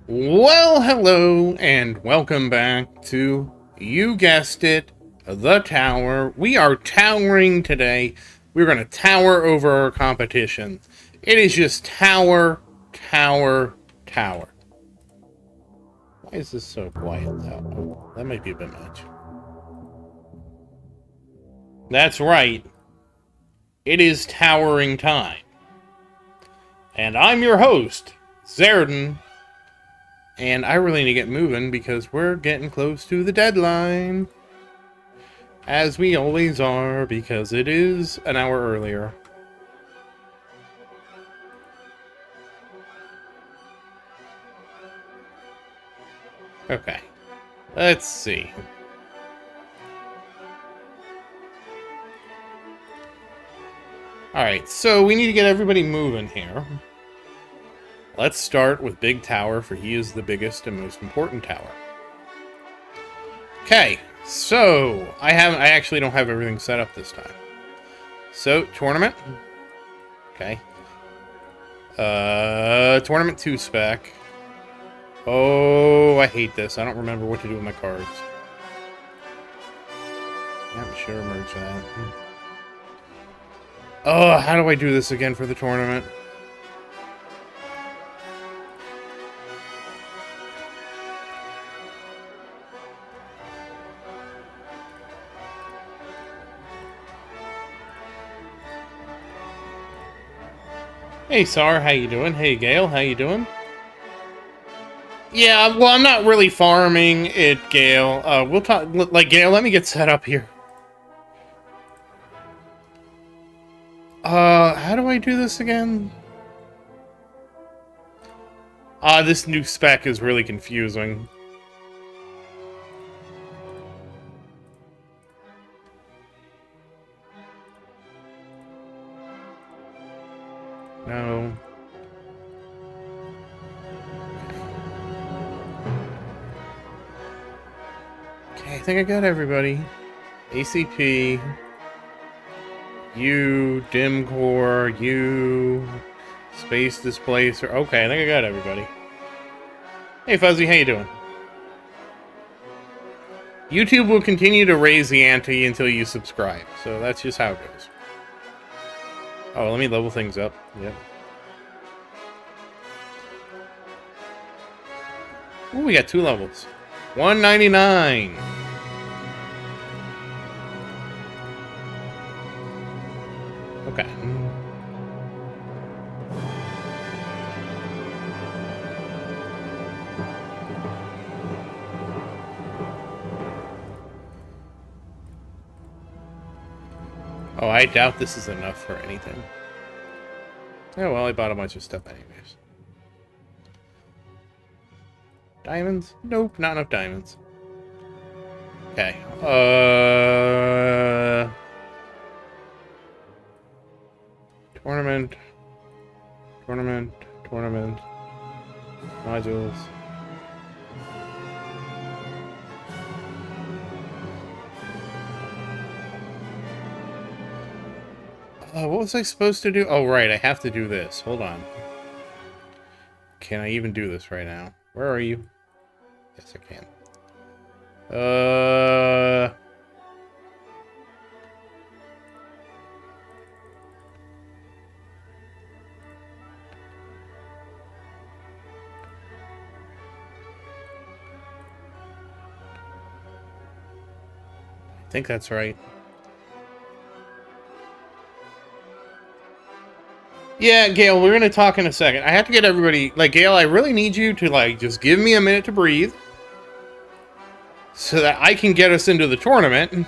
Well, hello, and welcome back to, you guessed it, the tower. We are towering today. We're going to tower over our competition. It is just tower, tower, tower. Why is this so quiet, though? Oh, that might be a bit much. That's right. It is towering time. And I'm your host, Zaerdin. And I really need to get moving because we're getting close to the deadline. As we always are, because it is an hour earlier. Okay. Let's see. Alright, so we need to get everybody moving here. Let's start with Big Tower, for he is the biggest and most important tower. Okay, so I actually don't have everything set up this time. So, tournament. Okay. Tournament 2 spec. Oh, I hate this. I don't remember what to do with my cards. Yep, sure, merge that. Oh, how do I do this again for the tournament? Hey, Sar, how you doing? Hey, Gale, how you doing? Yeah, well, I'm not really farming it, Gale. We'll talk... Like, Gale, let me get set up here. How do I do this again? This new spec is really confusing. No. Okay, I think I got everybody. ACP. You, dim core, you, space displacer. Okay, I think I got everybody. Hey Fuzzy, how you doing? YouTube will continue to raise the ante until you subscribe, so that's just how it goes. Oh, let me level things up. Yep. Ooh, we got 2 levels. 199. Okay. Oh, I doubt this is enough for anything. Oh, well, I bought a bunch of stuff anyways. Diamonds? Nope, not enough diamonds. Okay. Tournament. Modules. What was I supposed to do? Oh, right, I have to do this. Hold on. Can I even do this right now? Where are you? Yes, I can. I think that's right. Yeah, Gale, we're gonna talk in a second. I have to get everybody... Like, Gale, I really need you to, like, just give me a minute to breathe. So that I can get us into the tournament.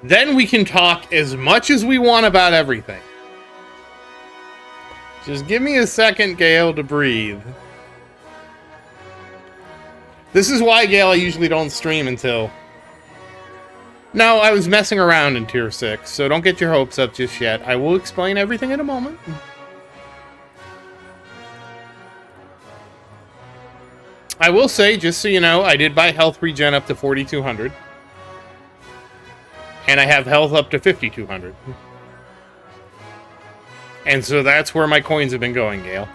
Then we can talk as much as we want about everything. Just give me a second, Gale, to breathe. This is why, Gale, I usually don't stream until... No, I was messing around in Tier 6, so don't get your hopes up just yet. I will explain everything in a moment. I will say, just so you know, I did buy health regen up to 4,200. And I have health up to 5,200. And so that's where my coins have been going, Gale.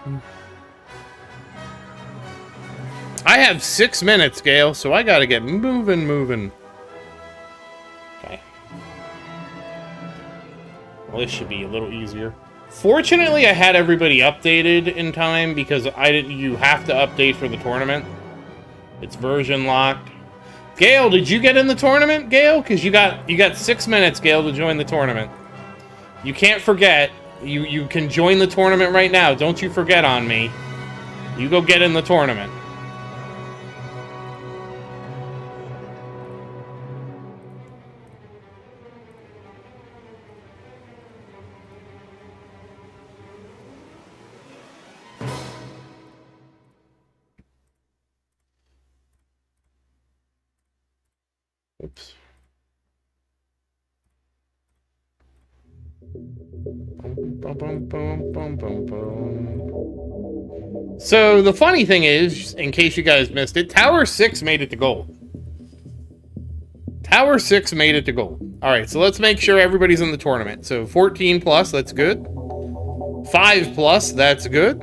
I have 6 minutes, Gale, so I gotta get moving. Okay. Well, this should be a little easier. Fortunately, I had everybody updated in time because you have to update for the tournament. It's version locked. Gale, did you get in the tournament, Gale? Because you got 6 minutes, Gale, to join the tournament. You can't forget. You can join the tournament right now. Don't you forget on me. You go get in the tournament. Oops. So the funny thing is, in case you guys missed it, Tower 6 made it to gold. Tower 6 made it to gold. Alright, so let's make sure everybody's in the tournament. So 14 plus, that's good. 5 plus, that's good.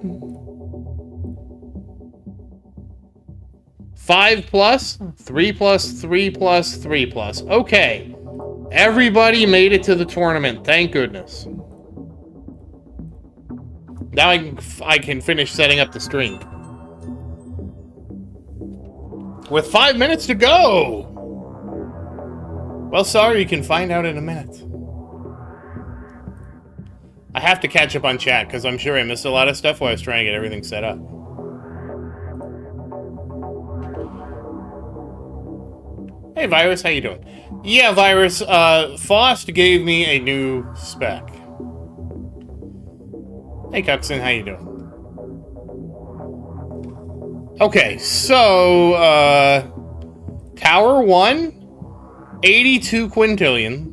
5 plus, 3 plus, 3 plus, 3 plus. Okay. Everybody made it to the tournament. Thank goodness. Now I can finish setting up the stream. With 5 minutes to go! Well, sorry, you can find out in a minute. I have to catch up on chat, because I'm sure I missed a lot of stuff while I was trying to get everything set up. Hey, Virus, how you doing? Yeah, Virus, Faust gave me a new spec. Hey, Cuxon, how you doing? Okay, so, Tower 1, 82 quintillion.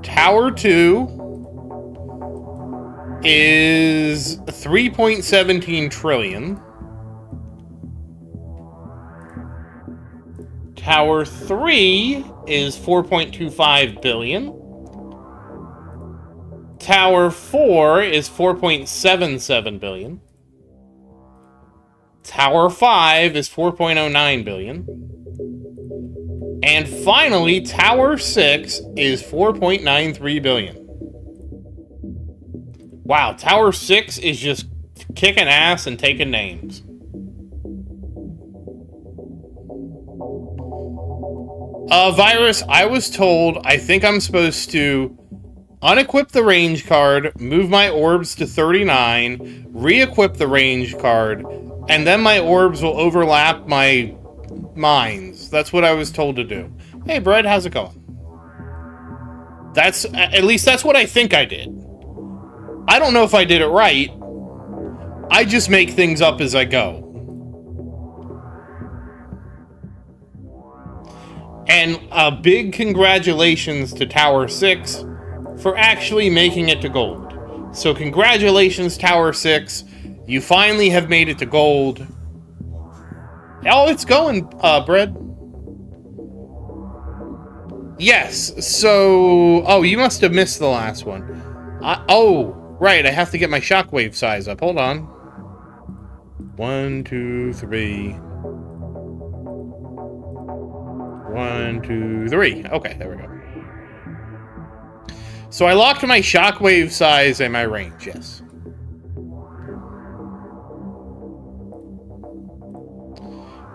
Tower 2 is 3.17 trillion. Tower 3 is 4.25 billion. Tower 4 is 4.77 billion. Tower 5 is 4.09 billion. And finally, Tower 6 is 4.93 billion. Wow, Tower 6 is just kicking ass and taking names. Virus, I was told I think I'm supposed to unequip the range card, move my orbs to 39, re-equip the range card, and then my orbs will overlap my mines. That's what I was told to do. Hey, Brad, how's it going? At least that's what I think I did. I don't know if I did it right. I just make things up as I go. And a big congratulations to Tower 6 for actually making it to gold. So congratulations, Tower 6. You finally have made it to gold. Oh, it's going, Brad. Yes, so... Oh, you must have missed the last one. Oh, right, I have to get my shockwave size up. Hold on. 1, 2, 3... 1, 2, 3. Okay, there we go. So I locked my shockwave size and my range, yes.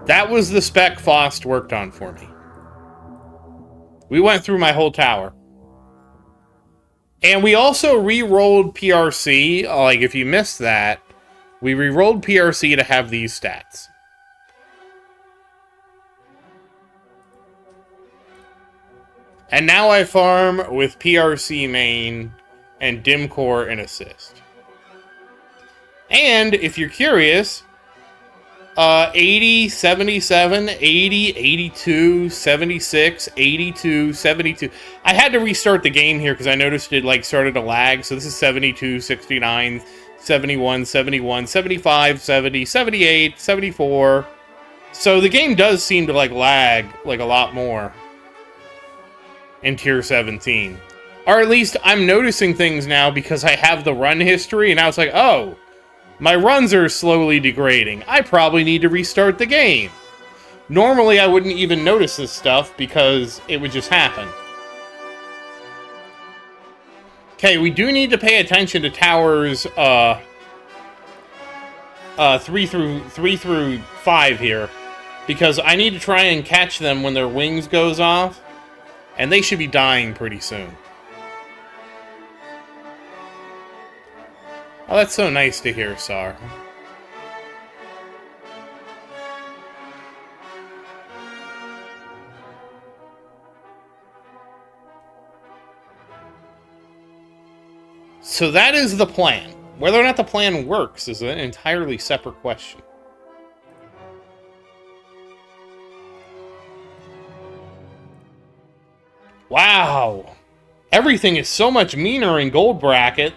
That was the spec Faust worked on for me. We went through my whole tower. And we also re-rolled PRC. Like, if you missed that, we re-rolled PRC to have these stats. And now I farm with PRC main and dim core and assist. And if you're curious, 80, 77, 80, 82, 76, 82, 72. I had to restart the game here because I noticed it like started to lag. So this is 72, 69, 71, 71, 75, 70, 78, 74. So the game does seem to like lag like a lot more in Tier 17. Or at least I'm noticing things now because I have the run history, and now it's like, oh, My runs are slowly degrading. I probably need to restart the game. Normally, I wouldn't even notice this stuff because it would just happen. Okay, we do need to pay attention to towers 3 through 5 here, because I need to try and catch them when their wings goes off, and they should be dying pretty soon. Oh, that's so nice to hear, Sar. So that is the plan. Whether or not the plan works is an entirely separate question. Wow! Everything is so much meaner in gold bracket.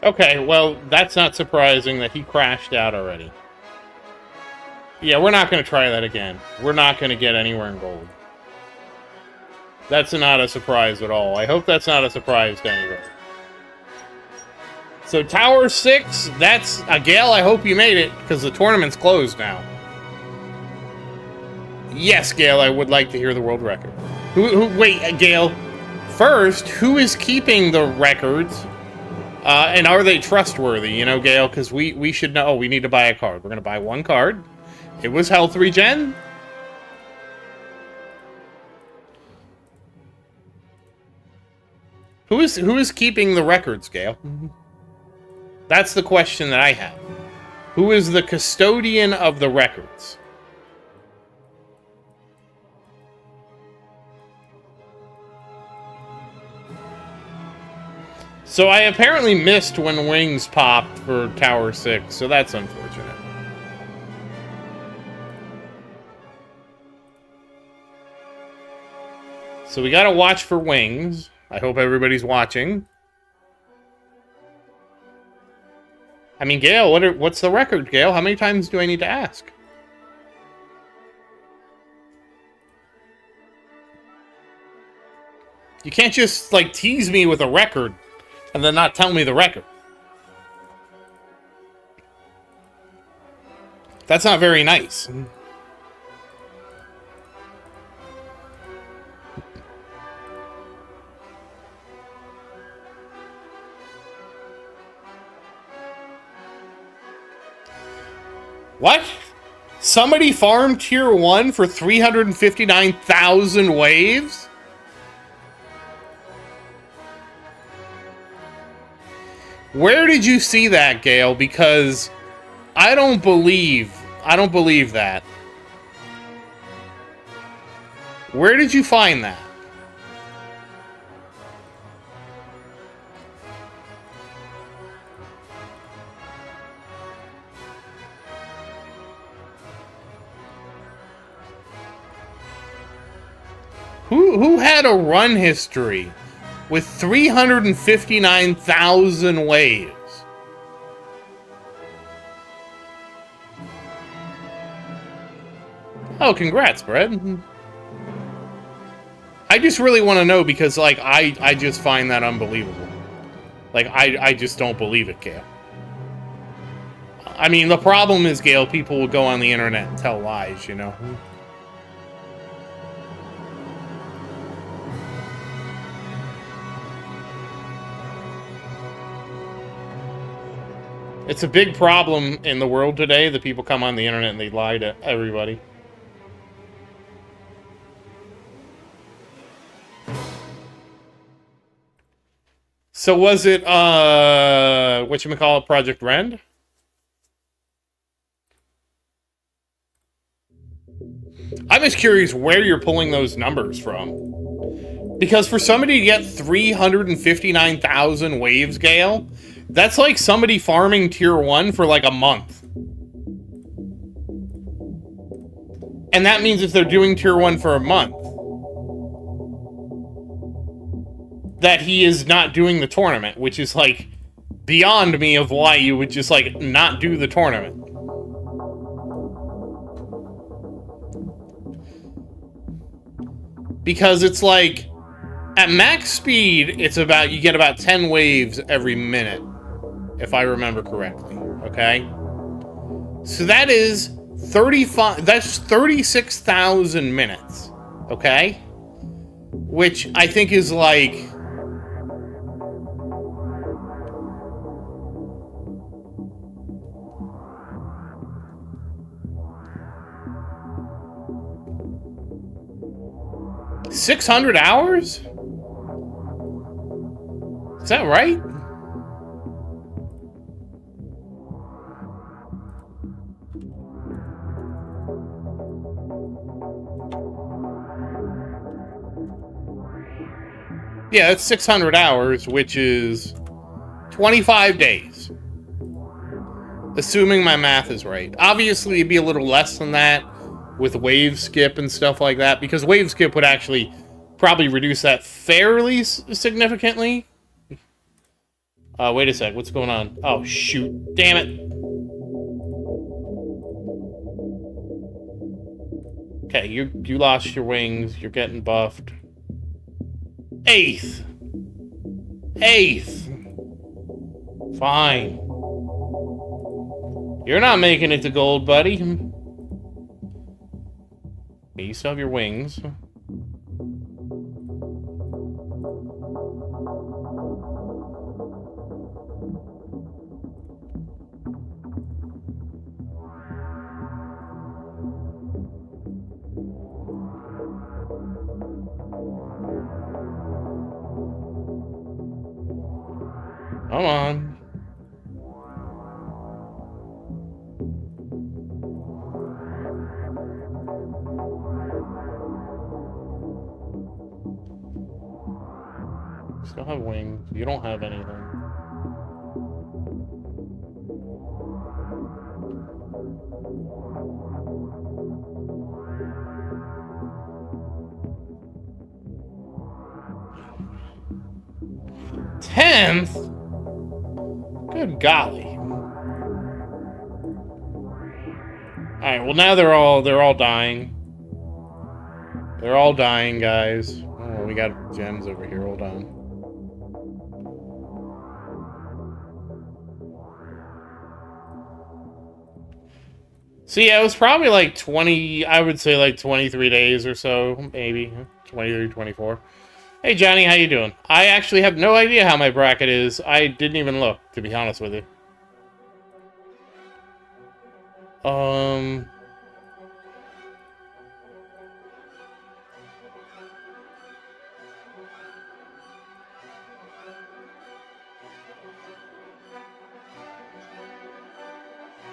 Okay, well, that's not surprising that he crashed out already. Yeah, we're not going to try that again. We're not going to get anywhere in gold. That's not a surprise at all. I hope that's not a surprise to anybody. So, Tower 6, that's... Gale, I hope you made it, because the tournament's closed now. Yes, Gale, I would like to hear the world record. Wait, Gale. First, who is keeping the records? And are they trustworthy, you know, Gale? Because we should know. Oh, we need to buy a card. We're going to buy one card. It was health regen. Who is keeping the records, Gale? That's the question that I have. Who is the custodian of the records? So I apparently missed when wings popped for Tower 6, so that's unfortunate. So we gotta watch for wings. I hope everybody's watching. I mean, Gale, what's the record, Gale? How many times do I need to ask? You can't just, like, tease me with a record and then not tell me the record. That's not very nice. What? Somebody farmed tier 1 for 359,000 waves? Where did you see that, Gale? Because I don't believe that. Where did you find that? Who had a run history with 359,000 waves? Oh, congrats, Brad. I just really want to know because, like, I just find that unbelievable. Like, I just don't believe it, Gale. I mean, the problem is, Gale, people will go on the internet and tell lies, you know? It's a big problem in the world today that people come on the internet and they lie to everybody. So was it, whatchamacallit, Project Rend? I'm just curious where you're pulling those numbers from. Because for somebody to get 359,000 waves, Gale, that's like somebody farming tier 1 for like a month. And that means if they're doing tier 1 for a month, that he is not doing the tournament, which is, like, beyond me of why you would just, like, not do the tournament. Because it's like, at max speed, it's about, you get about 10 waves every minute, if I remember correctly, okay? So that is 35, that's 36,000 minutes, okay? Which I think is like... $600 hours? Is that right? Yeah, that's 600 hours, which is 25 days. Assuming my math is right. Obviously, it'd be a little less than that with wave skip and stuff like that, because wave skip would actually probably reduce that fairly significantly. Wait a sec, what's going on? Oh, shoot. Damn it. Okay, you lost your wings. You're getting buffed. 8th. 8th. Fine. You're not making it to gold, buddy. You still have your wings. Come on. Still have wings. You don't have anything. Tenth? Good golly. Alright, well now they're all dying. They're all dying, guys. Oh, we got gems over here, hold on. So yeah, it was probably like 20, I would say like 23 days or so, maybe. 23, 24. Hey Johnny, how you doing? I actually have no idea how my bracket is. I didn't even look, to be honest with you.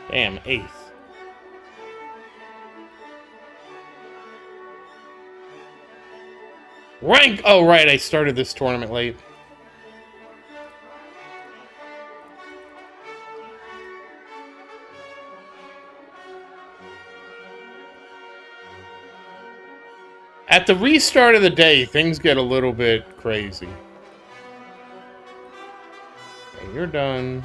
Damn, 8th. Rank! Oh, right, I started this tournament late. At the restart of the day, things get a little bit crazy. Okay, you're done.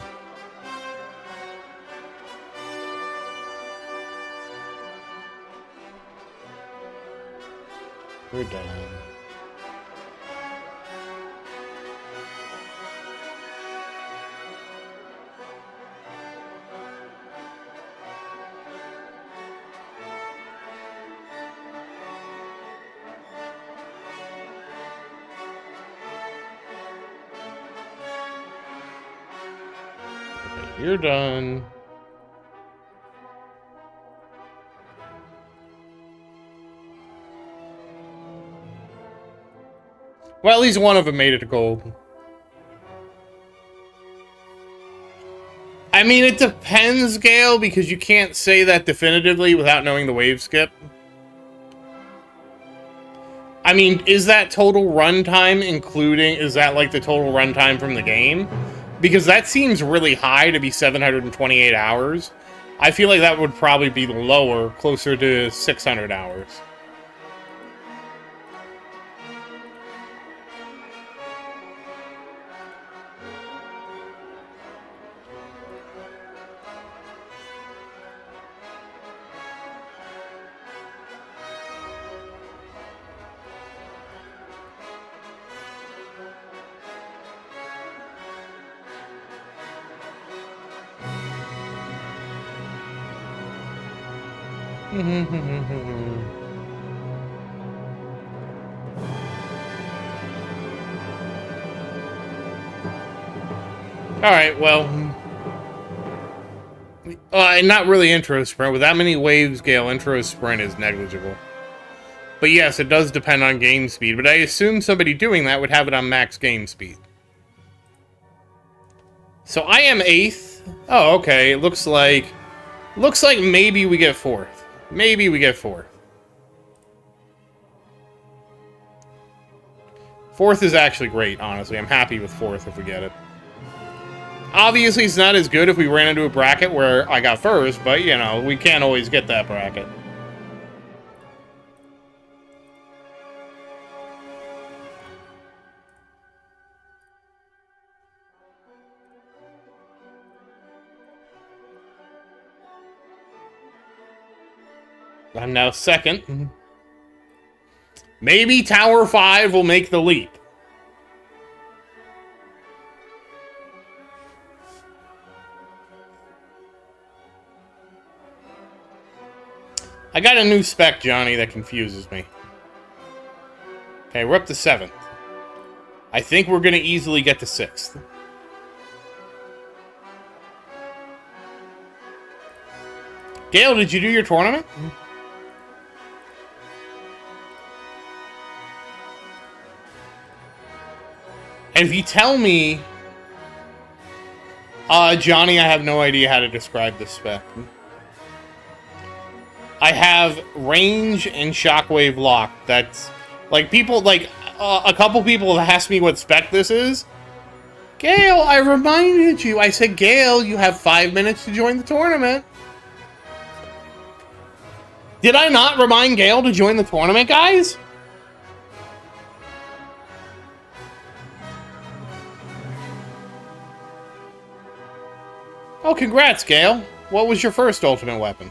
You're done. You're done. Well, at least one of them made it to gold. I mean, it depends, Gale, because you can't say that definitively without knowing the wave skip. I mean, is that total runtime including, is that like the total runtime from the game? Because that seems really high to be 728 hours. I feel like that would probably be lower, closer to 600 hours. Alright, well... not really intro sprint. With that many waves, Gale, intro sprint is negligible. But yes, it does depend on game speed, but I assume somebody doing that would have it on max game speed. So I am 8th. Oh, okay. It looks like maybe we get 4th. Maybe we get 4th. 4th is actually great, honestly. I'm happy with 4th if we get it. Obviously, it's not as good if we ran into a bracket where I got 1st, but, you know, we can't always get that bracket. I'm now 2nd. Maybe Tower 5 will make the leap. I got a new spec, Johnny, that confuses me. Okay, we're up to 7th. I think we're going to easily get to 6th. Gale, did you do your tournament? And if you tell me... Johnny, I have no idea how to describe this spec. I have range and shockwave lock. That's... Like, people... Like, a couple people have asked me what spec this is. Gale, I reminded you. I said, Gale, you have 5 minutes to join the tournament. Did I not remind Gale to join the tournament, guys? Oh, congrats, Gale. What was your first ultimate weapon?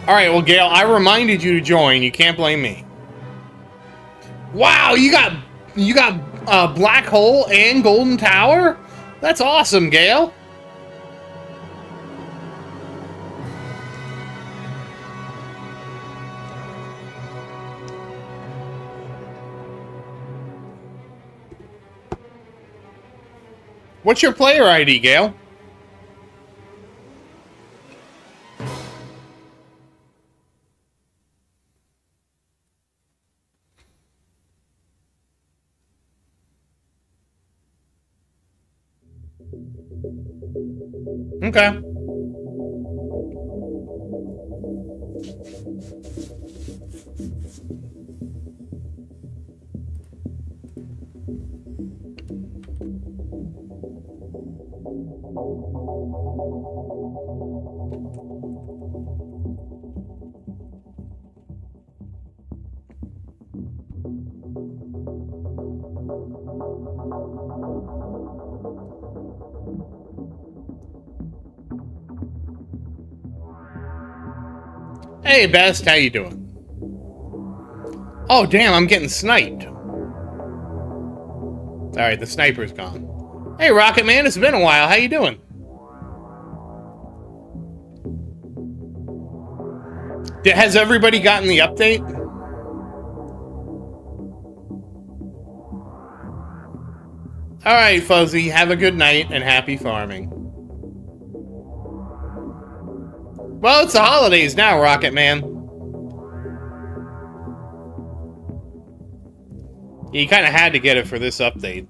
Alright, well, Gale, I reminded you to join. You can't blame me. Wow, you got Black Hole and Golden Tower? That's awesome, Gale. What's your player ID, Gale? Okay. Hey, Best, how you doing? Oh, damn, I'm getting sniped. Alright, the sniper's gone. Hey, Rocket Man, it's been a while. How you doing? Has everybody gotten the update? Alright, Fuzzy, have a good night and happy farming. Well, it's the holidays now, Rocket Man. You kind of had to get it for this update.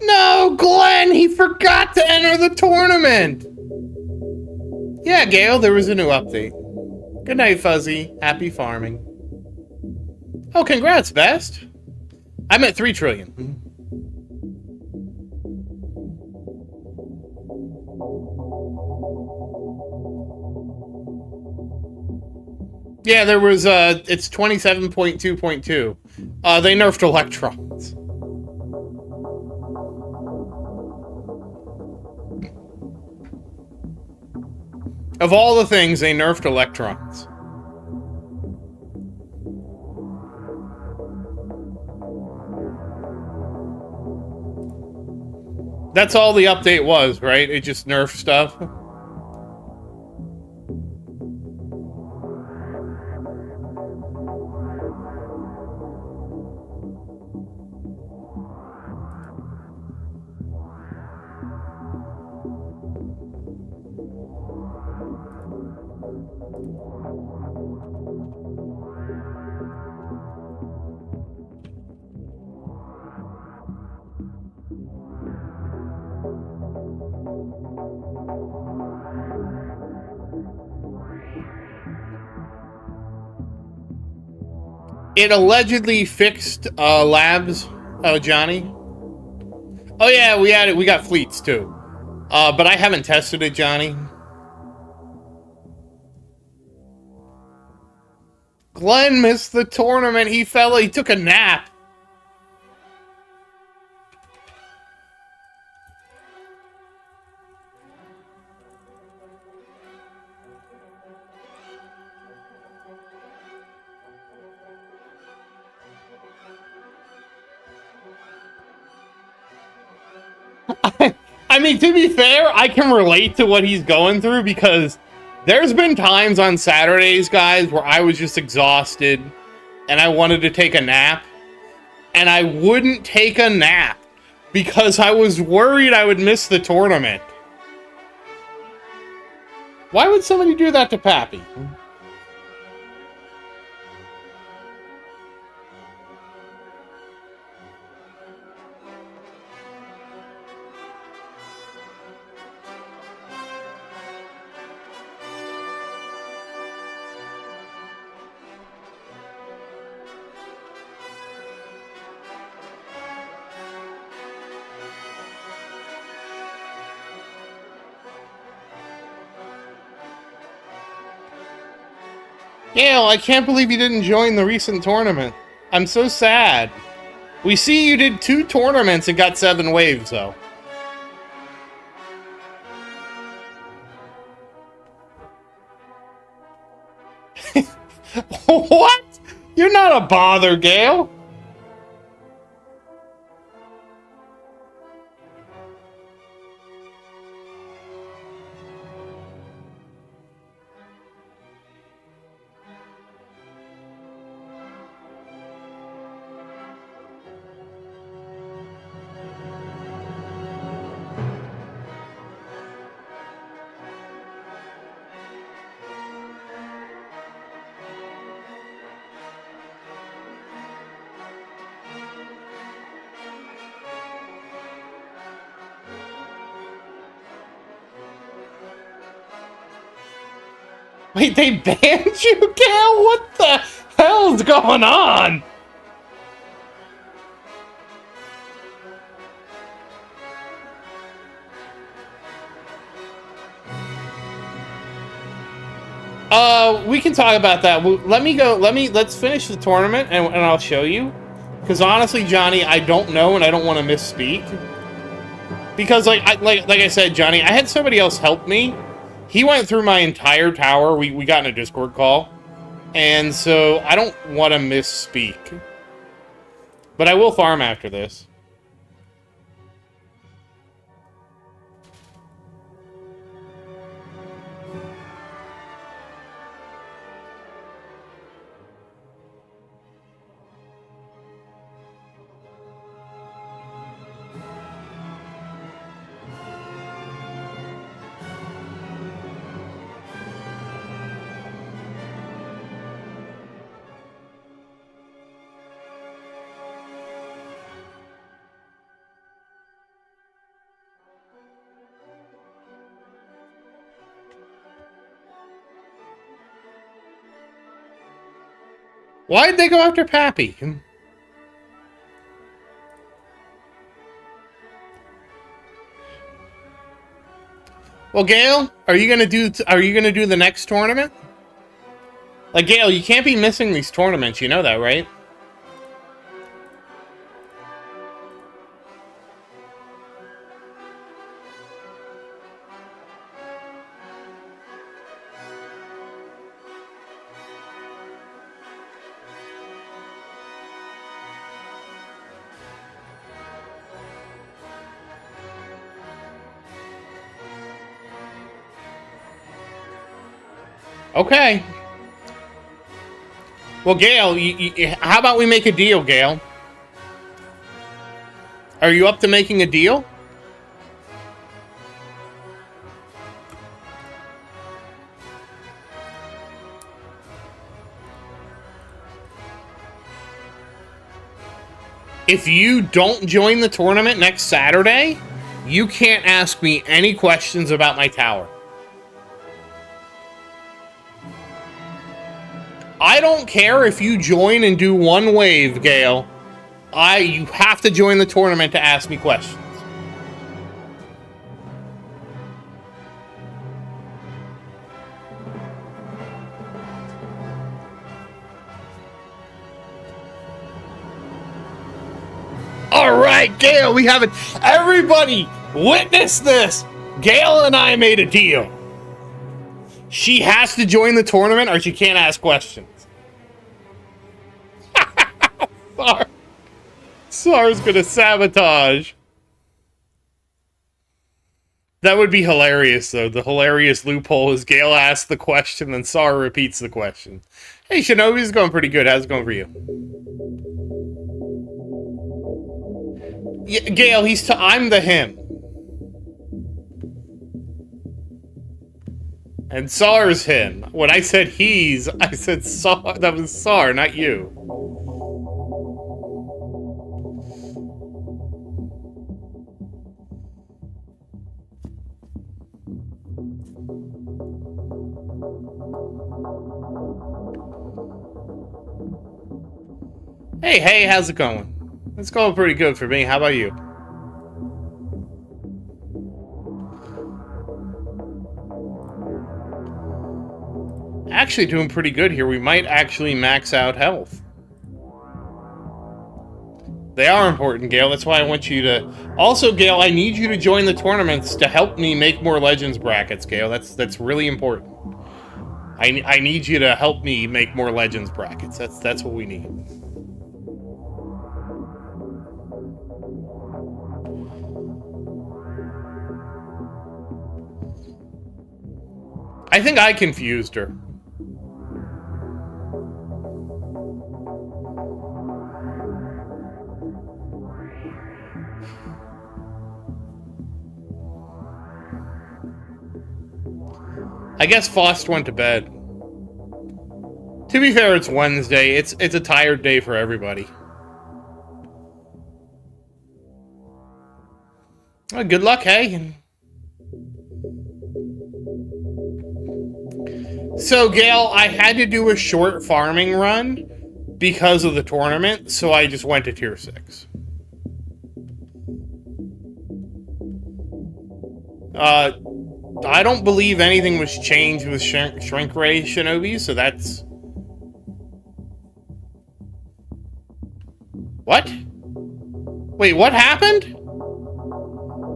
No, Glenn! He forgot to enter the tournament! Yeah, Gale, there was a new update. Good night, Fuzzy. Happy farming. Oh, congrats, Best. I'm at 3 trillion. Yeah, there was, it's 27.2.2. They nerfed electrons. Of all the things, they nerfed electrons. That's all the update was, right? It just nerfed stuff. It allegedly fixed labs, Johnny. Oh yeah, we got fleets too. But I haven't tested it, Johnny. Glenn missed the tournament. He took a nap. I mean, to be fair, I can relate to what he's going through because there's been times on Saturdays, guys, where I was just exhausted and I wanted to take a nap. And I wouldn't take a nap because I was worried I would miss the tournament. Why would somebody do that to Pappy? Gail, I can't believe you didn't join the recent tournament. I'm so sad. We see you did 2 tournaments and got 7 waves, though. What? You're not a bother, Gail. Wait, they banned you, Gail? What the hell's going on? We can talk about that. Let's finish the tournament and I'll show you. Because honestly, Johnny, I don't know and I don't want to misspeak. Because like I said, Johnny, I had somebody else help me. He went through my entire tower. We got in a Discord call. And so I don't want to misspeak. But I will farm after this. Why'd they go after Pappy? Well, Gail, are you gonna do the next tournament? Like, Gale, you can't be missing these tournaments. You know that, right? Okay. Well, Gale, how about we make a deal, Gale? Are you up to making a deal? If you don't join the tournament next Saturday, you can't ask me any questions about my tower. I don't care if you join and do one wave, Gale. You have to join the tournament to ask me questions. All right, Gale, we have it. Everybody, witness this. Gale and I made a deal. She has to join the tournament or she can't ask questions. Sar's gonna sabotage. That would be hilarious, though. The hilarious loophole is Gale asks the question, and Sar repeats the question. Hey, Shinobi's going pretty good. How's it going for you? Yeah, Gale, I'm the him. And Sar's him. When I said he's, I said Sar. That was Sar, not you. Hey, how's it going? It's going pretty good for me. How about you? Actually doing pretty good here. We might actually max out health. They are important, Gale. That's why I want you to... Also, Gale, I need you to join the tournaments to help me make more Legends brackets, Gale. That's really important. I need you to help me make more Legends brackets. That's what we need. I think I confused her. I guess Faust went to bed. To be fair, it's Wednesday. It's a tired day for everybody. Well, good luck, hey. So, Gale, I had to do a short farming run because of the tournament, so I just went to tier 6. I don't believe anything was changed with shrink ray Shinobi, so that's... What? Wait, what happened?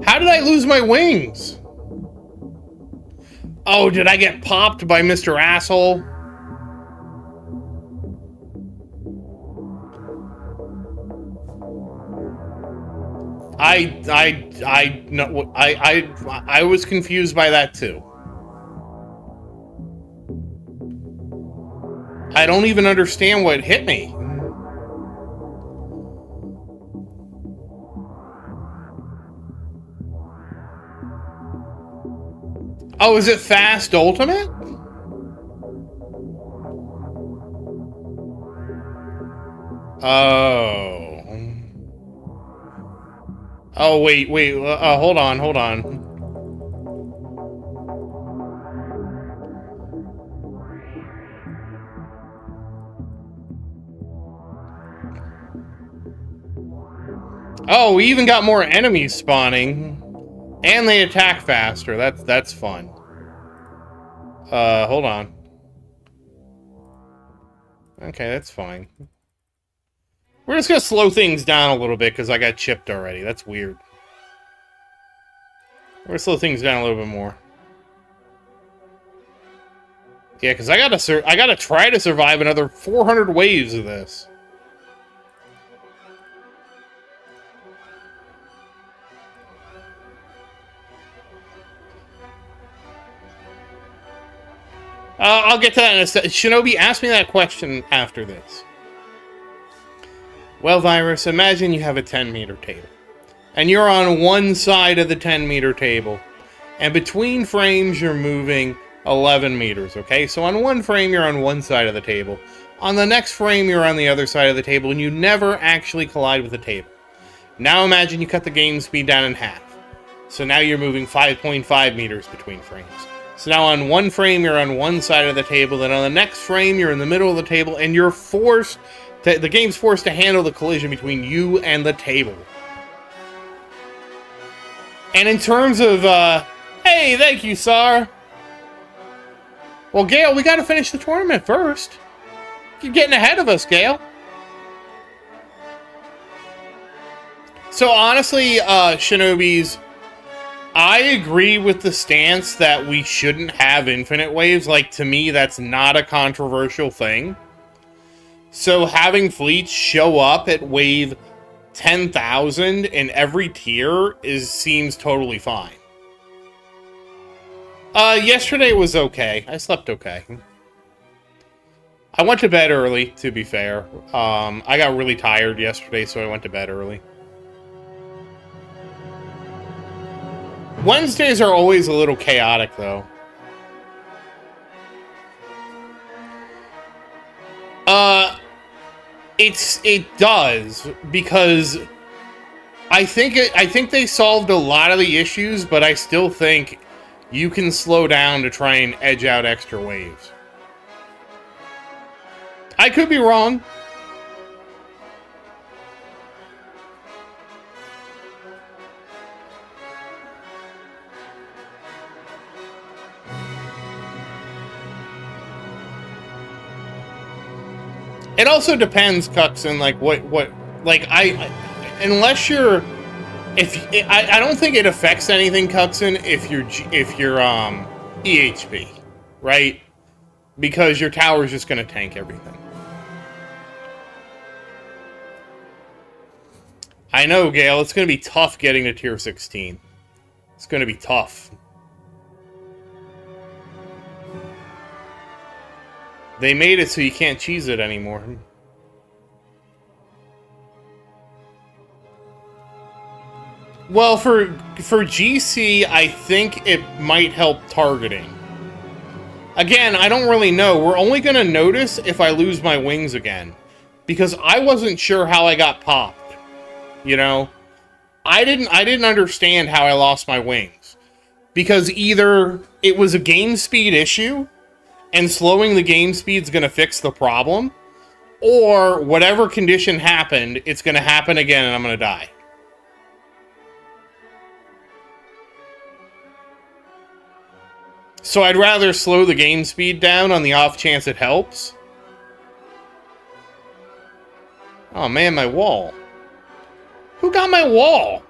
How did I lose my wings? Oh, did I get popped by Mr. Asshole? I was confused by that too. I don't even understand what hit me. Oh, is it fast ultimate? Oh. Oh, wait, hold on. Oh, we even got more enemies spawning. And they attack faster. That's fun. Hold on. Okay, that's fine. We're just gonna slow things down a little bit because I got chipped already. That's weird. We're gonna slow things down a little bit more. Yeah, because I gotta try to survive another 400 waves of this. I'll get to that in a second. Shinobi, ask me that question after this. Well, Virus, imagine you have a 10-meter table. And you're on one side of the 10-meter table. And between frames, you're moving 11 meters, okay? So on one frame, you're on one side of the table. On the next frame, you're on the other side of the table, and you never actually collide with the table. Now imagine you cut the game speed down in half. So now you're moving 5.5 meters between frames. So now on one frame, you're on one side of the table, then on the next frame, you're in the middle of the table, and you're forced to, the game's forced to handle the collision between you and the table. And in terms of, hey, thank you, Sar. Well, Gale, we gotta finish the tournament first. You're getting ahead of us, Gale. So honestly, Shinobis, I agree with the stance that we shouldn't have infinite waves. Like, to me, that's not a controversial thing. So having fleets show up at wave 10,000 in every tier seems totally fine. Yesterday was okay. I slept okay. I went to bed early, to be fair. I got really tired yesterday, so I went to bed early. Wednesdays are always a little chaotic, though. It does, because I think they solved a lot of the issues, but I still think you can slow down to try and edge out extra waves. I could be wrong. It also depends, Cuxon, like unless you're, I don't think it affects anything, Cuxon, if you're EHP, right? Because your tower's just gonna tank everything. I know, Gale, it's gonna be tough getting to tier 16. It's gonna be tough. They made it so you can't cheese it anymore. Well, for GC, I think it might help targeting. Again, I don't really know. We're only going to notice if I lose my wings again. Because I wasn't sure how I got popped. You know? I didn't understand how I lost my wings. Because either it was a game speed issue, and slowing the game speed is going to fix the problem, or whatever condition happened, it's going to happen again and I'm going to die. So I'd rather slow the game speed down on the off chance it helps. Oh man, my wall. Who got my wall?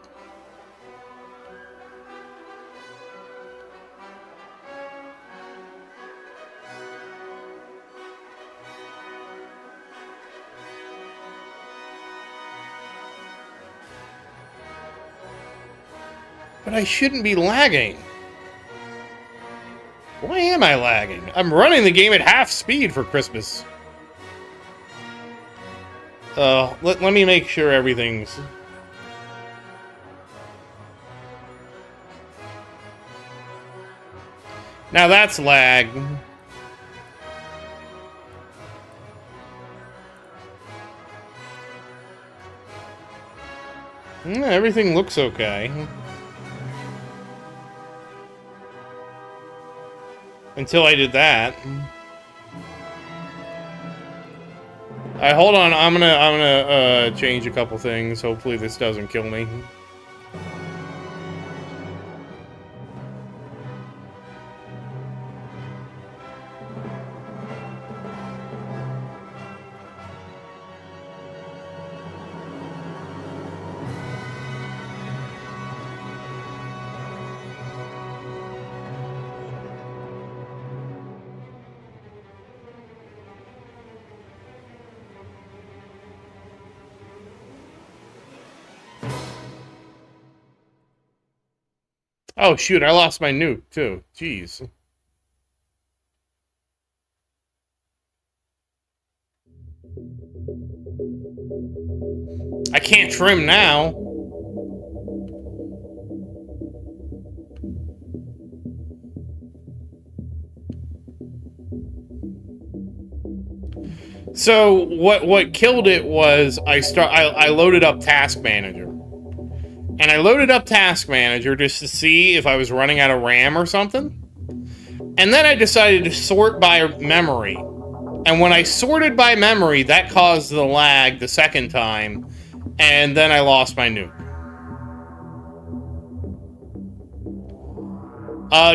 But I shouldn't be lagging. Why am I lagging? I'm running the game at half speed for Christmas. Let me make sure everything's... Now that's lag. Everything looks okay. Until I did that. Alright, hold on. I'm gonna change a couple things. Hopefully this doesn't kill me. Oh, shoot, I lost my nuke, too. Jeez. I can't trim now. So what killed it was I loaded up Task Manager. And I loaded up Task Manager just to see if I was running out of RAM or something. And then I decided to sort by memory. And when I sorted by memory, that caused the lag the second time. And then I lost my nuke.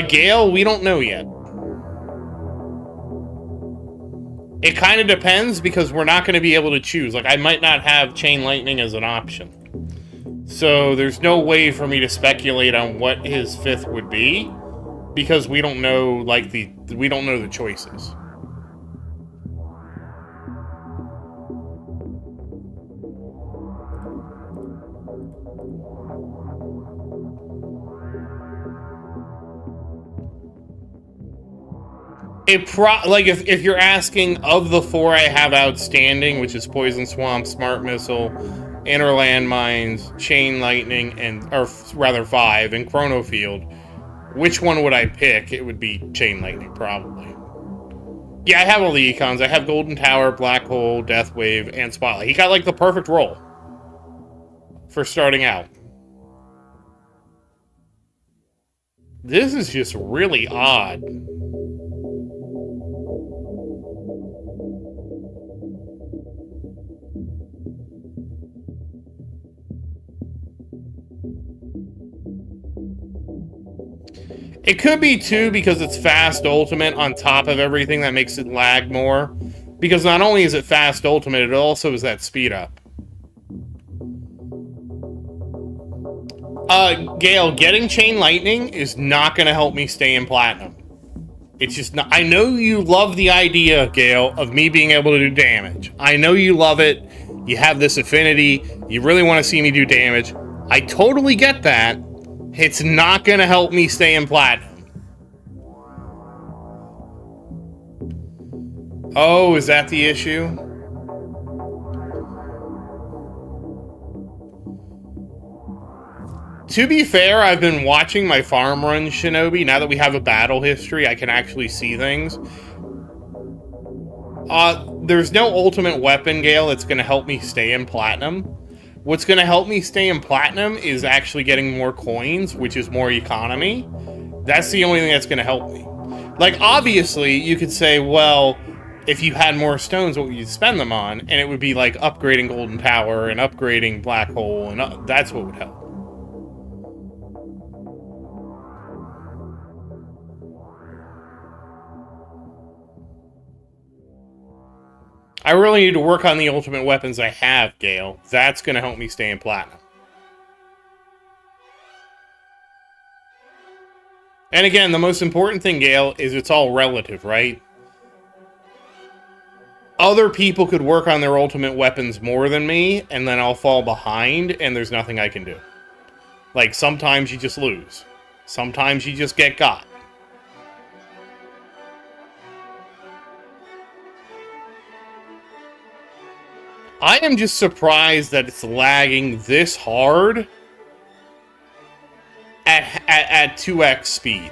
Gale, we don't know yet. It kind of depends because we're not going to be able to choose. Like, I might not have Chain Lightning as an option. So there's no way for me to speculate on what his fifth would be because we don't know, like, we don't know the choices. If you're asking of the 4 I have outstanding, which is Poison Swamp, Smart Missile, Inner Landmines, Chain Lightning, or rather 5, and Chrono Field, which one would I pick? It would be Chain Lightning, probably. Yeah, I have all the econs. I have Golden Tower, Black Hole, Death Wave, and Spotlight. He got, like, the perfect roll for starting out. This is just really odd. It could be, too, because it's fast ultimate on top of everything that makes it lag more. Because not only is it fast ultimate, it also is that speed up. Gale, getting Chain Lightning is not going to help me stay in Platinum. It's just not. I know you love the idea, Gale, of me being able to do damage. I know you love it. You have this affinity. You really want to see me do damage. I totally get that. It's not going to help me stay in Platinum. Oh, is that the issue? To be fair, I've been watching my farm run, Shinobi. Now that we have a battle history, I can actually see things. There's no ultimate weapon, Gale, that's going to help me stay in Platinum. What's going to help me stay in Platinum is actually getting more coins, which is more economy. That's the only thing that's going to help me. Like, obviously, you could say, well, if you had more stones, what would you spend them on? And it would be like upgrading Golden Tower and upgrading Black Hole, and that's what would help. I really need to work on the ultimate weapons I have, Gale. That's going to help me stay in Platinum. And again, the most important thing, Gale, is it's all relative, right? Other people could work on their ultimate weapons more than me, and then I'll fall behind, and there's nothing I can do. Like, sometimes you just lose. Sometimes you just get got. I am just surprised that it's lagging this hard at 2x speed.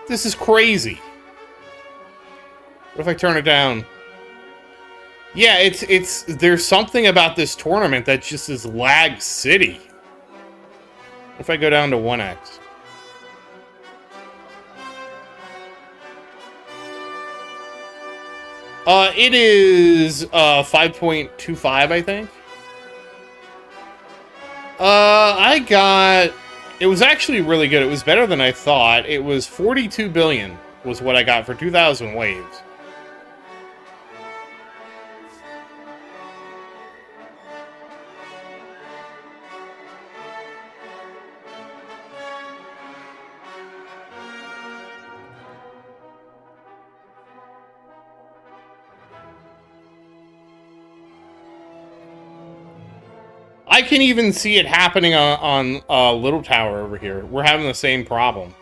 This is crazy. What if I turn it down? Yeah, there's something about this tournament that just is lag city. What if I go down to 1x? It is 5.25, I think. It was actually really good. It was better than I thought. It was 42 billion was what I got for 2,000 waves. I can even see it happening on Little Tower over here. We're having the same problem.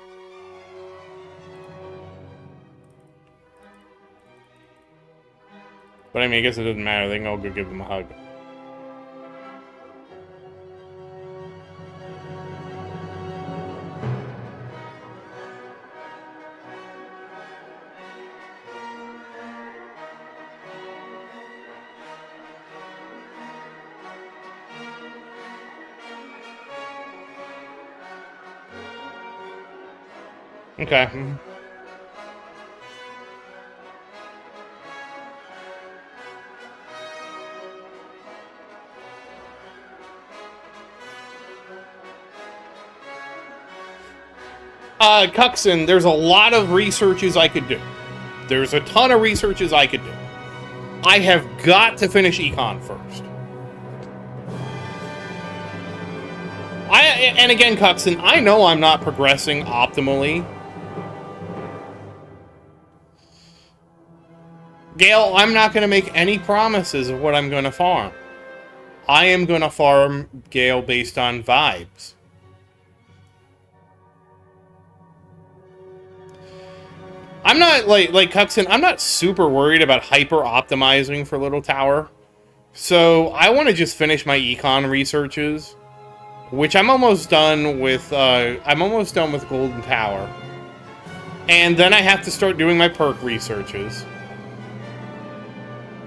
But I mean, I guess it doesn't matter. They can all go give them a hug. Okay. Cuxon, there's a lot of researches I could do. There's a ton of researches I could do. I have got to finish Econ first. And again, Cuxon, I know I'm not progressing optimally. Gale, I'm not going to make any promises of what I'm going to farm. I am going to farm, Gale, based on vibes. I'm not, like Cuxon, I'm not super worried about hyper-optimizing for Little Tower. So, I want to just finish my Econ researches. Which I'm almost done with, Golden Tower. And then I have to start doing my perk researches.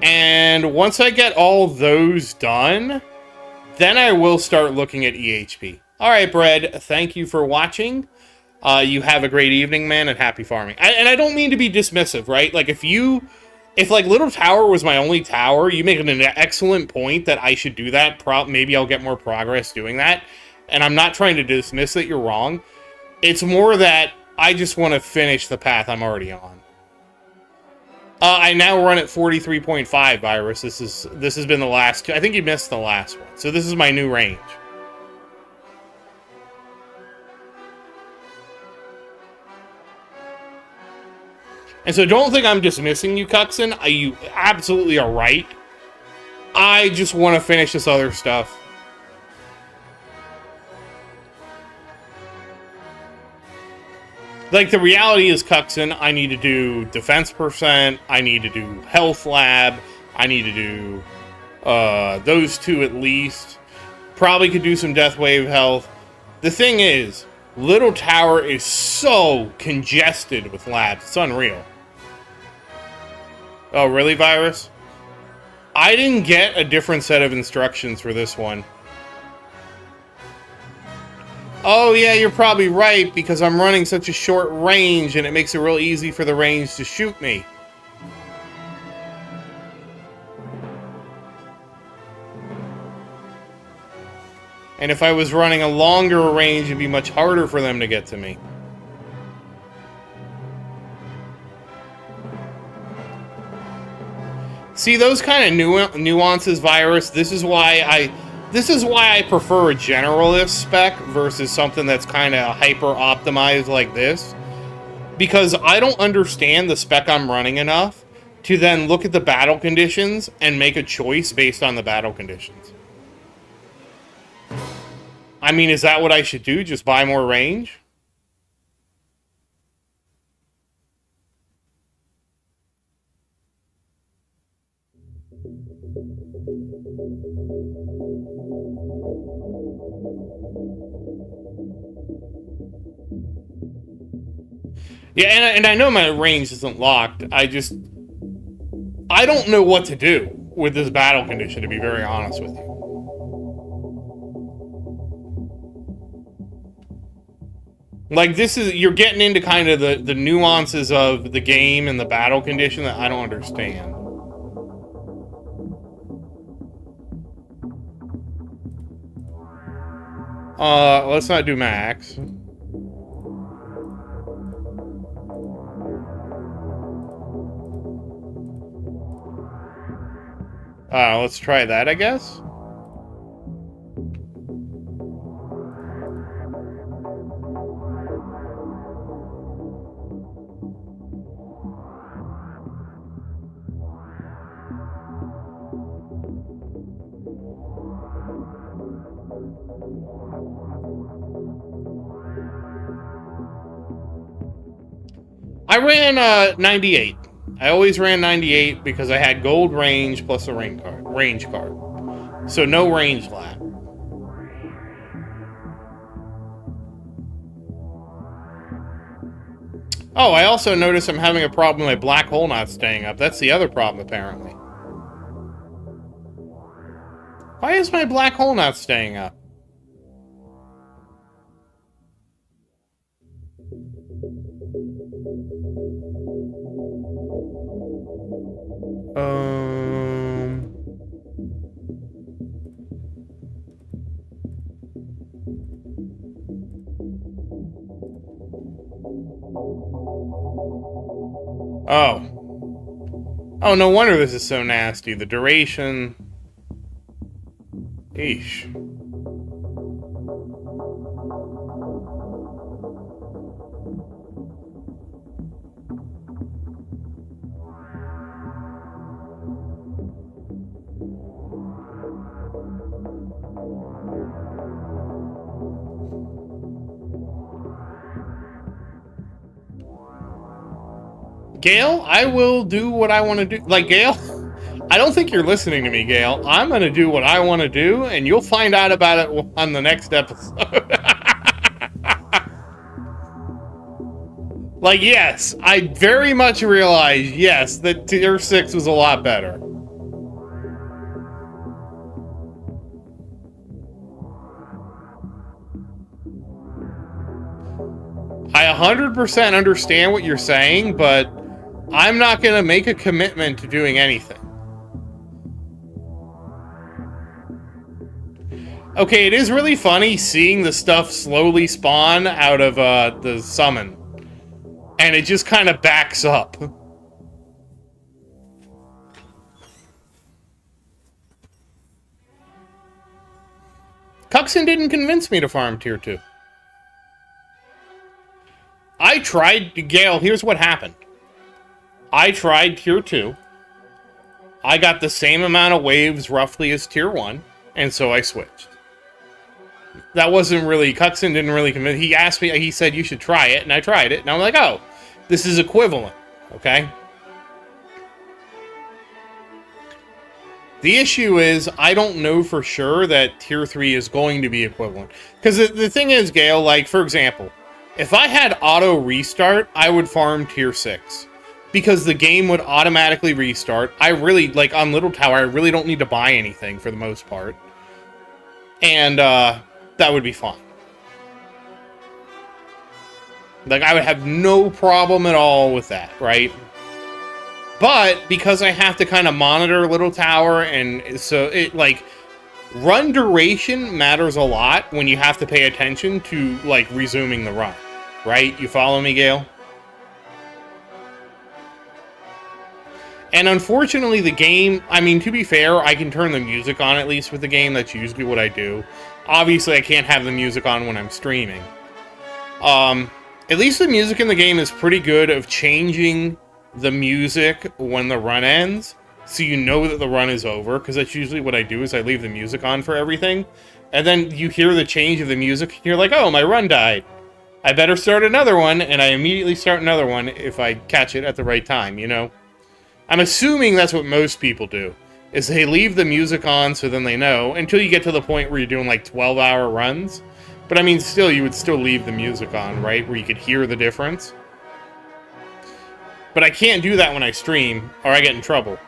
And once I get all those done, then I will start looking at EHP. Alright, Bread, thank you for watching. You have a great evening, man, and happy farming. And I don't mean to be dismissive, right? Like, if like Little Tower was my only tower, you make an excellent point that I should do that. Maybe I'll get more progress doing that. And I'm not trying to dismiss that you're wrong. It's more that I just want to finish the path I'm already on. I now run at 43.5, Virus. This has been the last two. I think you missed the last one. So this is my new range. And so don't think I'm dismissing you, Cuxon. You absolutely are right. I just want to finish this other stuff. Like, the reality is, Cuxon, I need to do defense percent, I need to do health lab, I need to do those two at least. Probably could do some death wave health. The thing is, Little Tower is so congested with labs. It's unreal. Oh, really, Virus? I didn't get a different set of instructions for this one. Oh, yeah, you're probably right, because I'm running such a short range, and it makes it real easy for the range to shoot me. And if I was running a longer range, it'd be much harder for them to get to me. See, those kind of nuances, Virus, this is why I prefer a generalist spec versus something that's kind of hyper-optimized like this. Because I don't understand the spec I'm running enough to then look at the battle conditions and make a choice based on the battle conditions. I mean, is that what I should do? Just buy more range? Yeah, and I know my range isn't locked. I don't know what to do with this battle condition, to be very honest with you. Like, you're getting into kind of the nuances of the game and the battle condition that I don't understand. Let's not do max. Let's try that, I guess. I ran 98. I always ran 98 because I had gold range plus a range card. So no range lap. Oh, I also noticed I'm having a problem with my black hole not staying up. That's the other problem, apparently. Why is my black hole not staying up? Oh. Oh, no wonder this is so nasty. The duration... Eesh. Gail, I will do what I want to do. Like, Gail, I don't think you're listening to me, Gail. I'm going to do what I want to do, and you'll find out about it on the next episode. Like, yes, I very much realize, yes, that Tier 6 was a lot better. I 100% understand what you're saying, but I'm not going to make a commitment to doing anything. Okay, it is really funny seeing the stuff slowly spawn out of the summon. And it just kind of backs up. Cuxon didn't convince me to farm Tier 2. I tried, Gale, here's what happened. I tried Tier 2. I got the same amount of waves roughly as Tier 1, and so I switched. That wasn't really, Cuxon didn't really convince, he asked me, he said you should try it, and I tried it, and I'm like, oh, this is equivalent, okay? The issue is, I don't know for sure that Tier 3 is going to be equivalent. Because the thing is, Gale, like, for example, if I had auto restart, I would farm Tier 6. Because the game would automatically restart. I really, like, on Little Tower, I really don't need to buy anything for the most part. And, that would be fine. Like, I would have no problem at all with that, right? But, because I have to kind of monitor Little Tower, and so it, like, run duration matters a lot when you have to pay attention to, like, resuming the run. Right? You follow me, Gale? And unfortunately, the game, I mean, to be fair, I can turn the music on at least with the game. That's usually what I do. Obviously, I can't have the music on when I'm streaming. At least the music in the game is pretty good of changing the music when the run ends, so you know that the run is over, because that's usually what I do, is I leave the music on for everything. And then you hear the change of the music, and you're like, oh, my run died. I better start another one, and I immediately start another one if I catch it at the right time, you know? I'm assuming that's what most people do, is they leave the music on so then they know, until you get to the point where you're doing like 12-hour runs. But I mean, still, you would still leave the music on, right? Where you could hear the difference. But I can't do that when I stream, or I get in trouble.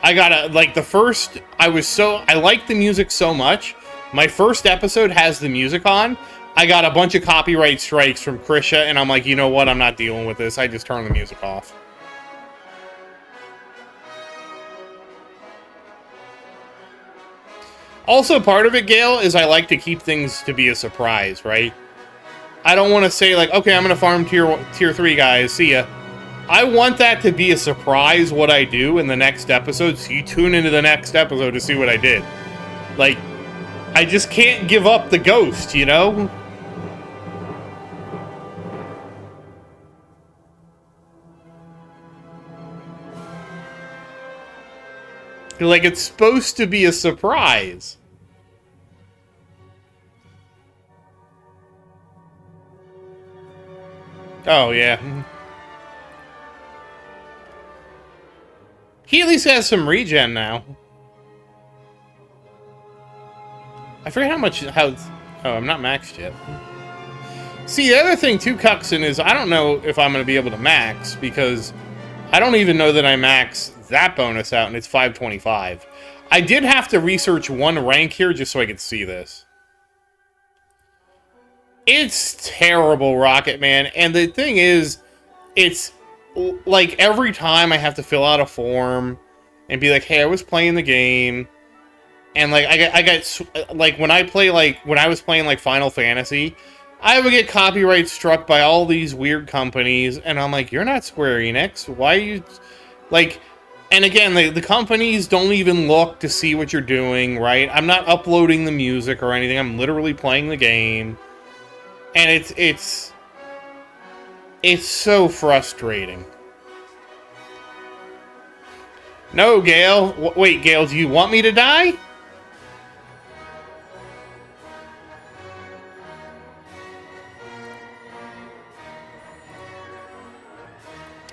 I gotta, like, the first, I liked the music so much. My first episode has the music on. I got a bunch of copyright strikes from Krisha, and I'm like, you know what? I'm not dealing with this. I just turn the music off. Also, part of it, Gale, is I like to keep things to be a surprise, right? I don't want to say, like, okay, I'm going to farm tier 3, guys. See ya. I want that to be a surprise what I do in the next episode, so you tune into the next episode to see what I did. Like, I just can't give up the ghost, you know? Like, it's supposed to be a surprise. Oh, yeah. He at least has some regen now. I forget how much... Oh, I'm not maxed yet. See, the other thing, too, Cuxon, is I don't know if I'm going to be able to max, because I don't even know that I max that bonus out, and it's 525. I did have to research one rank here just so I could see this. It's terrible, Rocket Man, and the thing is, it's like every time I have to fill out a form and be like, hey, I was playing the game, and like I got like when I was playing like Final Fantasy, I would get copyright struck by all these weird companies, and I'm like, you're not Square Enix, why are you like? And again, the companies don't even look to see what you're doing, right? I'm not uploading the music or anything. I'm literally playing the game, and it's so frustrating. No, Gale. Wait, Gale, do you want me to die?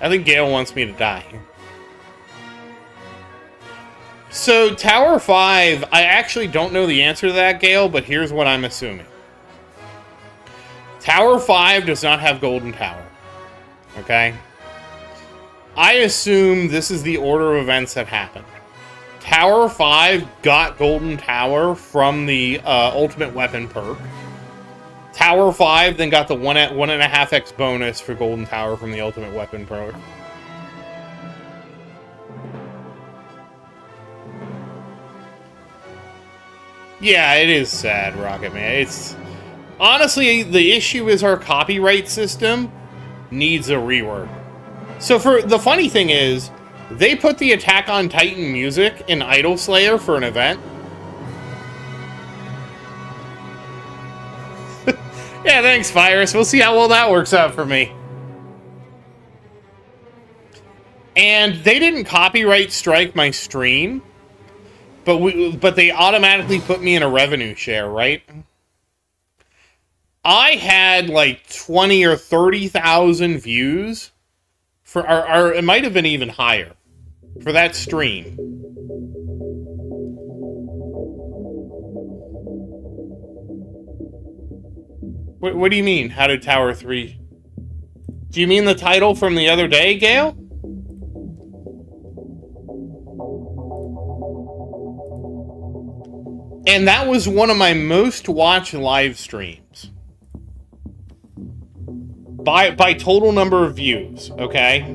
I think Gale wants me to die. So, Tower 5, I actually don't know the answer to that, Gale, but here's what I'm assuming. Tower 5 does not have Golden Tower. Okay? I assume this is the order of events that happened. Tower 5 got Golden Tower from the Ultimate Weapon perk. Tower 5 then got the 1.5x bonus for Golden Tower from the Ultimate Weapon perk. Yeah, it is sad, Rocket Man. It's honestly, the issue is our copyright system needs a rework. So for the funny thing is, they put the Attack on Titan music in Idol Slayer for an event. Yeah, thanks, Virus. We'll see how well that works out for me. And they didn't copyright strike my stream, but they automatically put me in a revenue share, right? I had like 20 or 30,000 views for, or it might have been even higher for that stream. What do you mean? How did Tower 3? Do you mean the title from the other day, Gale? And that was one of my most watched live streams. By total number of views, okay?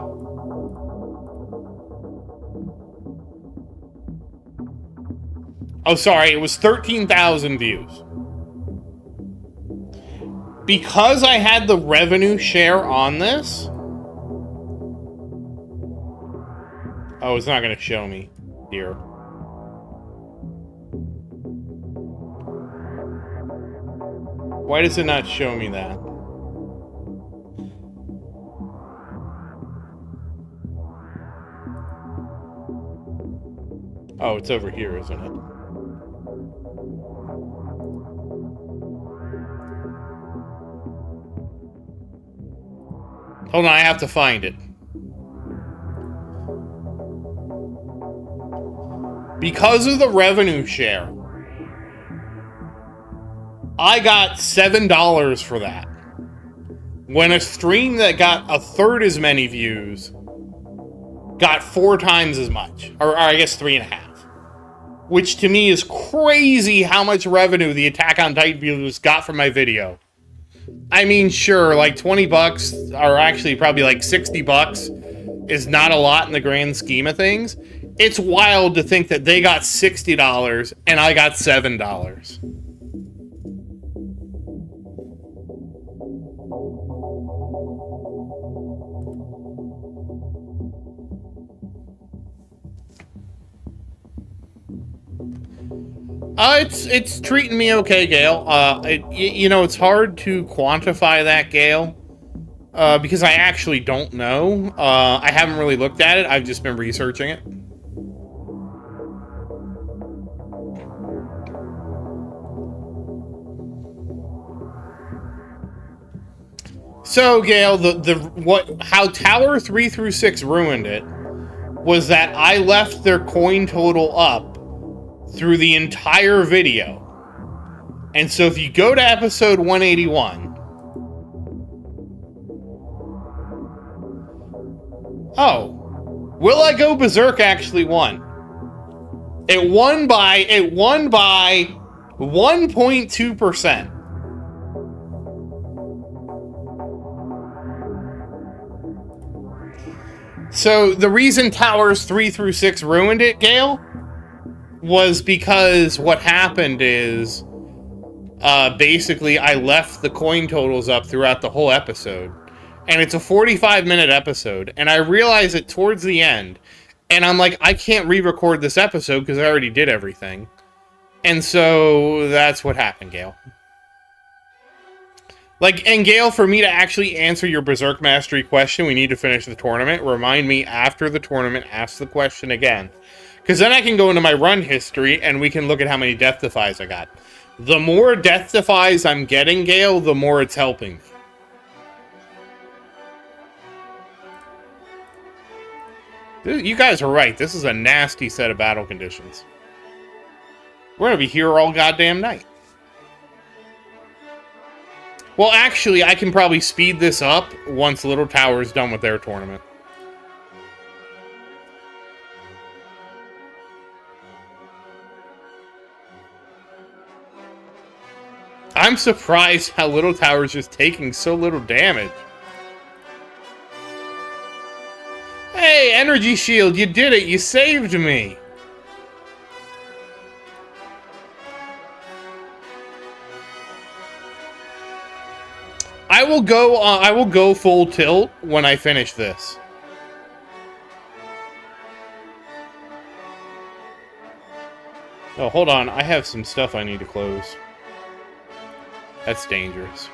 Oh, sorry, it was 13,000 views. Because I had the revenue share on this... Oh, it's not going to show me here. Why does it not show me that? Oh, it's over here, isn't it? Hold on, I have to find it. Because of the revenue share, I got $7 for that. When a stream that got a third as many views got 4 times as much. Or I guess 3.5. Which to me is crazy how much revenue the Attack on Titan viewers got from my video. I mean, sure, like 20 bucks, or actually probably like 60 bucks, is not a lot in the grand scheme of things. It's wild to think that they got $60 and I got $7. It's treating me okay, Gale. You know, it's hard to quantify that, Gale, because I actually don't know. I haven't really looked at it. I've just been researching it. So, Gail, how Tower 3 through 6 ruined it was that I left their coin total up through the entire video. And so if you go to episode 181... Oh. Will I Go Berserk actually won. It won by 1.2%. So the reason Towers 3 through 6 ruined it, Gale, was because what happened is basically I left the coin totals up throughout the whole episode. And it's a 45-minute episode. And I realized it towards the end. And I'm like, I can't re-record this episode because I already did everything. And so that's what happened, Gale. Like, and Gale, for me to actually answer your Berserk Mastery question, we need to finish the tournament. Remind me after the tournament, ask the question again. Because then I can go into my run history and we can look at how many Death Defies I got. The more Death Defies I'm getting, Gale, the more it's helping. You guys are right. This is a nasty set of battle conditions. We're going to be here all goddamn night. Well, actually, I can probably speed this up once Little Tower's done with their tournament. I'm surprised how Little Tower's just taking so little damage. Hey, Energy Shield, you did it. You saved me. I will go full tilt when I finish this. Oh, hold on. I have some stuff I need to close. That's dangerous.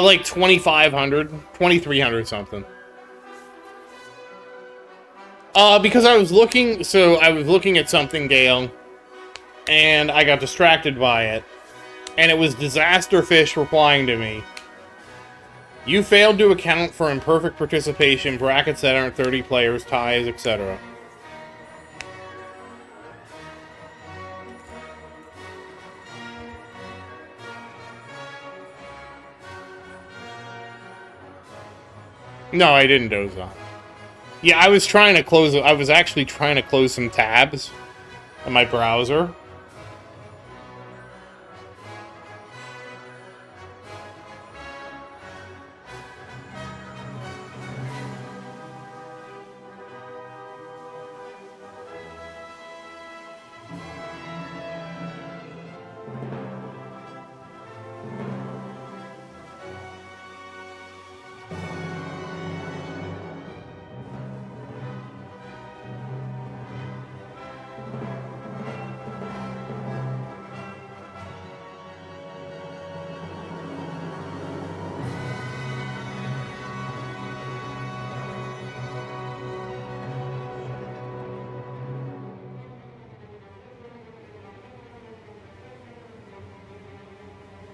Like 2,500, 2,300 something. Because I was looking at something, Gale, and I got distracted by it, and it was Disaster Fish replying to me. You failed to account for imperfect participation, brackets that aren't 30 players, ties, etc. No, I didn't doze off. Yeah, I was trying to close. I was actually trying to close some tabs on my browser.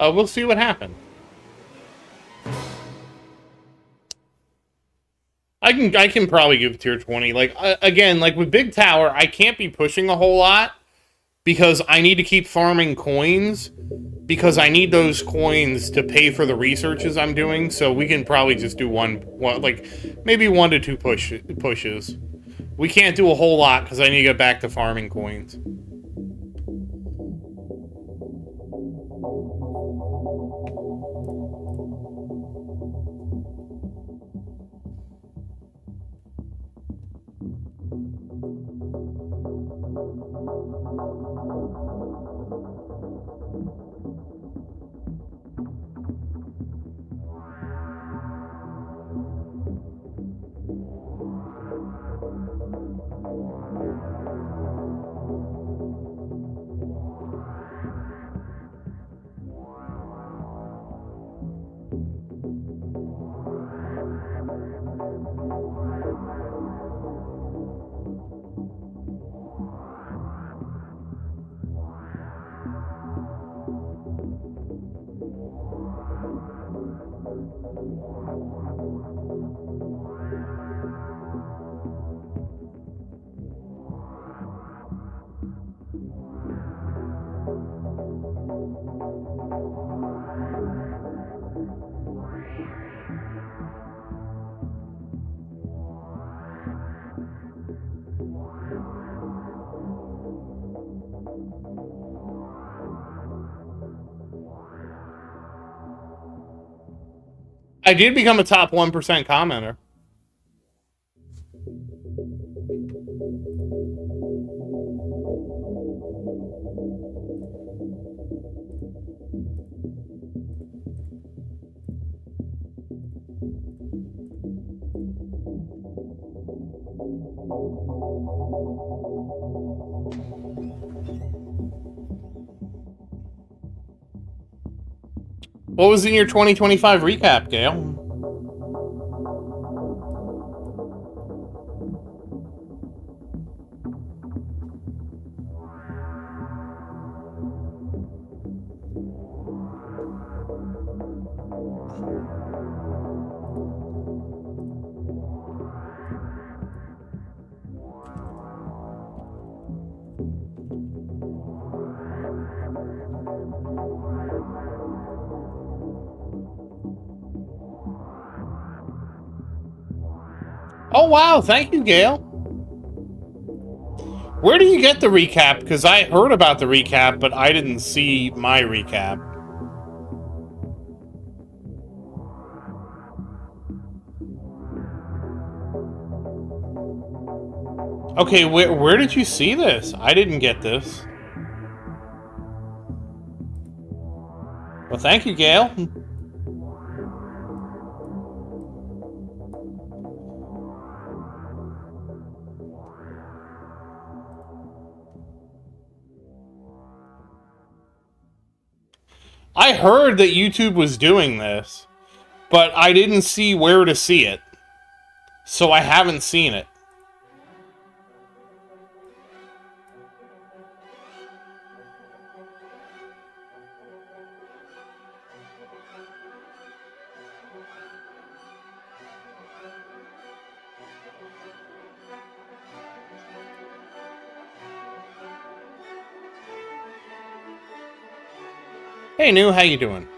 We'll see what happens. I can probably give tier 20. Like, again, like with Big Tower, I can't be pushing a whole lot because I need to keep farming coins because I need those coins to pay for the researches I'm doing. So we can probably just do one like maybe 1 to 2 pushes. We can't do a whole lot because I need to get back to farming coins. I did become a top 1% commenter. What was in your 2025 recap, Gail? Oh, wow. Thank you, Gail. Where do you get the recap? Because I heard about the recap, but I didn't see my recap. Okay, where did you see this? I didn't get this. Well, thank you, Gail. I heard that YouTube was doing this, but I didn't see where to see it. So I haven't seen it. Hey, New, how you doing?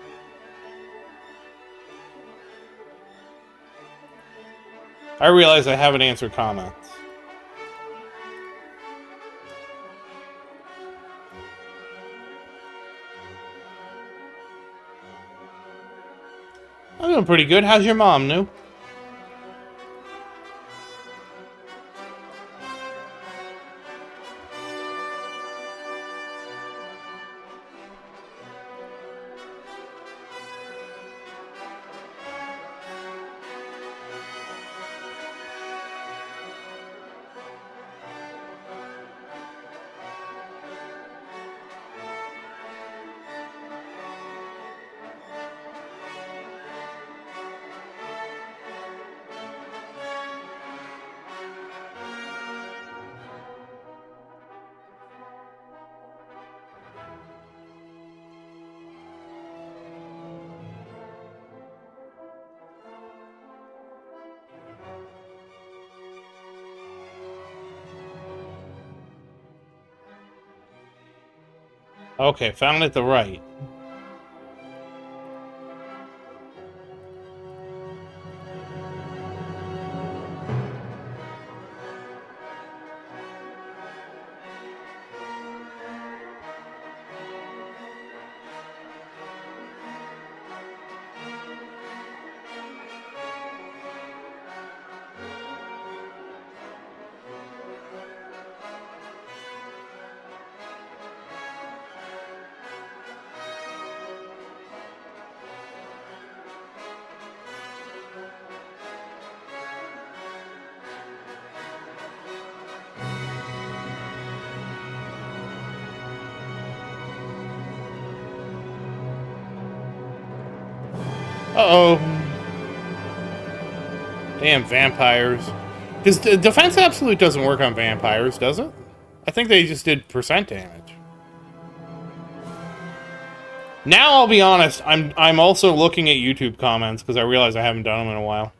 I realize I haven't answered comments. I'm doing pretty good. How's your mom, New? Okay, found it the right. Uh-oh. Damn vampires. Because Defense Absolute doesn't work on vampires, does it? I think they just did percent damage. Now I'll be honest, I'm also looking at YouTube comments because I realize I haven't done them in a while.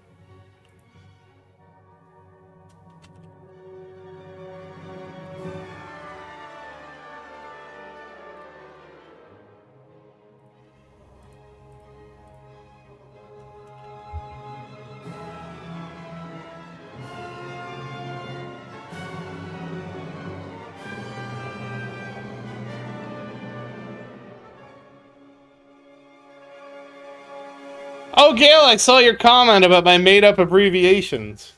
Oh, Gail, I saw your comment about my made-up abbreviations.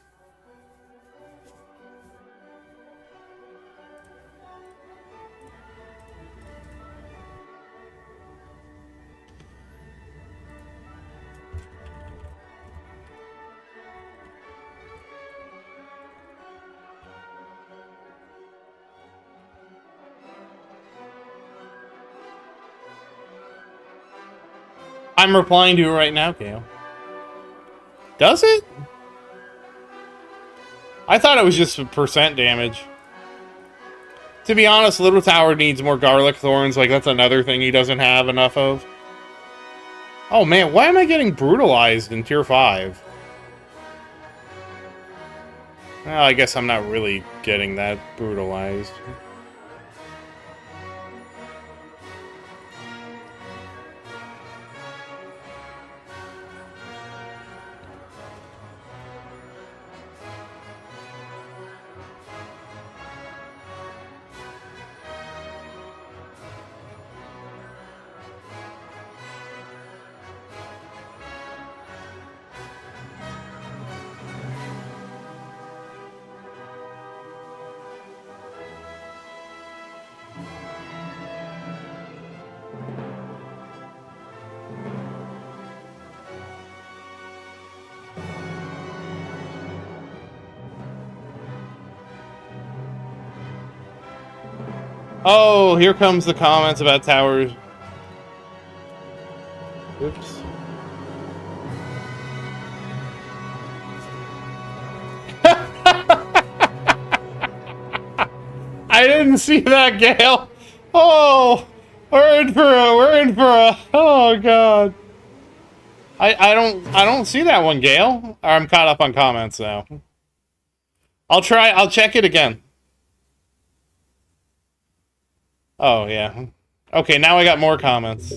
I'm replying to it right now, Gail. Does it? I thought it was just percent damage. To be honest, Little Tower needs more garlic thorns. Like, that's another thing he doesn't have enough of. Oh, man, why am I getting brutalized in Tier 5? Well, I guess I'm not really getting that brutalized. Oh, here comes the comments about towers. Oops. I didn't see that, Gale. Oh, we're in for a. Oh God. I don't see that one, Gale. I'm caught up on comments now. I'll check it again. Oh yeah. Okay, now I got more comments.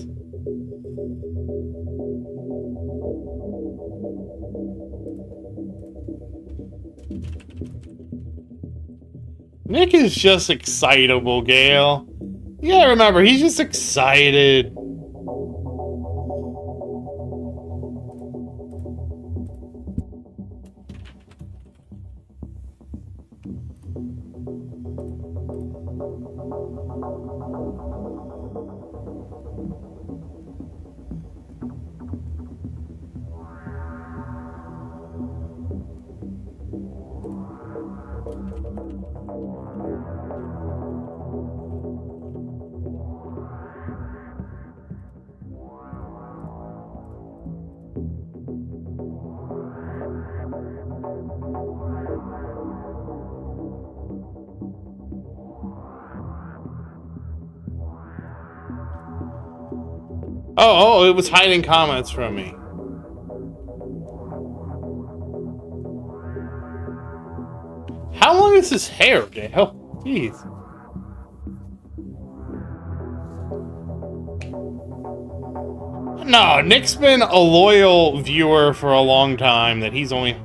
Nick is just excitable, Gale. You gotta remember, he's just excited. Oh, it was hiding comments from me. How long is his hair, Dale? Jeez. No, Nick's been a loyal viewer for a long time that he's only...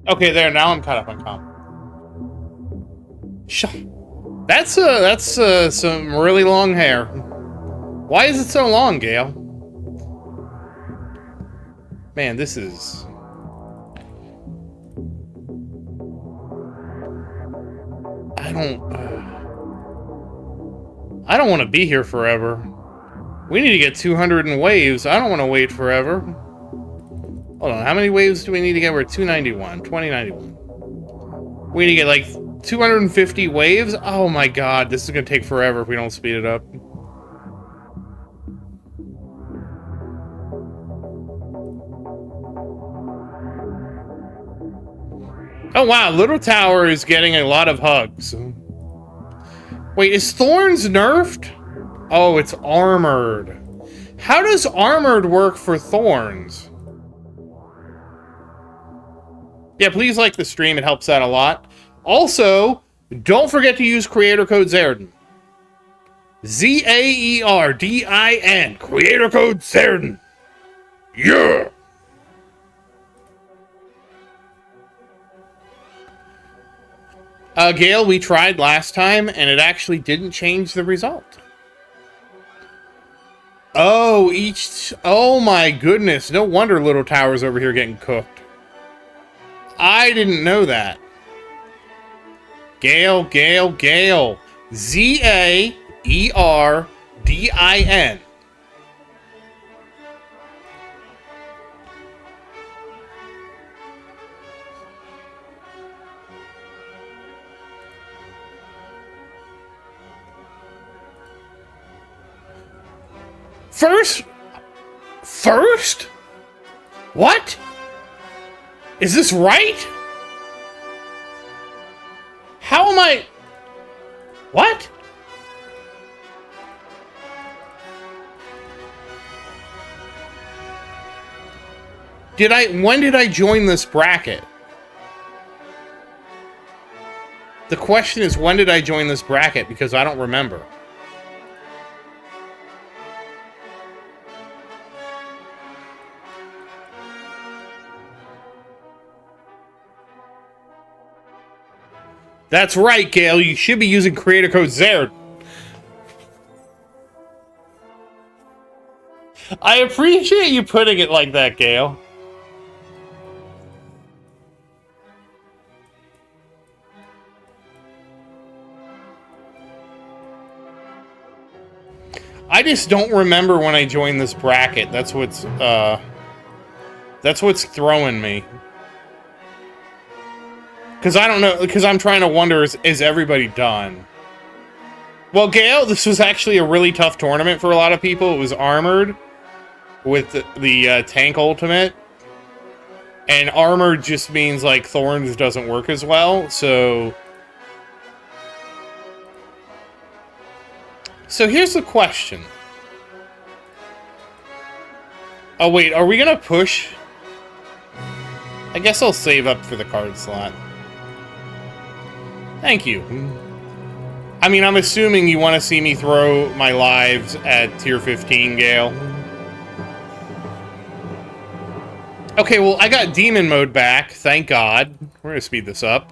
Okay, there, now I'm caught up on comp. That's some really long hair. Why is it so long, Gale? Man, this is... I don't want to be here forever. We need to get 200 in waves. I don't want to wait forever. Hold on, how many waves do we need to get? We're at 291, 2091. We need to get like 250 waves? Oh my god, this is going to take forever if we don't speed it up. Oh wow, Little Tower is getting a lot of hugs. Wait, is Thorns nerfed? Oh, it's armored. How does armored work for Thorns? Yeah, please like the stream. It helps out a lot. Also, don't forget to use creator code Zaerdin. Z-A-E-R-D-I-N. Creator code Zaerdin. Yeah! Gale, we tried last time, and it actually didn't change the result. Oh, oh my goodness. No wonder Little Tower's over here getting cooked. I didn't know that. Gale. Z-A-E-R-D-I-N. First? What? Is this right? How am I... What? When did I join this bracket? The question is, when did I join this bracket? Because I don't remember. That's right, Gale. You should be using creator code Zaerdin. I appreciate you putting it like that, Gale. I just don't remember when I joined this bracket. That's That's what's throwing me. Because I don't know, because I'm trying to wonder, is everybody done? Well, Gale, this was actually a really tough tournament for a lot of people. It was armored with the tank ultimate. And armored just means, like, Thorns doesn't work as well, so... So here's the question. Oh, wait, are we gonna push? I guess I'll save up for the card slot. Thank you. I mean, I'm assuming you want to see me throw my lives at tier 15, Gale. Okay, well, I got demon mode back, thank God. We're gonna speed this up.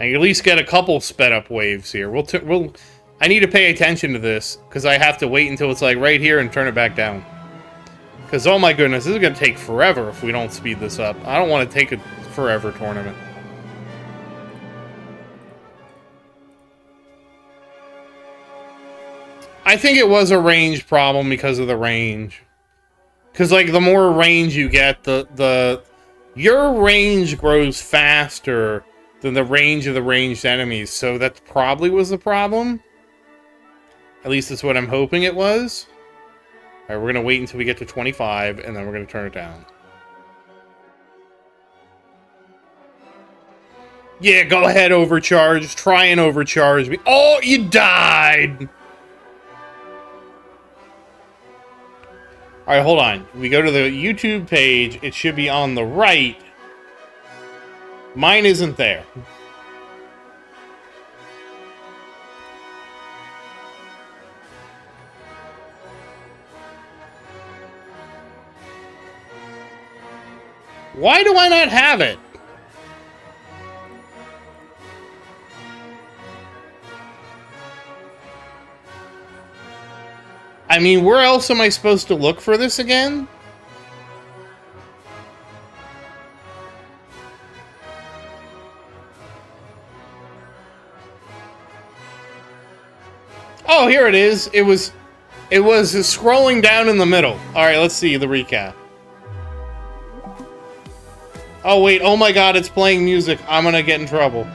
I can at least get a couple sped up waves here. I need to pay attention to this, because I have to wait until it's like right here and turn it back down. Because, oh my goodness, this is going to take forever if we don't speed this up. I don't want to take a forever tournament. I think it was a range problem because of the range. Because, like, the more range you get, your range grows faster than the range of the ranged enemies, so that probably was the problem. At least that's what I'm hoping it was. Alright, we're gonna wait until we get to 25, and then we're gonna turn it down. Yeah, go ahead, overcharge. Try and overcharge me. Oh, you died! Alright, hold on. We go to the YouTube page. It should be on the right. Mine isn't there. Why do I not have it? I mean, where else am I supposed to look for this again? Oh, here it is. It was scrolling down in the middle. All right, let's see the recap. Oh, wait. Oh, my God. It's playing music. I'm going to get in trouble.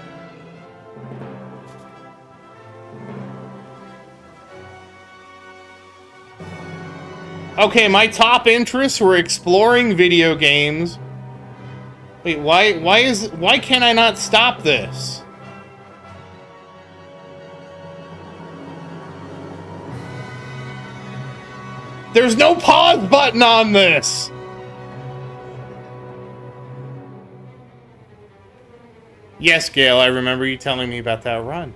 Okay, my top interests were exploring video games. Wait, why can I not stop this? There's no pause button on this! Yes, Gale, I remember you telling me about that run.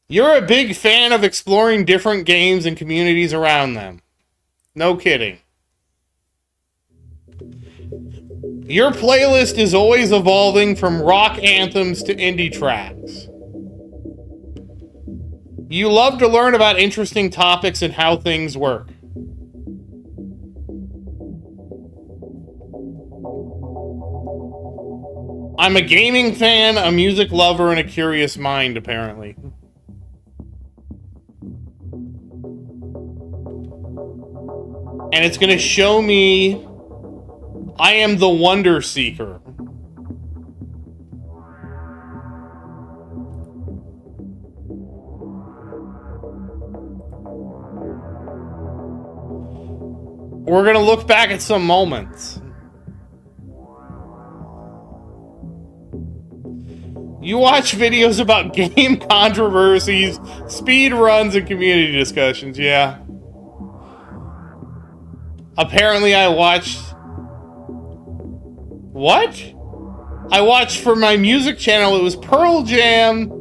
You're a big fan of exploring different games and communities around them. No kidding. Your playlist is always evolving from rock anthems to indie tracks. You love to learn about interesting topics and how things work. I'm a gaming fan, a music lover, and a curious mind, apparently. And it's gonna show me I am the Wonder Seeker. We're gonna look back at some moments. You watch videos about game controversies, speed runs, and community discussions, yeah. Apparently I watched... What? I watched for my music channel, it was Pearl Jam.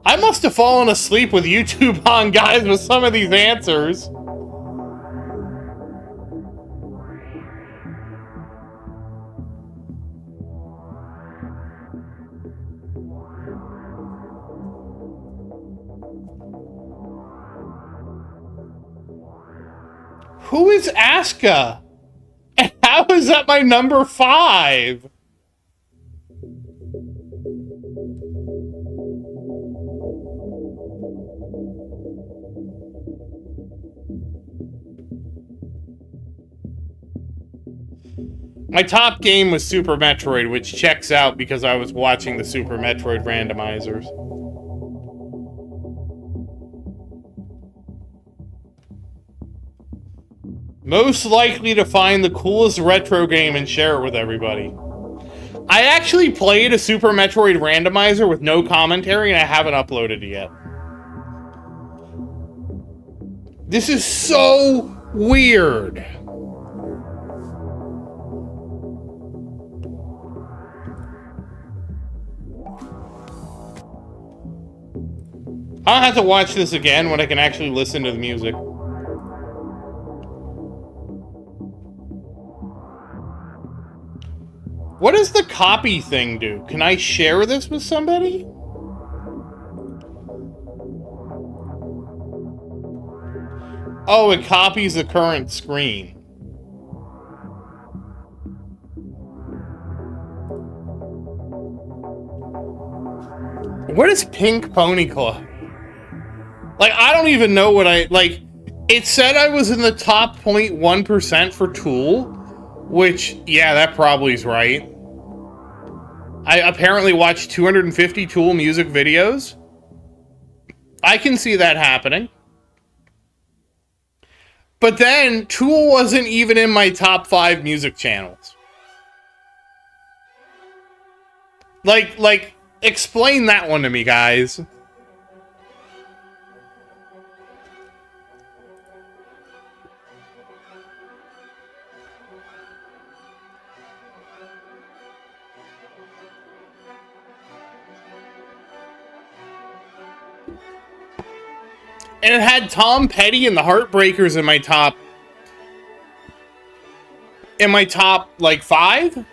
I must have fallen asleep with YouTube on, guys, with some of these answers. Who is Asuka? And how is that my number 5? My top game was Super Metroid, which checks out because I was watching the Super Metroid randomizers. Most likely to find the coolest retro game and share it with everybody. I actually played a Super Metroid randomizer with no commentary, and I haven't uploaded it yet. This is so weird. I'll have to watch this again when I can actually listen to the music. What does the copy thing do? Can I share this with somebody? Oh, it copies the current screen. What is Pink Pony Club? Like, I don't even know what like, it said I was in the top 0.1% for Tool, which, yeah, that probably is right. I apparently watched 250 Tool music videos. I can see that happening. But then, Tool wasn't even in my top 5 music channels. Like, explain that one to me, guys. And it had Tom Petty and the Heartbreakers in my top... like, 5?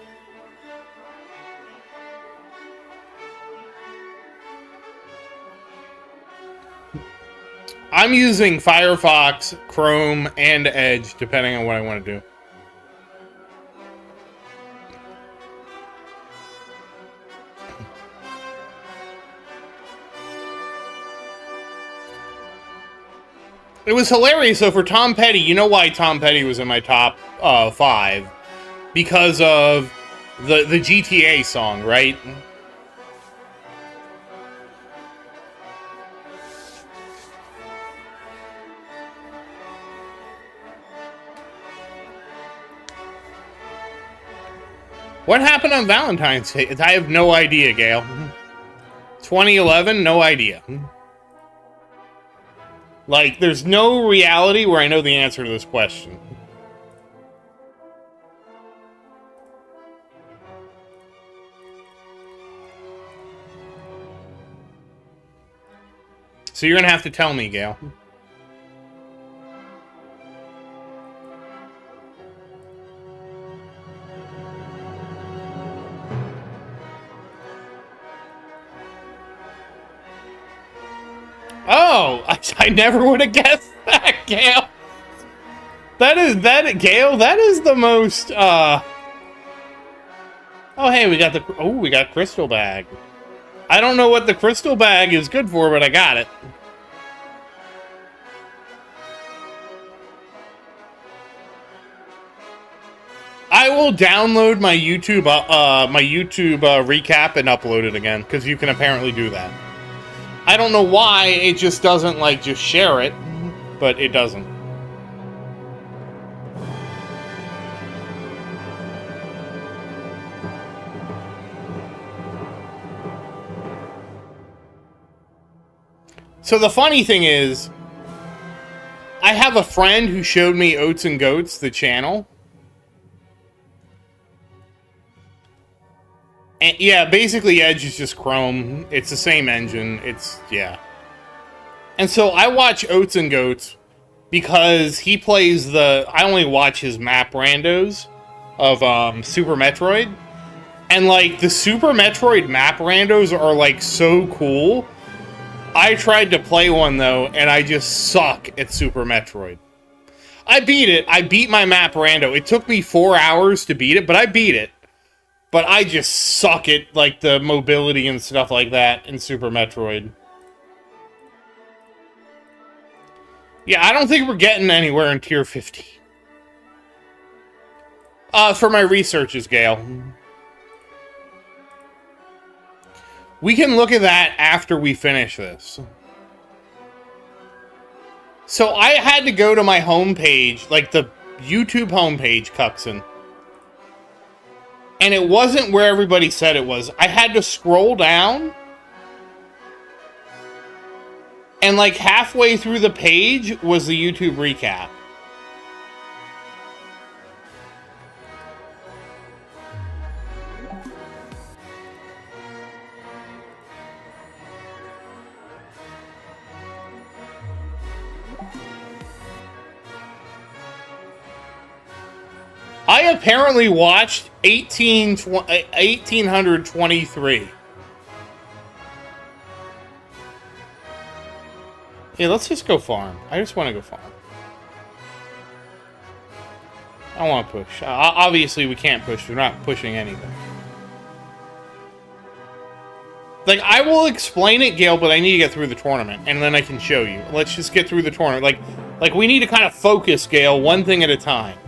I'm using Firefox, Chrome, and Edge, depending on what I want to do. It was hilarious. So for Tom Petty, you know why Tom Petty was in my top 5? Because of the GTA song, right? What happened on Valentine's Day? I have no idea, Gail. 2011, no idea. Like, there's no reality where I know the answer to this question. So you're gonna have to tell me, Gail. Oh, I never would have guessed that, Gail. Gail, that is the most, Oh, hey, we got Crystal Bag. I don't know what the Crystal Bag is good for, but I got it. I will download my YouTube, recap and upload it again, because you can apparently do that. I don't know why it just doesn't, like, just share it, but it doesn't. So the funny thing is, I have a friend who showed me Oats and Goats, the channel. And yeah, basically Edge is just Chrome. It's the same engine. Yeah. And so I watch Oats and Goats because he plays I only watch his map randos of Super Metroid. And like the Super Metroid map randos are like so cool. I tried to play one though, and I just suck at Super Metroid. I beat it. I beat my map rando. It took me 4 hours to beat it, but I beat it. But I just suck at, like, the mobility and stuff like that in Super Metroid. Yeah, I don't think we're getting anywhere in Tier 50. For my researches, Gale. We can look at that after we finish this. So I had to go to my homepage, like the YouTube homepage, Cuxon. And it wasn't where everybody said it was. I had to scroll down. And like halfway through the page was the YouTube recap. I apparently watched 1823. Yeah, let's just go farm. I just want to go farm. I don't want to push. Obviously, we can't push. We're not pushing anything. Like, I will explain it, Gale, but I need to get through the tournament, and then I can show you. Let's just get through the tournament. Like we need to kind of focus, Gale, one thing at a time.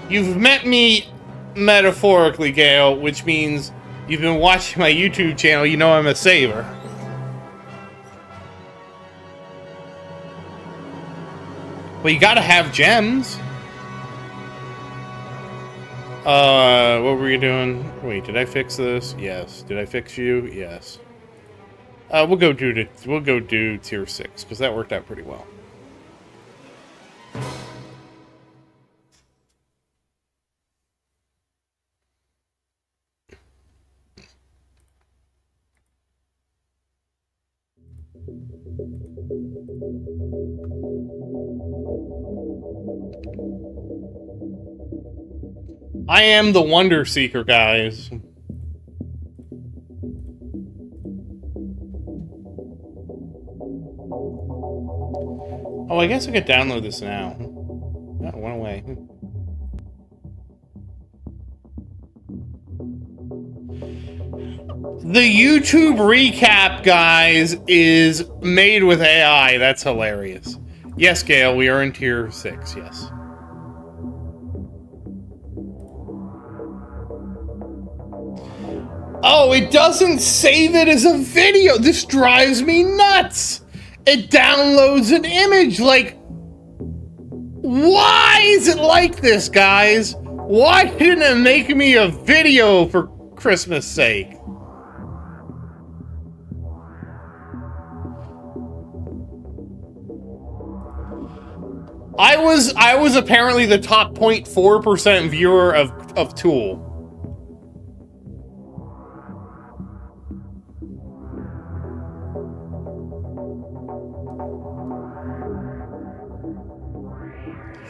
You've met me metaphorically, Gale, which means you've been watching my YouTube channel. You know I'm a saver. Well, you gotta have gems. What were you doing? Wait, did I fix this? Yes. Did I fix you? Yes. We'll go do tier 6 because that worked out pretty well. I am the Wonder Seeker, guys. Oh, I guess I could download this now. Oh, it went away. The YouTube recap, guys, is made with AI. That's hilarious. Yes, Gale, we are in tier 6, yes. Oh, it doesn't save it as a video. This drives me nuts. It downloads an image. Like, why is it like this, guys? Why didn't it make me a video, for Christmas sake? I was apparently the top 0.4% viewer of Tool.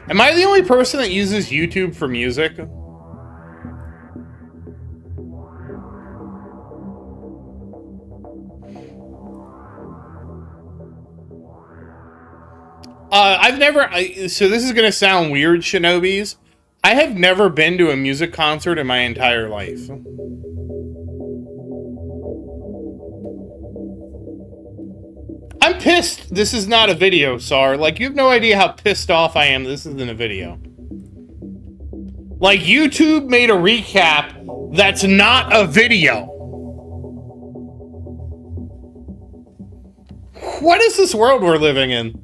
Am I the only person that uses YouTube for music? I've never... so this is going to sound weird, Shinobis. I have never been to a music concert in my entire life. I'm pissed this is not a video, Sar. Like, you have no idea how pissed off I am this isn't a video. Like, YouTube made a recap that's not a video. What is this world we're living in?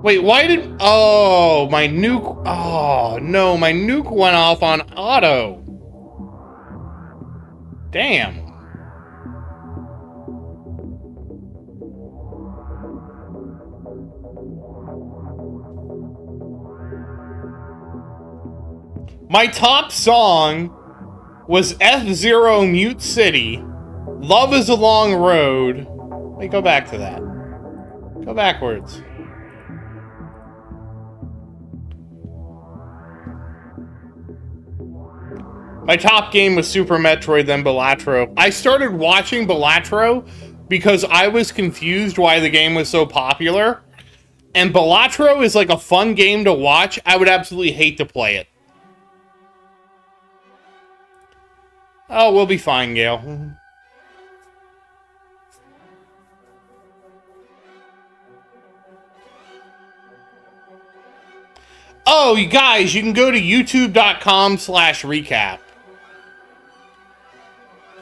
Wait, why did... Oh, my nuke... Oh, no, my nuke went off on auto. Damn. My top song was F-Zero Mute City. Love is a Long Road. Let me go back to that. Go backwards. My top game was Super Metroid, then Balatro. I started watching Balatro because I was confused why the game was so popular. And Balatro is like a fun game to watch. I would absolutely hate to play it. Oh, we'll be fine, Gale. Oh, you guys, you can go to youtube.com/recap.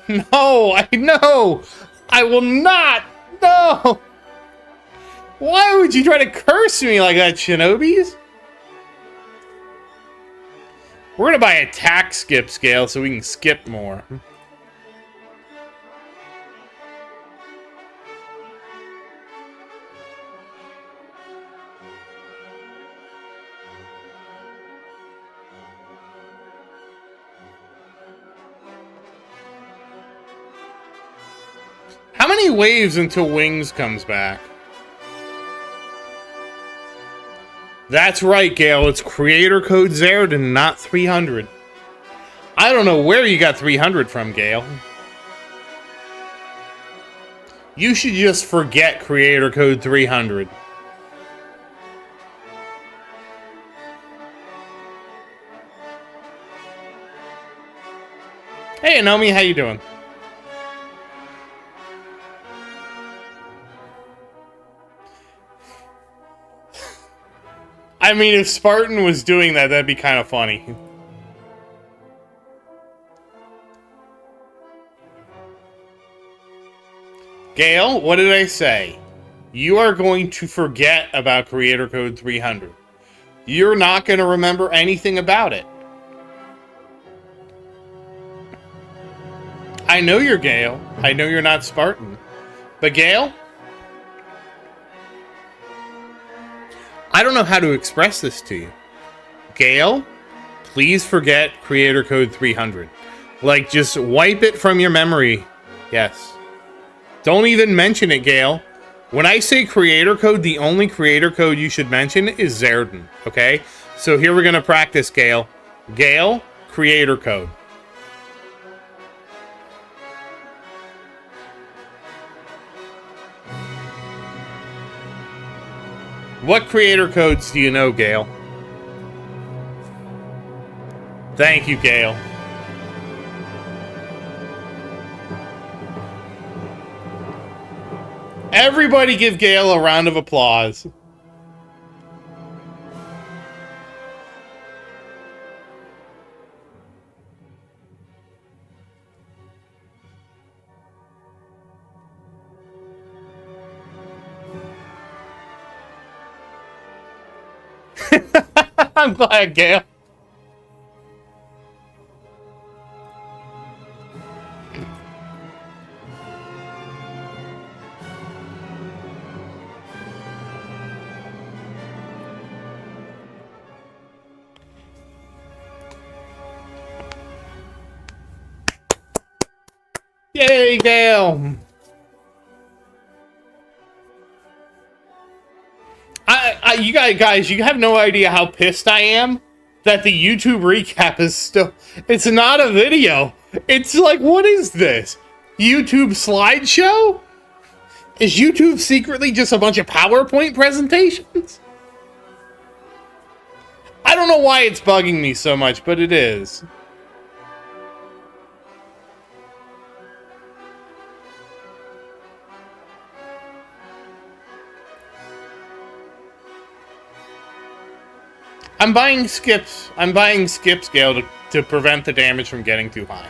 No, I know. I will not. No. Why would you try to curse me like that, Shinobis? We're gonna buy a tack skip scale so we can skip more. How many waves until Wings comes back? That's right, Gale. It's creator code Zaerdin, not 300. I don't know where you got 300 from, Gale. You should just forget creator code 300. Hey, Anomi, how you doing? I mean, if Spartan was doing that, that'd be kind of funny. Gale, what did I say? You are going to forget about creator code 300. You're not going to remember anything about it. I know you're Gale. I know you're not Spartan. But Gale? I don't know how to express this to you. Gale, please forget creator code 300. Like, just wipe it from your memory. Yes. Don't even mention it, Gale. When I say creator code, the only creator code you should mention is Zaerdin, okay? So here we're going to practice, Gale. Gale, creator code. What creator codes do you know, Gale? Thank you, Gale. Everybody give Gale a round of applause. I'm glad, Gale. Yay, Gale! You guys, you have no idea how pissed I am that the YouTube recap is still... It's not a video. It's like, what is this? YouTube slideshow? Is YouTube secretly just a bunch of PowerPoint presentations? I don't know why it's bugging me so much, but it is. I'm buying skips. I'm buying skip scale to prevent the damage from getting too high.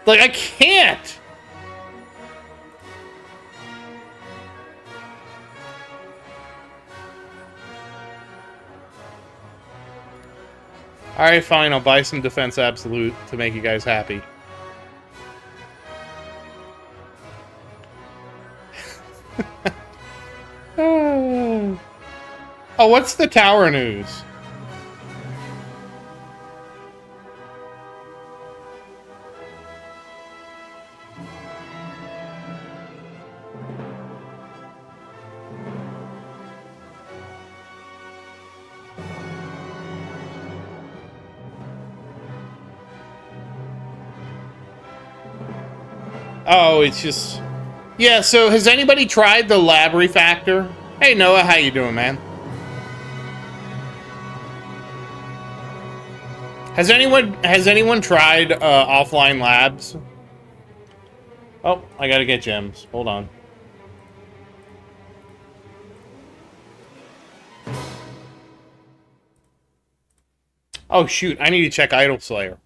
Like, I can't! Alright, fine, I'll buy some Defense Absolute to make you guys happy. Oh, what's the tower news? Oh, it's just... Yeah, so has anybody tried the lab refactor? Hey, Noah, how you doing, man? Has anyone tried offline labs? Oh, I gotta get gems. Hold on. Oh, shoot. I need to check Idol Slayer.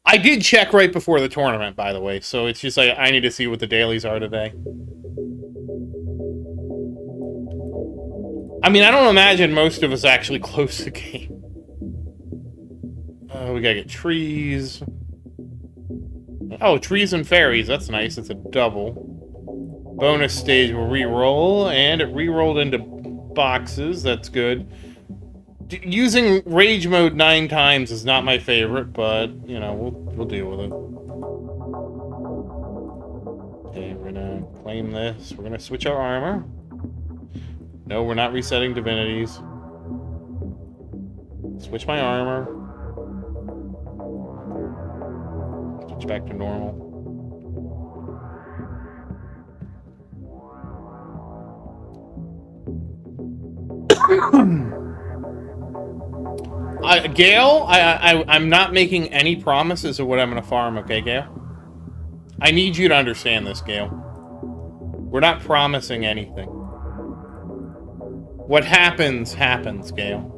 I did check right before the tournament, by the way, so it's just like I need to see what the dailies are today. I mean, I don't imagine most of us actually close the game. We gotta get trees. Oh, trees and fairies. That's nice. It's a double. Bonus stage will re-roll, and it re-rolled into boxes. That's good. Using rage mode 9 times is not my favorite, but you know we'll deal with it. Okay, we're gonna claim this. We're gonna switch our armor. No, we're not resetting divinities. Switch my armor. Switch back to normal. Gale, I'm not making any promises of what I'm going to farm, okay, Gale? I need you to understand this, Gale. We're not promising anything. What happens, happens, Gale.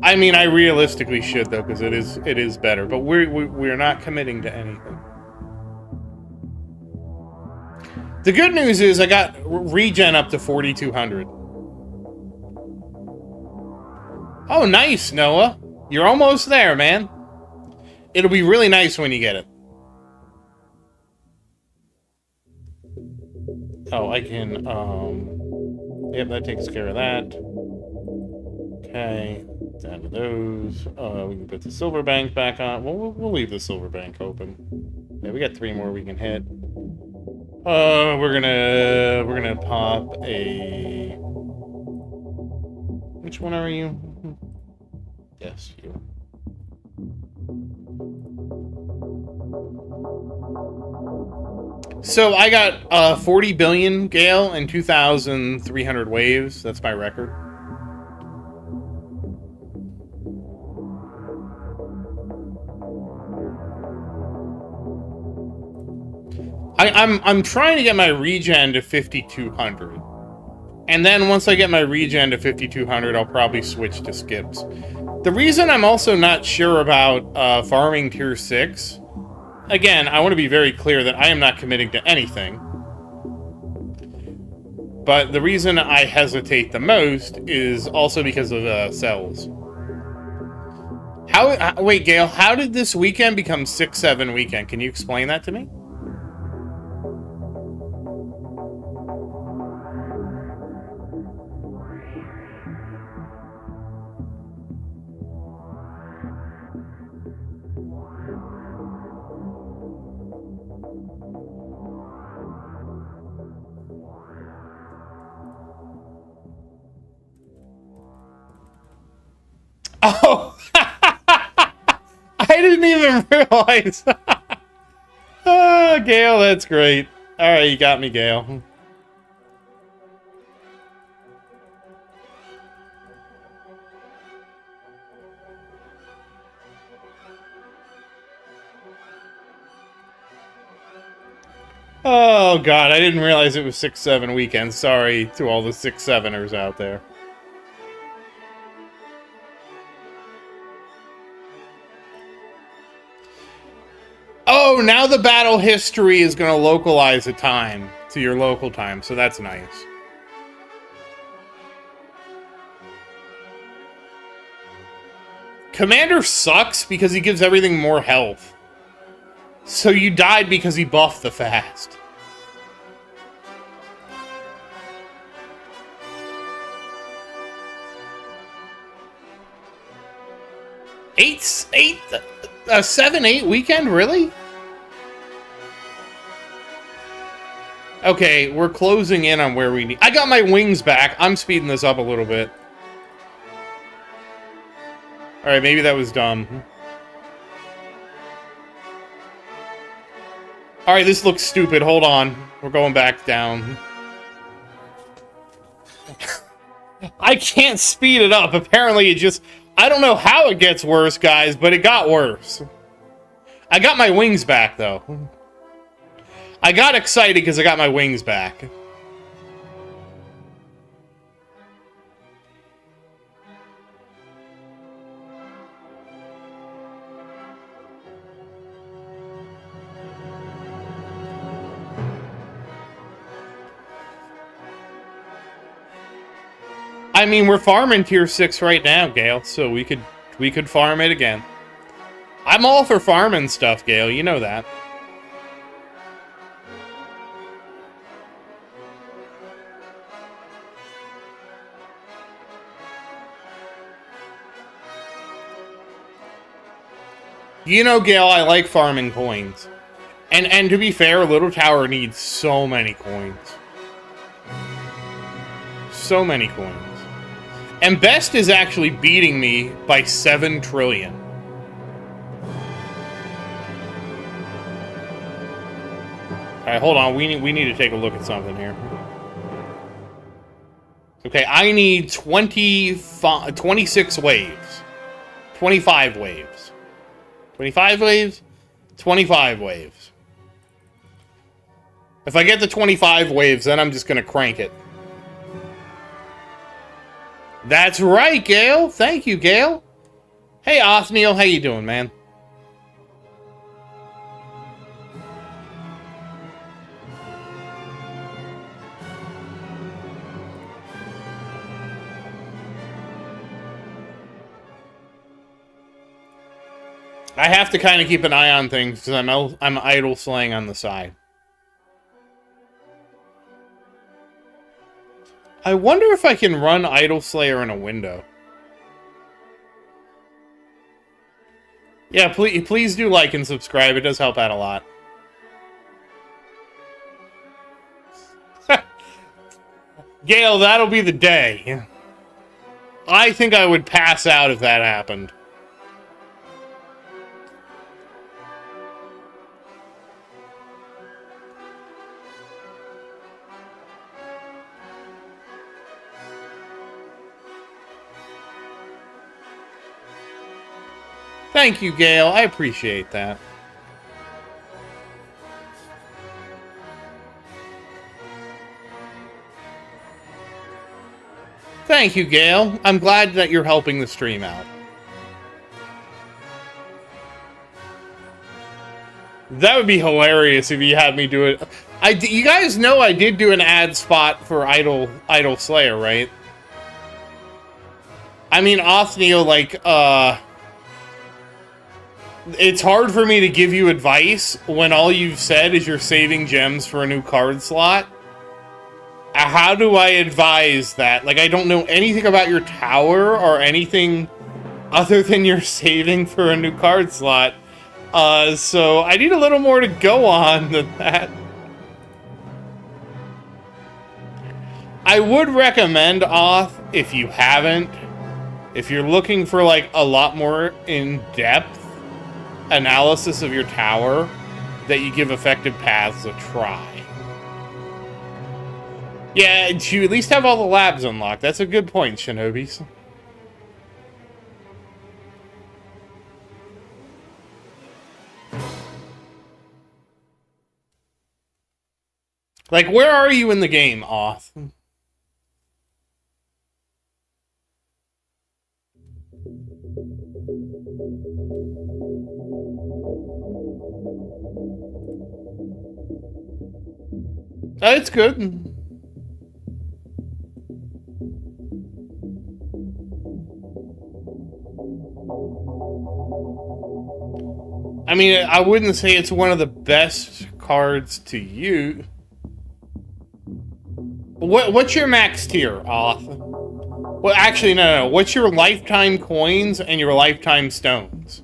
I mean, I realistically should, though, because it is better. But we're not committing to anything. The good news is I got regen up to 4,200. Oh, nice, Noah. You're almost there, man. It'll be really nice when you get it. Oh, I can, yep, that takes care of that. Okay, down to those. We can put the silver bank back on. We'll leave the silver bank open. Yeah, we got 3 more we can hit. We're gonna pop a... Which one are you? Yes, you. So I got 40 billion Gale and 2,300 waves. That's my record. I'm trying to get my regen to 5,200. And then once I get my regen to 5,200, I'll probably switch to skips. The reason I'm also not sure about farming tier 6, again, I want to be very clear that I am not committing to anything. But the reason I hesitate the most is also because of cells. Wait, Gale, how did this weekend become 6-7 weekend? Can you explain that to me? Oh! I didn't even realize. Oh, Gale, that's great. Alright, you got me, Gale. Oh, God, I didn't realize it was 6-7 weekends. Sorry to all the 6-7ers out there. Oh, now the battle history is going to localize a time to your local time, so that's nice. Commander sucks because he gives everything more health. So you died because he buffed the fast. A 7-8 weekend, really? Okay, we're closing in on where we need. I got my wings back. I'm speeding this up a little bit. All right, maybe that was dumb. All right, this looks stupid. Hold on, we're going back down. I can't speed it up. Apparently, it just. I don't know how it gets worse, guys, but it got worse. I got my wings back, though. I got excited because I got my wings back. I mean, we're farming tier 6 right now, Gale, so we could farm it again. I'm all for farming stuff, Gale, you know that. You know, Gale, I like farming coins. And to be fair, Little Tower needs so many coins. So many coins. And Best is actually beating me by 7 trillion. Alright, hold on. We need to take a look at something here. Okay, I need 26 waves. 25 waves. 25 waves? 25 waves. If I get the 25 waves, then I'm just gonna crank it. That's right, Gale. Thank you, Gale. Hey, Othniel, how you doing, man? I have to kind of keep an eye on things because I'm idle slaying on the side. I wonder if I can run Idle Slayer in a window. Yeah, please do like and subscribe. It does help out a lot. Gale, that'll be the day. I think I would pass out if that happened. Thank you, Gale. I appreciate that. Thank you, Gale. I'm glad that you're helping the stream out. That would be hilarious if you had me do it. You guys know I did do an ad spot for Idle Slayer, right? I mean, Othniel, like, it's hard for me to give you advice when all you've said is you're saving gems for a new card slot. How do I advise that? Like, I don't know anything about your tower or anything other than you're saving for a new card slot. So I need a little more to go on than that. I would recommend Oth, if you haven't, if you're looking for, like, a lot more in-depth analysis of your tower, that you give Effective Paths a try. Yeah, you at least have all the labs unlocked. That's a good point, Shinobis. Like, where are you in the game, Oth? It's good. I mean, I wouldn't say it's one of the best cards to use. What's your max tier, Oth? Well, actually, no. What's your lifetime coins and your lifetime stones?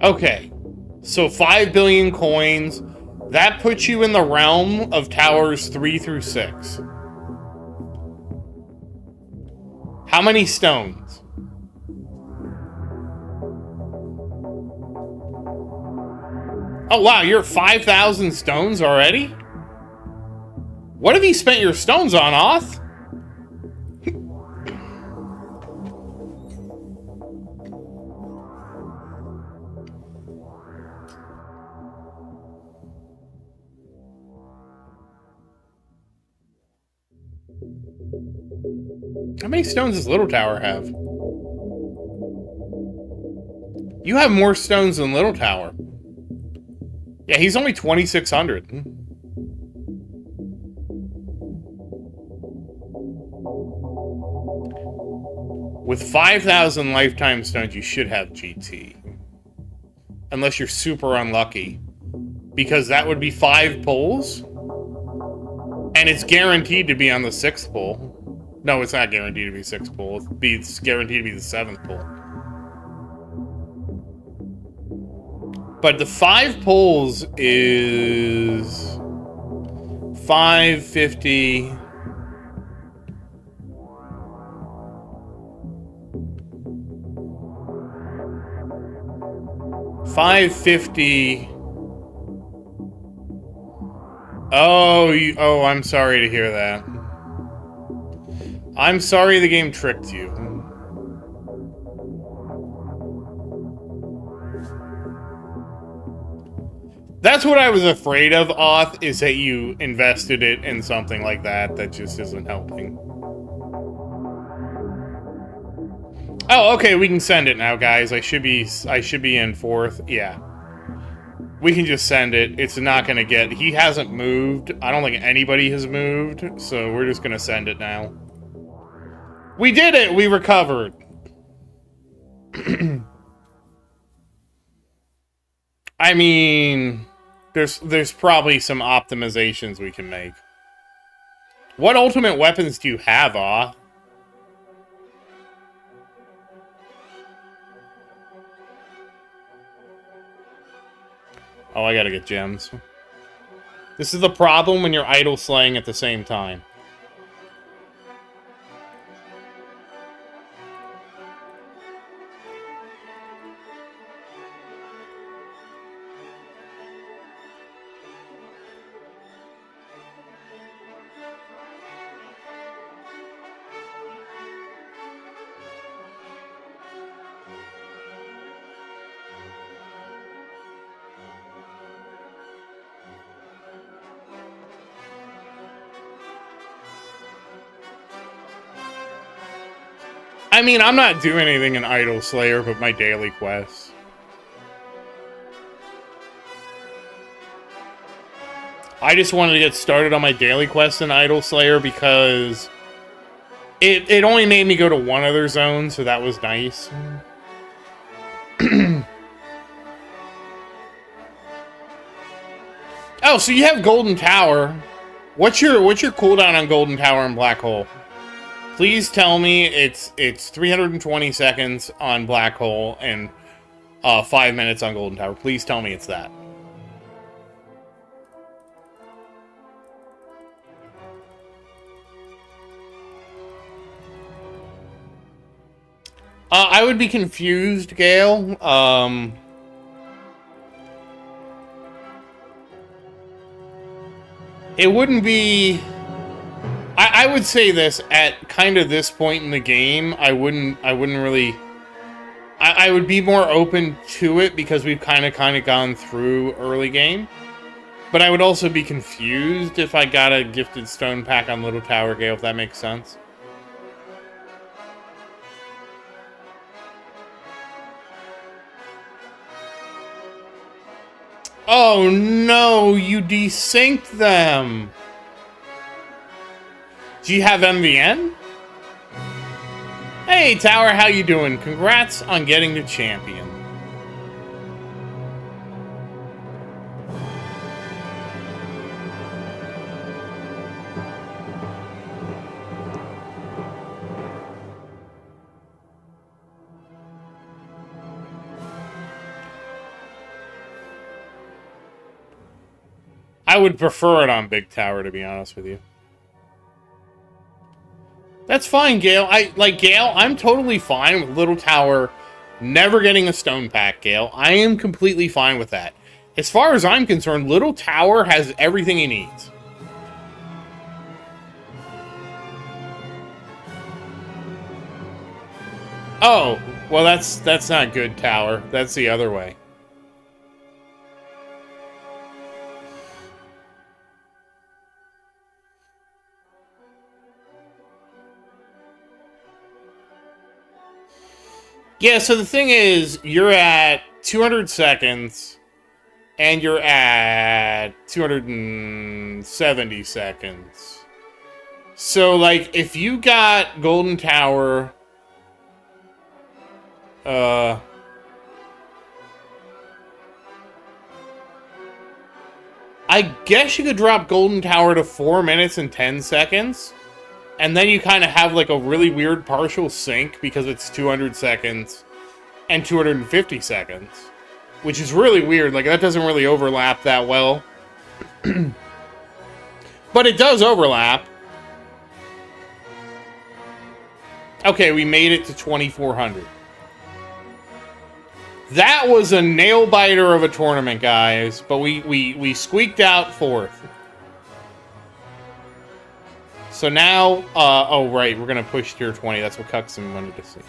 Okay, so 5 billion coins. That puts you in the realm of towers 3 through 6. How many stones? Oh wow, you're at 5,000 stones already? What have you spent your stones on, Oth? How many stones does Little Tower have? You have more stones than Little Tower. Yeah, he's only 2,600. With 5,000 lifetime stones, you should have GT. Unless you're super unlucky. Because that would be 5 pulls. And it's guaranteed to be on the 6th pull. No, it's not guaranteed to be 6th pull. It's guaranteed to be the 7th pull. But the 5 pulls is 550. $550. Oh, I'm sorry to hear that. I'm sorry the game tricked you. That's what I was afraid of, Oth, is that you invested it in something like that that just isn't helping. Oh, okay, we can send it now, guys. I should be in 4th. Yeah. We can just send it. It's not gonna get... He hasn't moved. I don't think anybody has moved, so we're just gonna send it now. We did it! We recovered. I mean... There's probably some optimizations we can make. What ultimate weapons do you have, Ah? Oh, I gotta get gems. This is the problem when you're idle slaying at the same time. I mean, I'm not doing anything in Idol Slayer but my daily quests. I just wanted to get started on my daily quest in Idol Slayer because it only made me go to one other zone, so that was nice. Oh, so you have Golden Tower. What's your cooldown on Golden Tower and Black Hole? Please tell me it's 320 seconds on Black Hole and 5 minutes on Golden Tower. Please tell me it's that. I would be confused, Gale. It wouldn't be... I would say this, at kind of this point in the game, I wouldn't really... I would be more open to it because we've kind of gone through early game. But I would also be confused if I got a gifted stone pack on Little Tower Gale, if that makes sense. Oh no, you desynced them! Do you have MVN? Hey Tower, how you doing? Congrats on getting to champion. I would prefer it on Big Tower, to be honest with you. That's fine, Gale. Gale, I'm totally fine with Little Tower never getting a stone pack, Gale. I am completely fine with that. As far as I'm concerned, Little Tower has everything he needs. Oh, well that's not good, Tower. That's the other way. Yeah, so the thing is, you're at 200 seconds, and you're at 270 seconds. So, like, if you got Golden Tower, I guess you could drop Golden Tower to 4 minutes and 10 seconds. And then you kind of have like a really weird partial sync because it's 200 seconds and 250 seconds. Which is really weird. Like, that doesn't really overlap that well. But it does overlap. Okay, we made it to 2400. That was a nail-biter of a tournament, guys. But we squeaked out 4th. So now, oh right, we're gonna push tier 20. That's what Cuxon wanted to see.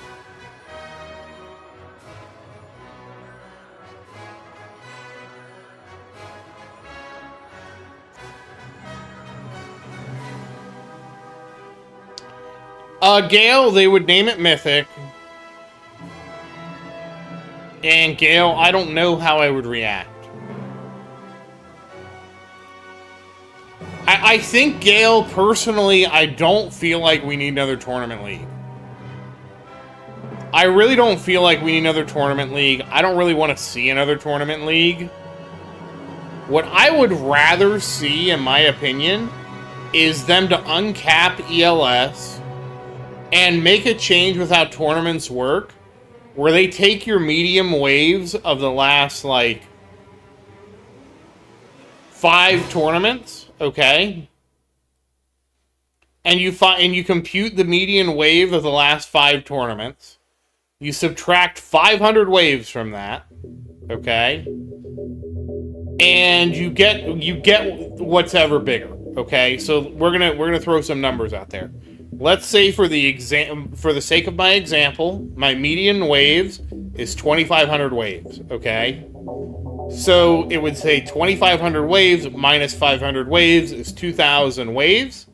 Gale, they would name it Mythic. And Gale, I don't know how I would react. I think, Gale, personally, I don't feel like we need another tournament league. I really don't feel like we need another tournament league. I don't really want to see another tournament league. What I would rather see, in my opinion, is them to uncap ELS and make a change with how tournaments work, where they take your medium waves of the last, like, 5 tournaments, okay? And you compute the median wave of the last 5 tournaments. You subtract 500 waves from that, okay? And you get what's ever bigger, okay? So we're gonna throw some numbers out there. Let's say for the sake of my example, my median waves is 2,500 waves, okay? So it would say 2,500 waves minus 500 waves is 2,000 waves.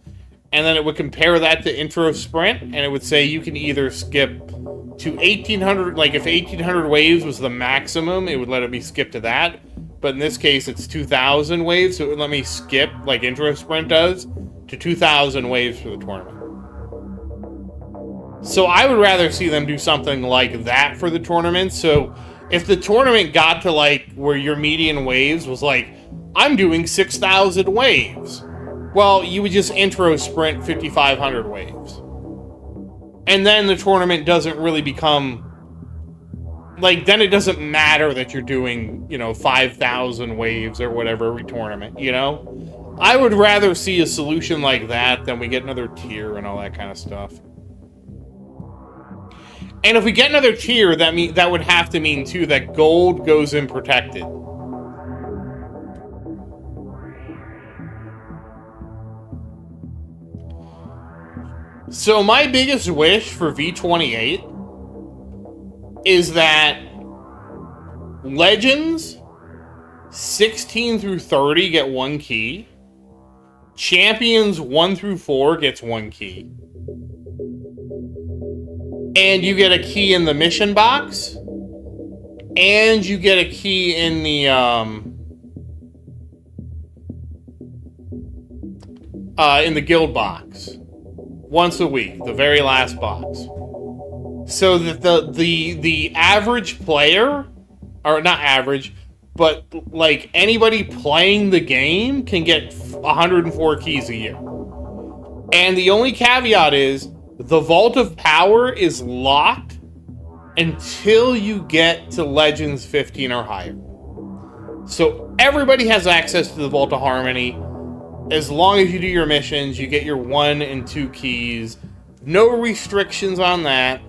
And then it would compare that to intro sprint, and it would say you can either skip to 1,800, like if 1,800 waves was the maximum, it would let me skip to that. But in this case, it's 2,000 waves, so it would let me skip, like intro sprint does, to 2,000 waves for the tournament. So I would rather see them do something like that for the tournament. So if the tournament got to like where your median waves was like, I'm doing 6,000 waves. Well, you would just intro sprint 5,500 waves. And then the tournament doesn't really become... Like, then it doesn't matter that you're doing, 5,000 waves or whatever every tournament, I would rather see a solution like that than we get another tier and all that kind of stuff. And if we get another tier, that would have to mean, too, that gold goes in protected. So my biggest wish for V28 is that Legends 16 through 30 get 1 key. Champions 1 through 4 gets 1 key. And you get a key in the mission box. And you get a key in the guild box. Once a week, the very last box. So that the average player, or not average, but like anybody playing the game can get 104 keys a year. And the only caveat is the Vault of Power is locked until you get to Legends 15 or higher. So everybody has access to the Vault of Harmony. As long as you do your missions, you get your 1 and 2 keys. No restrictions on that.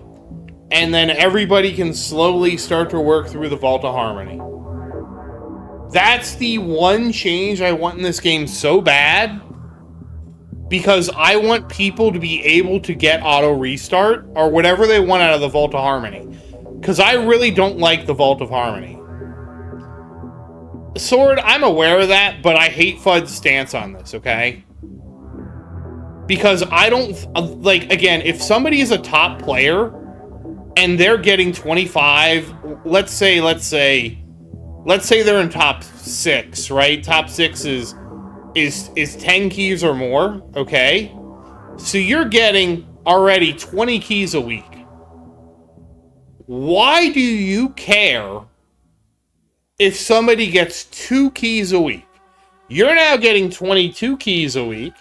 And then everybody can slowly start to work through the Vault of Harmony. That's the one change I want in this game so bad. Because I want people to be able to get auto restart or whatever they want out of the Vault of Harmony. Because I really don't like the Vault of Harmony. Sword, I'm aware of that, but I hate FUD's stance on this, okay? Because I don't, like, again, if somebody is a top player and they're getting 25, let's say they're in top 6, right? Top 6 is 10 keys or more, okay? So you're getting already 20 keys a week. Why do you care if somebody gets 2 keys a week? You're now getting 22 keys a week.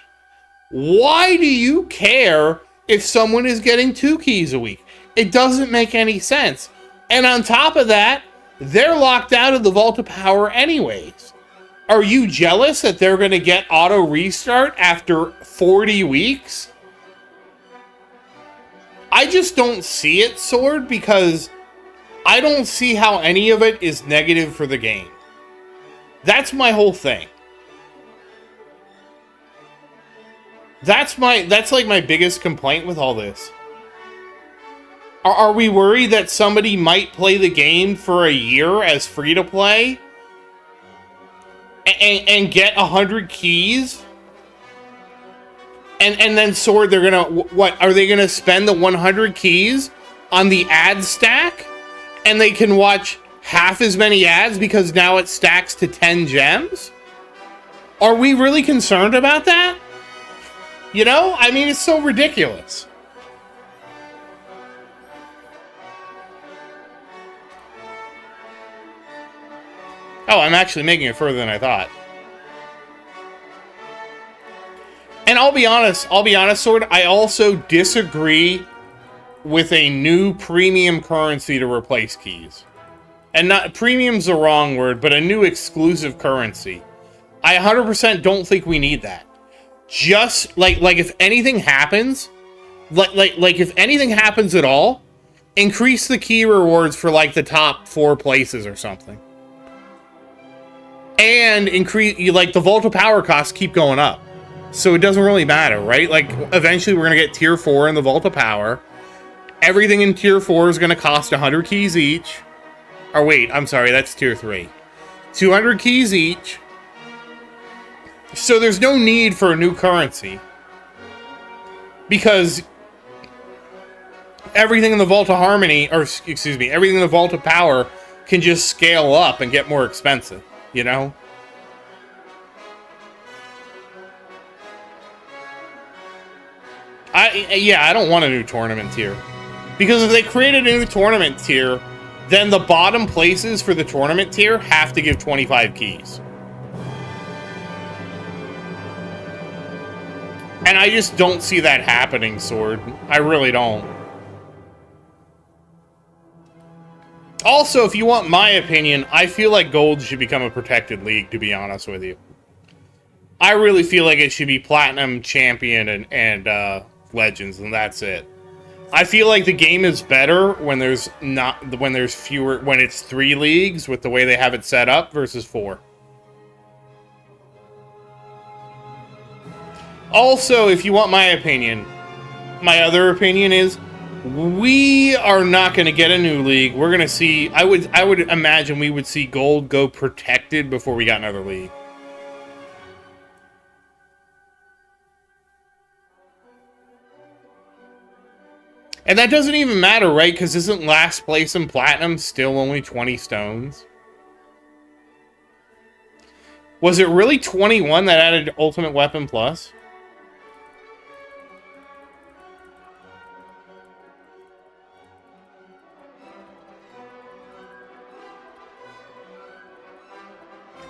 Why do you care if someone is getting 2 keys a week? It doesn't make any sense. And on top of that, they're locked out of the Vault of Power anyways. Are you jealous that they're going to get auto restart after 40 weeks? I just don't see it, Sword, because I don't see how any of it is negative for the game. That's my whole thing. That's like my biggest complaint with all this. Are we worried that somebody might play the game for a year as free to play and get 100 keys? And then, Sword, they're gonna, what, are they gonna spend the 100 keys on the ad stack? And they can watch half as many ads because now it stacks to 10 gems? Are we really concerned about that? You know? I mean, it's so ridiculous. Oh, I'm actually making it further than I thought. And I'll be honest, Sword, I also disagree with a new premium currency to replace keys. And not, premium's the wrong word, but a new exclusive currency. I 100% don't think we need that. Just, like if anything happens, like if anything happens at all, increase the key rewards for, like, the top 4 places or something. And increase, like, the Vault of Power costs keep going up. So it doesn't really matter, right? Like, eventually we're going to get tier 4 in the Vault of Power. Everything in tier 4 is going to cost 100 keys each. Or wait, I'm sorry, that's tier 3. 200 keys each. So there's no need for a new currency. Because everything in the Vault of Harmony, or excuse me, everything in the Vault of Power can just scale up and get more expensive, you know? I don't want a new tournament tier. Because if they created a new tournament tier, then the bottom places for the tournament tier have to give 25 keys. And I just don't see that happening, Sword. I really don't. Also, if you want my opinion, I feel like Gold should become a protected league, to be honest with you. I really feel like it should be Platinum, Champion, and Legends, and that's it. I feel like the game is better when there's fewer, when it's 3 leagues with the way they have it set up versus 4. Also, if you want my opinion, my other opinion is, We are not going to get a new league. We're going to see. I would imagine we would see gold go protected before we got another league. And that doesn't even matter, right? Because isn't last place in platinum still only 20 stones? Was it really 21 that added Ultimate Weapon Plus?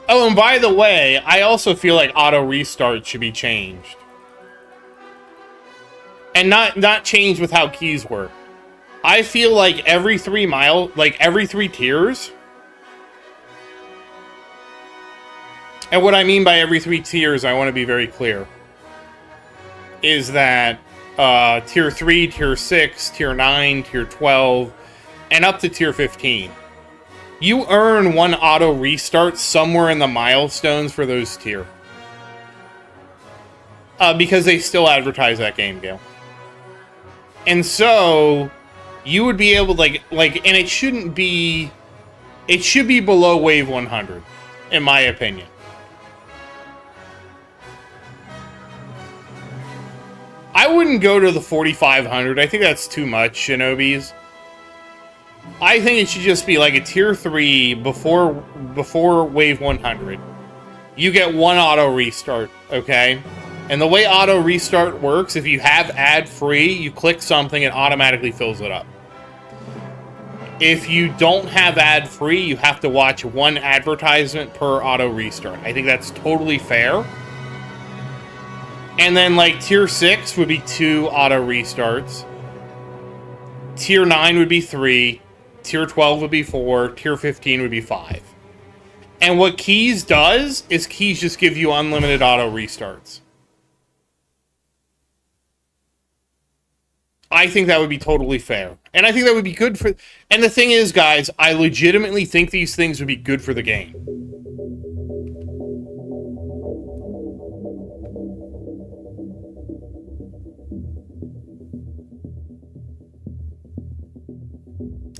Oh, and by the way, I also feel like auto restart should be changed. And not changed with how keys work. I feel like every 3 tiers. And what I mean by every 3 tiers, I want to be very clear, is that tier 3, tier 6, tier 9, tier 12, and up to tier 15. You earn 1 auto restart somewhere in the milestones for those tier. Because they still advertise that game, Gale. And so, you would be able to, and it shouldn't be, it should be below wave 100, in my opinion. I wouldn't go to the 4,500. I think that's too much, Shinobis. I think it should just be like a tier 3 before wave 100. You get 1 auto restart, okay? And the way auto restart works, if you have ad-free, you click something, it automatically fills it up. If you don't have ad-free, you have to watch 1 advertisement per auto restart. I think that's totally fair. And then, like, tier 6 would be 2 auto restarts. Tier 9 would be 3. Tier 12 would be 4. Tier 15 would be 5. And what Keys does is Keys just give you unlimited auto restarts. I think that would be totally fair. And I think that would be good for... And the thing is, guys, I legitimately think these things would be good for the game.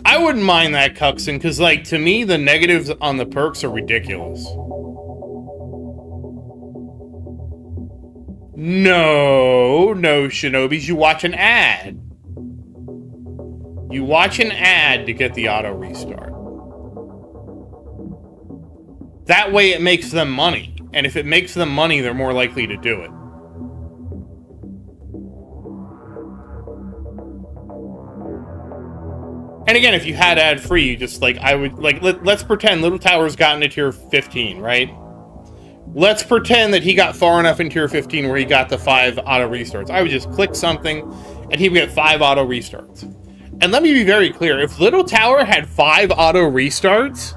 I wouldn't mind that, Cuxon, because, like, to me, the negatives on the perks are ridiculous. No, Shinobis, you watch an ad. You watch an ad to get the auto restart. That way it makes them money. And if it makes them money, they're more likely to do it. And again, if you had ad-free, you just, like, I would, like, let's pretend Little Tower's gotten to tier 15, right? Let's pretend that he got far enough in tier 15 where he got the 5 auto restarts. I would just click something, and he would get 5 auto restarts. And let me be very clear, if Little Tower had 5 auto restarts,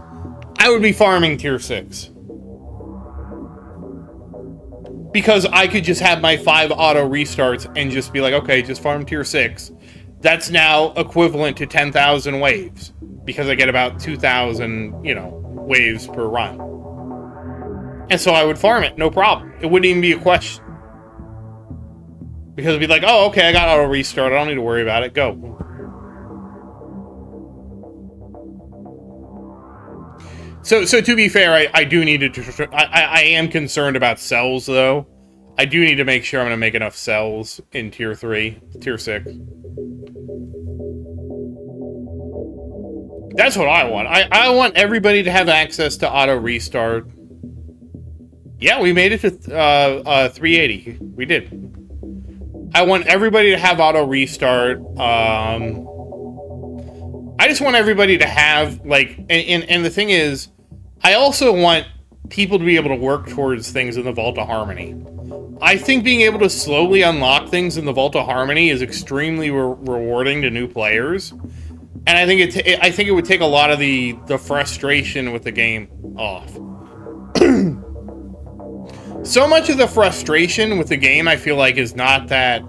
I would be farming tier 6. Because I could just have my 5 auto restarts and just be like, okay, just farm tier 6. That's now equivalent to 10,000 waves. Because I get about 2,000, waves per run. And so I would farm it, no problem. It wouldn't even be a question. Because it'd be like, oh, okay, I got auto restart. I don't need to worry about it. Go. So to be fair, I do need to... I am concerned about cells, though. I do need to make sure I'm going to make enough cells in tier 3, tier 6. That's what I want. I want everybody to have access to auto restart. Yeah, we made it to 380. We did. I want everybody to have auto restart. I just want everybody to have, like, and the thing is, I also want people to be able to work towards things in the Vault of Harmony. I think being able to slowly unlock things in the Vault of Harmony is extremely rewarding to new players. And I think it would take a lot of the frustration with the game off. So much of the frustration with the game, I feel like, is not that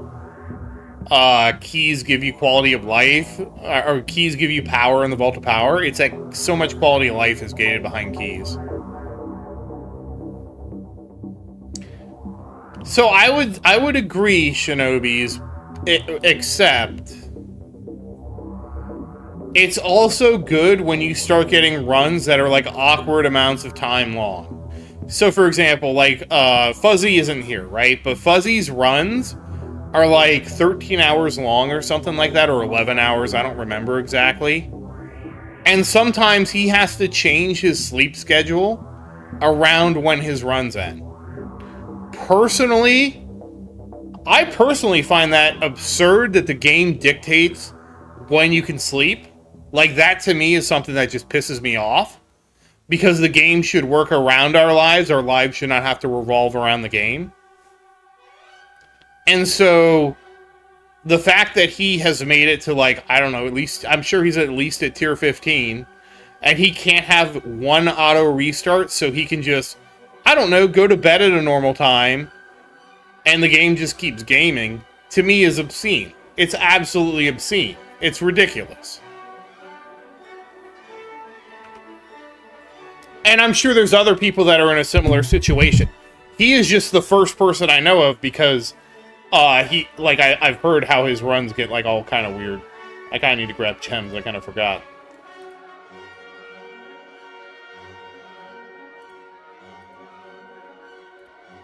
keys give you quality of life, or keys give you power in the Vault of Power. It's that so much quality of life is gated behind keys. So I would agree, Shinobis, except It's also good when you start getting runs that are like awkward amounts of time long. So for example, like Fuzzy isn't here, right? But Fuzzy's runs are like 13 hours long or something like that, or 11 hours, I don't remember exactly. And sometimes he has to change his sleep schedule around when his runs end. I personally find that absurd that the game dictates when you can sleep. Like, that to me is something that just pisses me off. Because the game should work around our lives should not have to revolve around the game. And so, the fact that he has made it to, like, I don't know, at least, I'm sure he's at least at tier 15, and he can't have one auto restart, so he can just, I don't know, go to bed at a normal time, and the game just keeps gaming, to me is obscene. It's absolutely obscene. It's ridiculous. And I'm sure there's other people that are in a similar situation. He is just the first person I know of because I've heard how his runs get like all kind of weird. I kind of need to grab gems. I kind of forgot.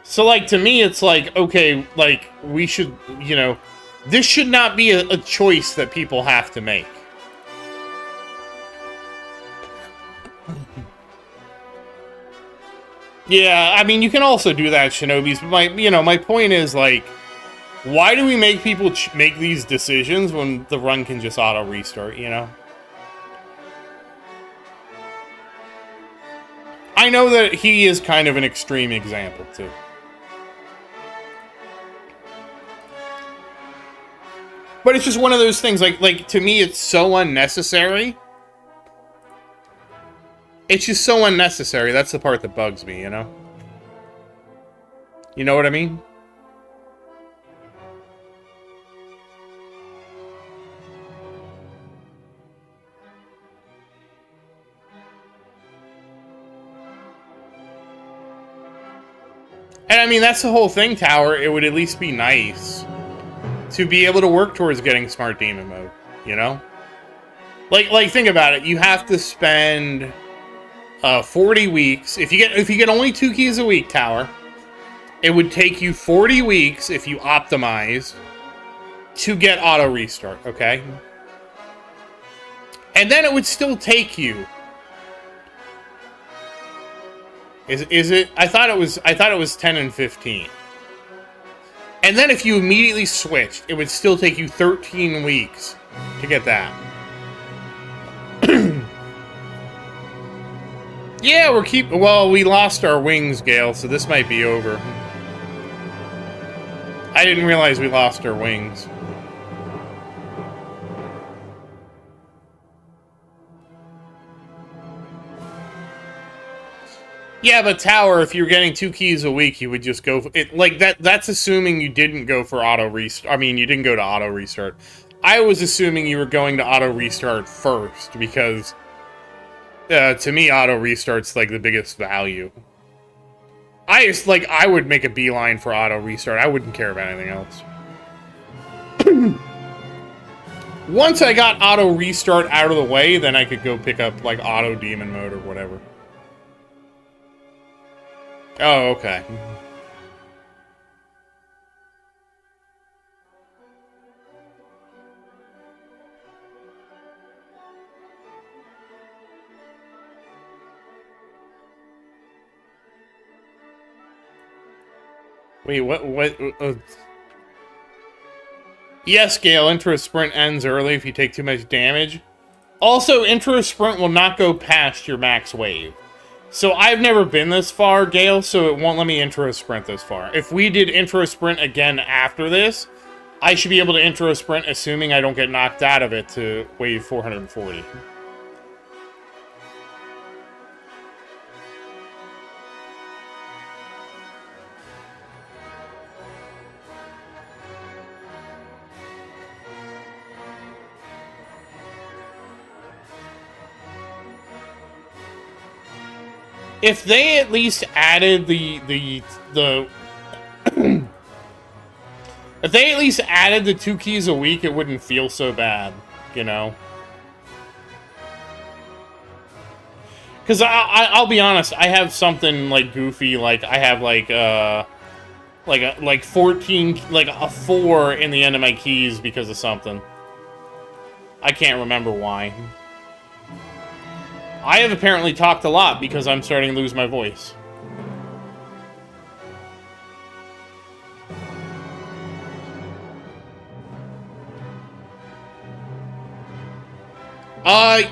So, like, to me, it's like, okay, like, we should, you know, this should not be a choice that people have to make. Yeah, I mean, you can also do that, Shinobis, but my point is, like, why do we make people make these decisions when the run can just auto-restart, you know? I know that he is kind of an extreme example, too. But it's just one of those things, like to me, it's so unnecessary. It's just so unnecessary. That's the part that bugs me, you know? You know what I mean? And I mean, that's the whole thing, Tower. It would at least be nice to be able to work towards getting Smart Demon Mode, you know? Like think about it. You have to spend 40 weeks. If you get only 2 keys a week, Tower, it would take you 40 weeks if you optimize to get auto restart, okay? And then it would still take you. Is it? I thought it was 10 and 15. And then if you immediately switched, it would still take you 13 weeks to get that. Yeah, well, we lost our wings, Gale, so this might be over. I didn't realize we lost our wings. Yeah, but Tower, if you're getting 2 keys a week, you would just go for it. Like, that's assuming you didn't go for auto restart. I mean, you didn't go to auto restart. I was assuming you were going to auto restart first because to me, auto restart's like the biggest value. I would make a beeline for auto restart. I wouldn't care about anything else. Once I got auto restart out of the way, then I could go pick up like auto demon mode or whatever. Oh, okay. Wait, what? Yes, Gale, intro sprint ends early if you take too much damage. Also, intro sprint will not go past your max wave. So I've never been this far, Gale, so it won't let me intro sprint this far. If we did intro sprint again after this, I should be able to intro sprint assuming I don't get knocked out of it to wave 440. If they at least added the if they at least added the 2 keys a week, it wouldn't feel so bad, you know? Because I'll be honest, I have something, like, goofy, like, I have, like 14, like, a 4 in the end of my keys because of something. I can't remember why. I have apparently talked a lot because I'm starting to lose my voice.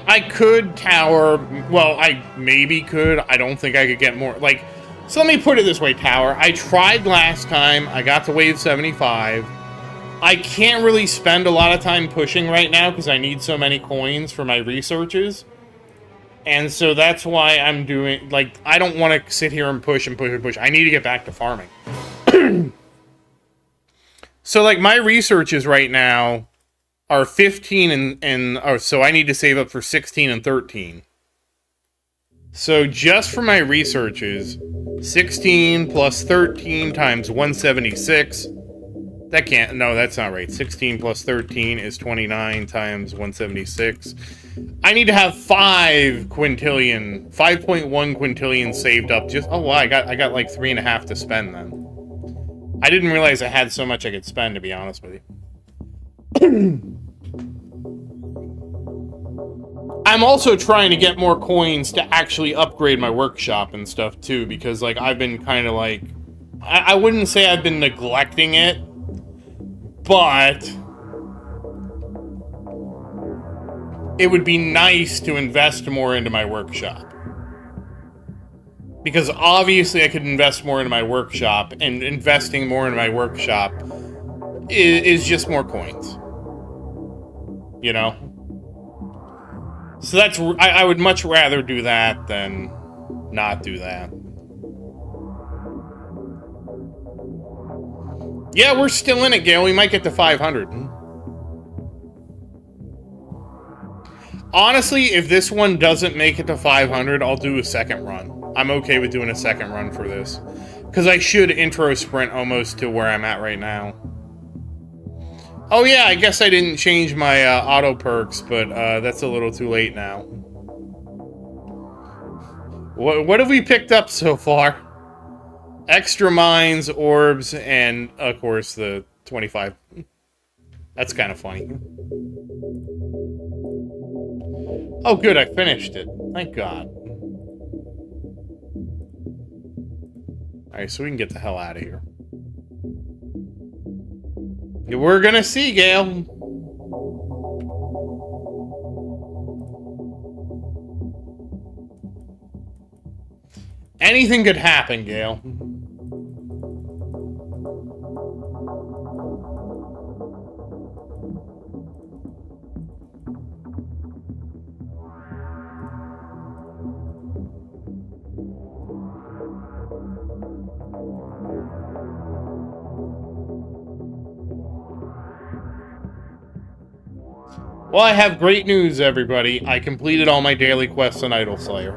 I could tower. Well, I maybe could. I don't think I could get more. Like, so let me put it this way, tower. I tried last time. I got to wave 75. I can't really spend a lot of time pushing right now because I need so many coins for my researches. And so that's why I'm doing, like, I don't want to sit here and push and push and push. I need to get back to farming. So, like, my researches right now are 15 and so I need to save up for 16 and 13. So just for my researches, 16 plus 13 times 176. That can't, no, that's not right. 16 plus 13 is 29 times 176. I need to have 5.1 quintillion saved up. Just, oh, wow, I got like 3.5 to spend then. I didn't realize I had so much I could spend, to be honest with you. I'm also trying to get more coins to actually upgrade my workshop and stuff, too, because, like, I've been kind of, like... I wouldn't say I've been neglecting it, but... it would be nice to invest more into my workshop. Because, obviously, I could invest more into my workshop, and investing more into my workshop is just more coins. You know? So that's... I would much rather do that than not do that. Yeah, we're still in it, Gale. We might get to 500. Honestly, if this one doesn't make it to 500, I'll do a second run. I'm okay with doing a second run for this. Because I should intro sprint almost to where I'm at right now. Oh yeah, I guess I didn't change my auto perks, but that's a little too late now. What have we picked up so far? Extra mines, orbs, and of course the 25. That's kind of funny. Oh good, I finished it. Thank God. Alright, so we can get the hell out of here. Yeah, we're gonna see, Gale. Anything could happen, Gale. Well, I have great news, everybody. I completed all my daily quests on Idol Slayer.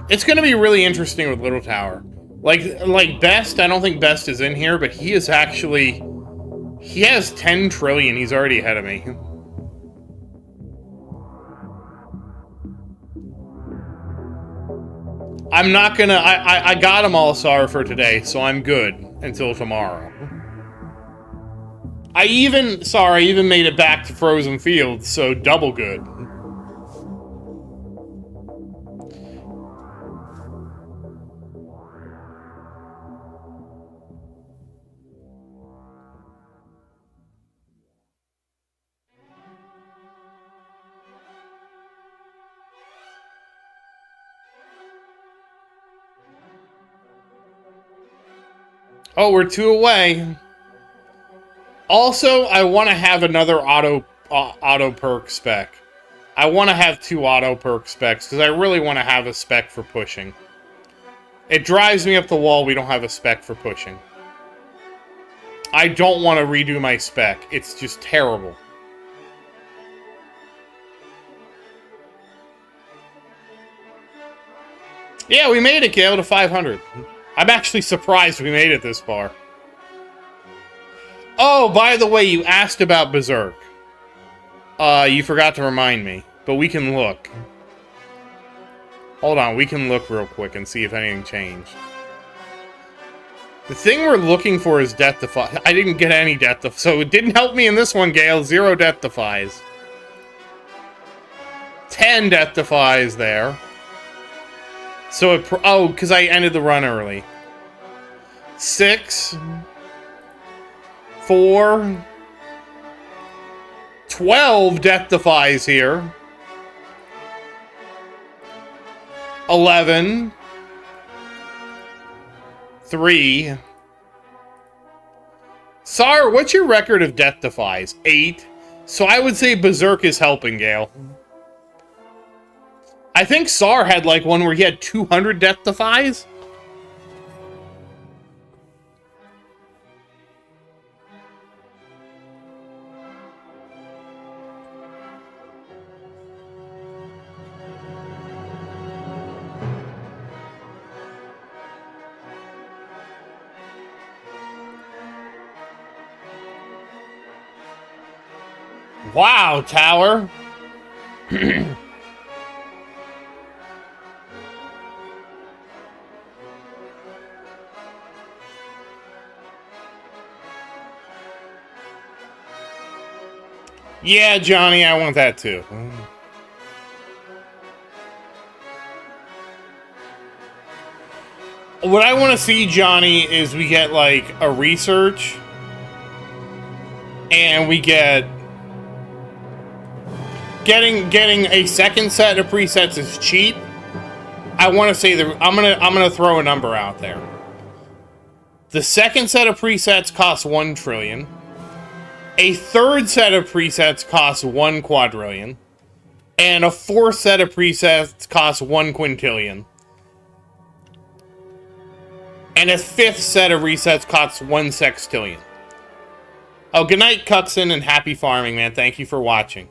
It's going to be really interesting with Little Tower. Like Best, I don't think Best is in here, but he is actually... he has 10 trillion. He's already ahead of me. I'm not gonna... I got them all, Sar, for today, so I'm good until tomorrow. I even made it back to Frozen Fields, so double good. Oh, we're 2 away. Also, I want to have another auto perk spec. I want to have 2 auto perk specs, because I really want to have a spec for pushing. It drives me up the wall we don't have a spec for pushing. I don't want to redo my spec. It's just terrible. Yeah, we made it, Gale, to 500. I'm actually surprised we made it this far. Oh, by the way, you asked about Berserk. You forgot to remind me, but we can look. Hold on, we can look real quick and see if anything changed. The thing we're looking for is Death Defies. I didn't get any Death Defies, so it didn't help me in this one, Gale. 0 Death Defies. 10 Death Defies there. So it... Oh, because I ended the run early. 6... 4... 12 Death Defies here. 11... 3... Sar, what's your record of Death Defies? 8. So I would say Berserk is helping, Gale. I think Sar had like one where he had 200 Death Defies. Wow, Tower. Yeah, Johnny, I want that too. What I want to see, Johnny, is we get like a research and we get getting a second set of presets is cheap. I want to say that I'm gonna throw a number out there. The second set of presets costs 1 trillion. A third set of presets costs 1 quadrillion. And a fourth set of presets costs 1 quintillion. And a fifth set of resets costs 1 sextillion. Oh, good night, Cuxon, and happy farming, man. Thank you for watching.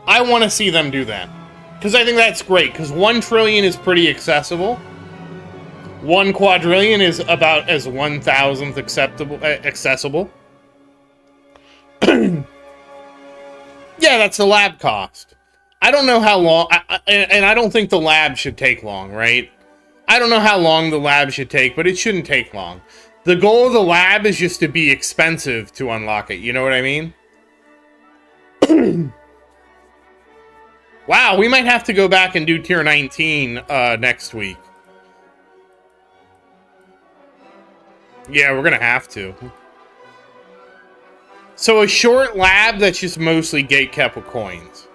I want to see them do that. Because I think that's great. Because 1 trillion is pretty accessible. 1 quadrillion is about as 1,000th accessible. Yeah, that's the lab cost. I don't know how long... and I don't think the lab should take long, right? I don't know how long the lab should take, but it shouldn't take long. The goal of the lab is just to be expensive to unlock it. You know what I mean? Wow, we might have to go back and do tier 19 next week. Yeah, we're gonna have to. So a short lab that's just mostly gate-kept with coins.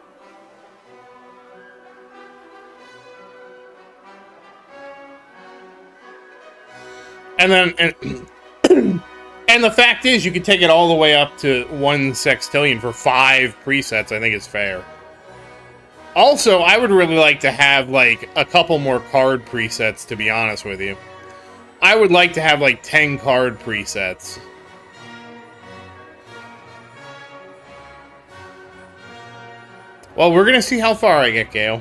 And then, and the fact is, you can take it all the way up to 1 sextillion for 5 presets. I think is fair. Also, I would really like to have, like, a couple more card presets, to be honest with you. I would like to have, like, 10 card presets. Well, we're gonna see how far I get, Gale.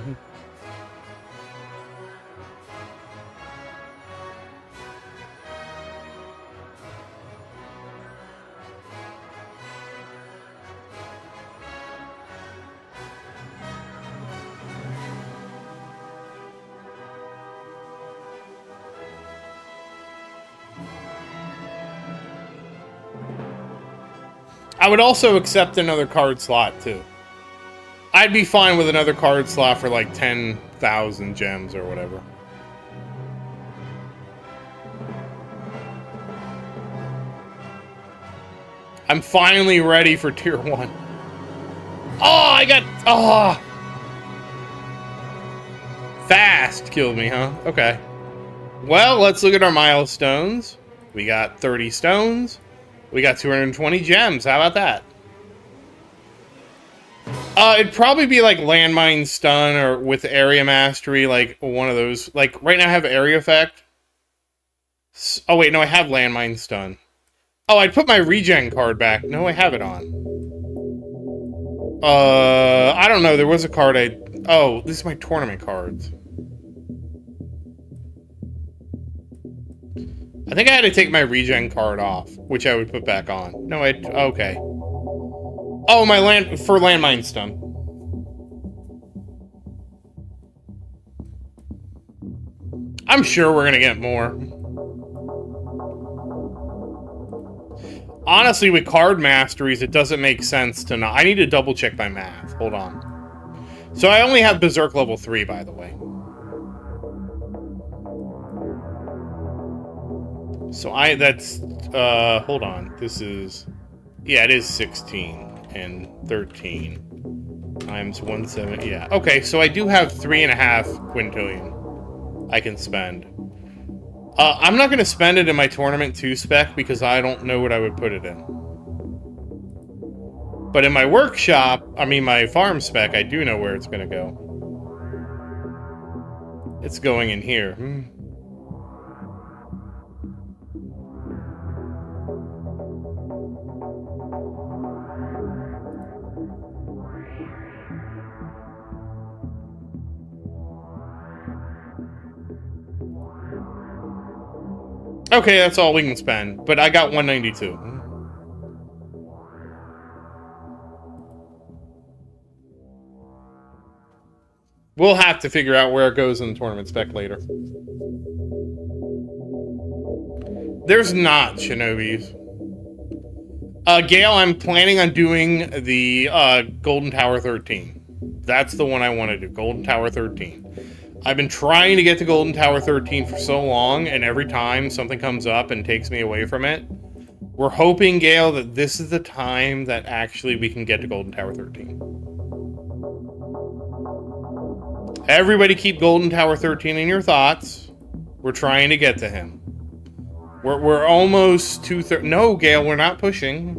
I would also accept another card slot, too. I'd be fine with another card slot for, like, 10,000 gems or whatever. I'm finally ready for tier 1. Oh, I got... Oh! Fast killed me, huh? Okay. Well, let's look at our milestones. We got 30 stones. We got 220 gems. How about that? It'd probably be like landmine stun or with area mastery, like one of those. Like right now I have area effect. Oh wait, no, I have landmine stun. Oh, I'd put my regen card back. No, I have it on. I don't know. There was a card I... Oh, this is my tournament cards. I think I had to take my regen card off, which I would put back on. No, okay. Oh, my landmine stone. I'm sure we're gonna get more. Honestly, with card masteries, it doesn't make sense to not. I need to double check my math. Hold on. So I only have Berserk level 3, by the way. So that's, hold on. This is, yeah, it is 16 and 13 times 170. Yeah. Okay, so I do have 3.5 quintillion I can spend. I'm not going to spend it in my Tournament 2 spec because I don't know what I would put it in. But in my workshop, I mean my farm spec, I do know where it's going to go. It's going in here. Okay, that's all we can spend. But I got 192. We'll have to figure out where it goes in the tournament spec later. There's not Shinobis. Gale, I'm planning on doing the Golden Tower 13. That's the one I want to do. Golden Tower 13. I've been trying to get to Golden Tower 13 for so long, and every time something comes up and takes me away from it, we're hoping, Gale, that this is the time that actually we can get to Golden Tower 13. Everybody keep Golden Tower 13 in your thoughts. We're trying to get to him. We're almost 2/3. No, Gale, we're not pushing.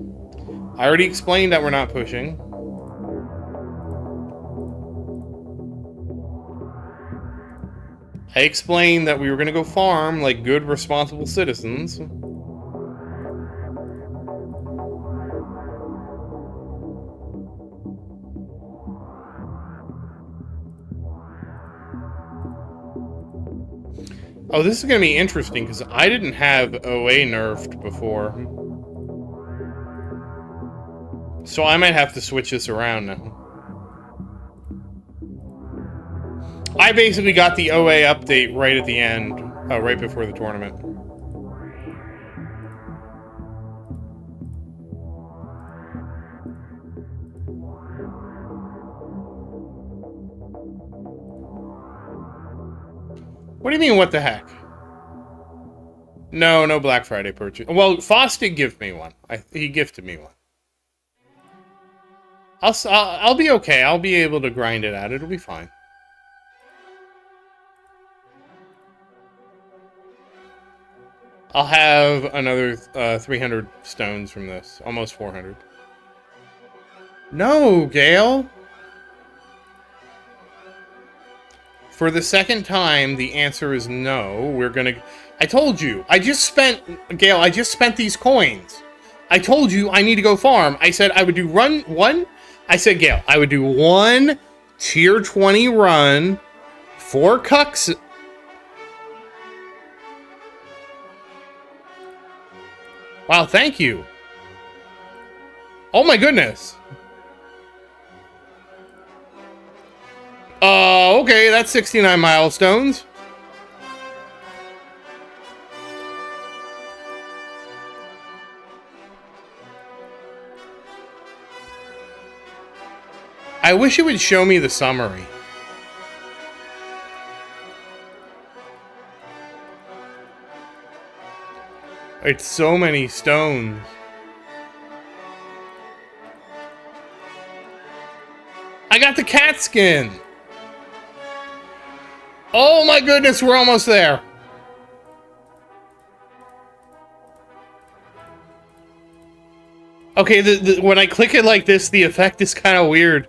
I already explained that we're not pushing. I explained that we were going to go farm like good, responsible citizens. Oh, this is going to be interesting because I didn't have OA nerfed before. So I might have to switch this around now. I basically got the OA update right at the end, right before the tournament. What do you mean, what the heck? No Black Friday purchase. Well, Foss did give me one. He gifted me one. I'll be okay. I'll be able to grind it out. It'll be fine. I'll have another 300 stones from this. Almost 400. No, Gale. For the second time, the answer is no. We're gonna... I told you. I just spent... Gale, I just spent these coins. I told you I need to go farm. I said I would do one... I said, Gale, I would do one tier 20 run, 4 cucks... Wow, thank you. Oh my goodness. Okay, that's 69 milestones. I wish it would show me the summary. It's so many stones. I got the cat skin. Oh my goodness, we're almost there. Okay, when I click it like this, the effect is kind of weird.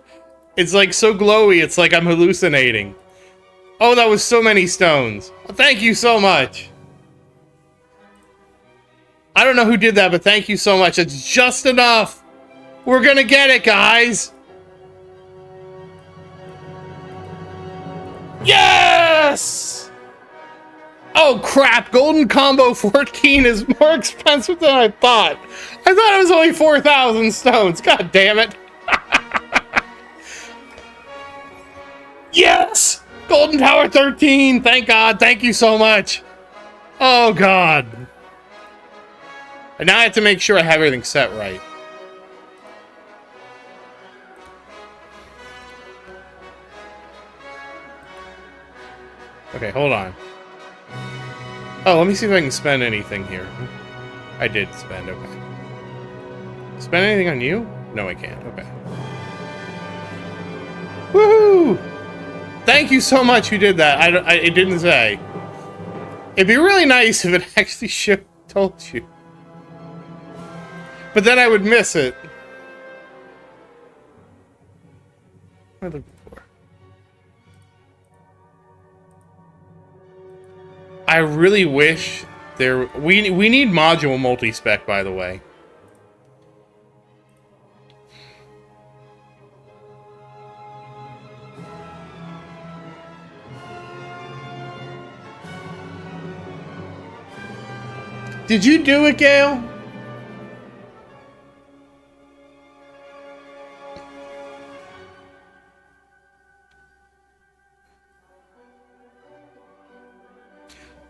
It's like so glowy, it's like I'm hallucinating. Oh, that was so many stones. Thank you so much. I don't know who did that, but thank you so much. It's just enough. We're gonna get it, guys. Yes! Oh crap, Golden Combo 14 is more expensive than I thought. I thought it was only 4,000 stones. God damn it. Yes! Golden Tower 13, thank God, thank you so much. Oh God. And now I have to make sure I have everything set right. Okay, hold on. Oh, let me see if I can spend anything here. I did spend, okay. Spend anything on you? No, I can't, okay. Woohoo! Thank you so much who did that. It didn't say. It'd be really nice if it actually told you. But then I would miss it. What am I looking for? I really wish there... We need module multi-spec, by the way. Did you do it, Gail?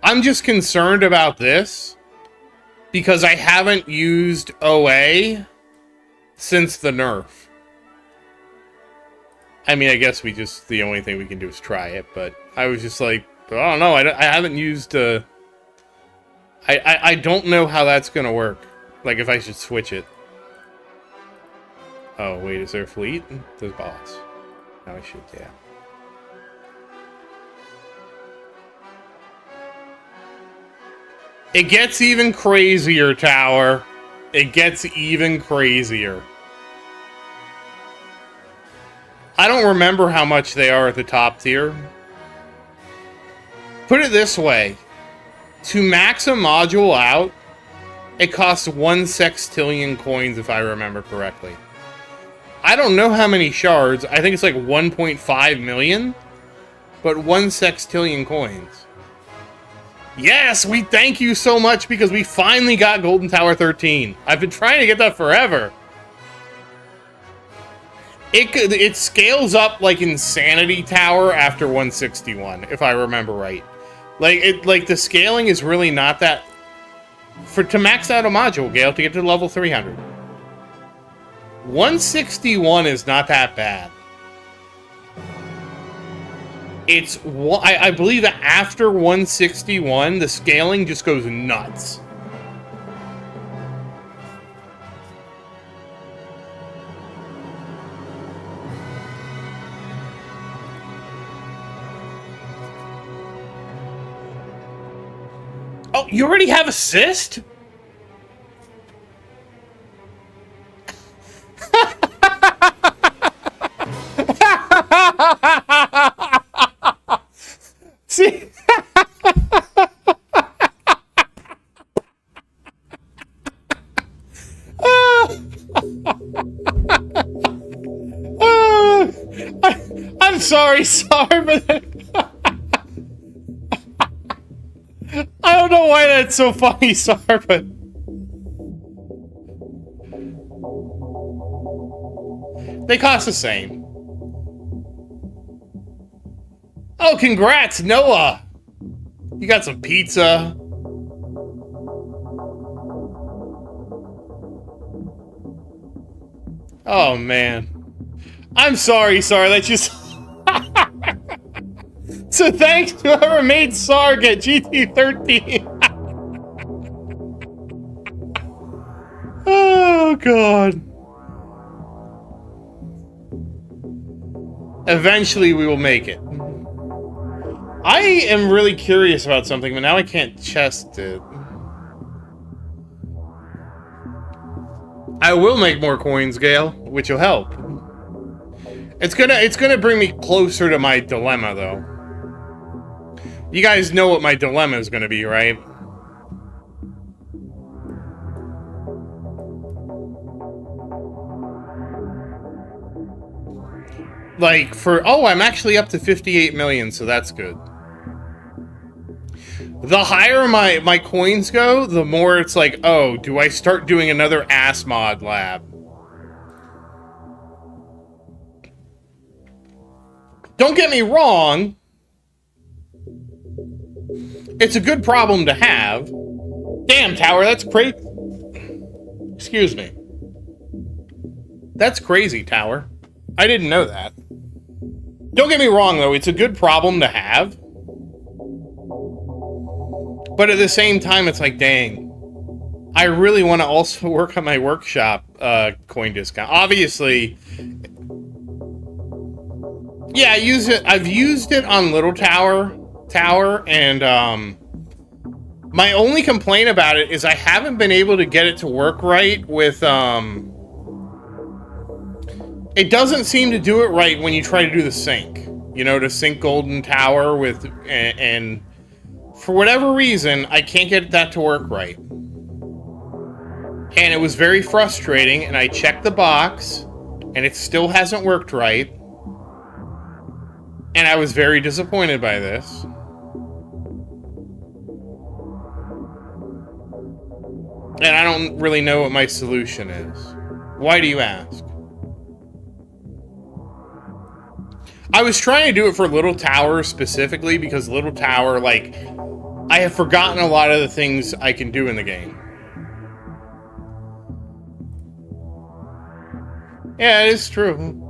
I'm just concerned about this because I haven't used OA since the nerf. I mean, I guess the only thing we can do is try it, but I was just like, I don't know, I haven't used... I don't know how that's gonna work. Like, if I should switch it. Oh, wait, is there a fleet? There's boss. No, I should, yeah. It gets even crazier, Tower. It gets even crazier. I don't remember how much they are at the top tier. Put it this way. To max a module out, it costs 1 sextillion coins, if I remember correctly. I don't know how many shards. I think it's like 1.5 million. But 1 sextillion coins. Yes, we thank you so much because we finally got Golden Tower 13. I've been trying to get that forever. It scales up like Insanity Tower after 161, if I remember right. Like the scaling is really not that... To max out a module, Gale, to get to level 300. 161 is not that bad. I believe that after 161, the scaling just goes nuts. Oh, you already have assist? See? I'm sorry, but I don't know why that's so funny, but they cost the same. Oh, congrats, Noah! You got some pizza. Oh, man. I'm sorry, that's just... So thanks to whoever made Sarg at GT13. Oh, God. Eventually, we will make it. I am really curious about something, but now I can't chest it. I will make more coins, Gale, which will help. It's gonna bring me closer to my dilemma, though. You guys know what my dilemma is gonna be, right? Like, oh, I'm actually up to 58 million, so that's good. The higher my coins go, the more it's like, oh, do I start doing another ass mod lab? Don't get me wrong. It's a good problem to have. Damn, Tower, that's crazy. Excuse me. That's crazy, Tower. I didn't know that. Don't get me wrong, though. It's a good problem to have. But at the same time, it's like, dang. I really want to also work on my workshop coin discount. Obviously, yeah, I've used it on Little Tower, and my only complaint about it is I haven't been able to get it to work right with it doesn't seem to do it right when you try to do the sync. You know, to sync Golden Tower with and for whatever reason, I can't get that to work right. And it was very frustrating, and I checked the box, and it still hasn't worked right. And I was very disappointed by this. And I don't really know what my solution is. Why do you ask? I was trying to do it for Little Tower specifically because Little Tower, like, I have forgotten a lot of the things I can do in the game. Yeah, it is true.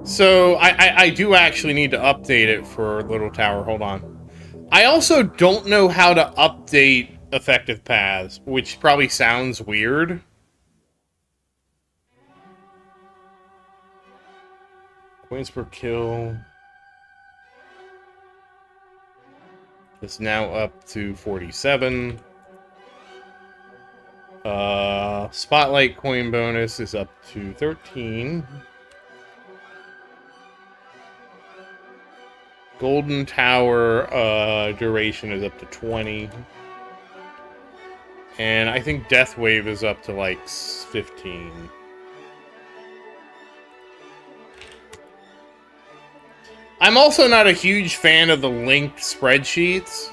So, I do actually need to update it for Little Tower. Hold on. I also don't know how to update effective paths, which probably sounds weird. Coins per kill is now up to 47. Spotlight coin bonus is up to 13. Golden Tower duration is up to 20. And I think Death Wave is up to like 15. I'm also not a huge fan of the linked spreadsheets.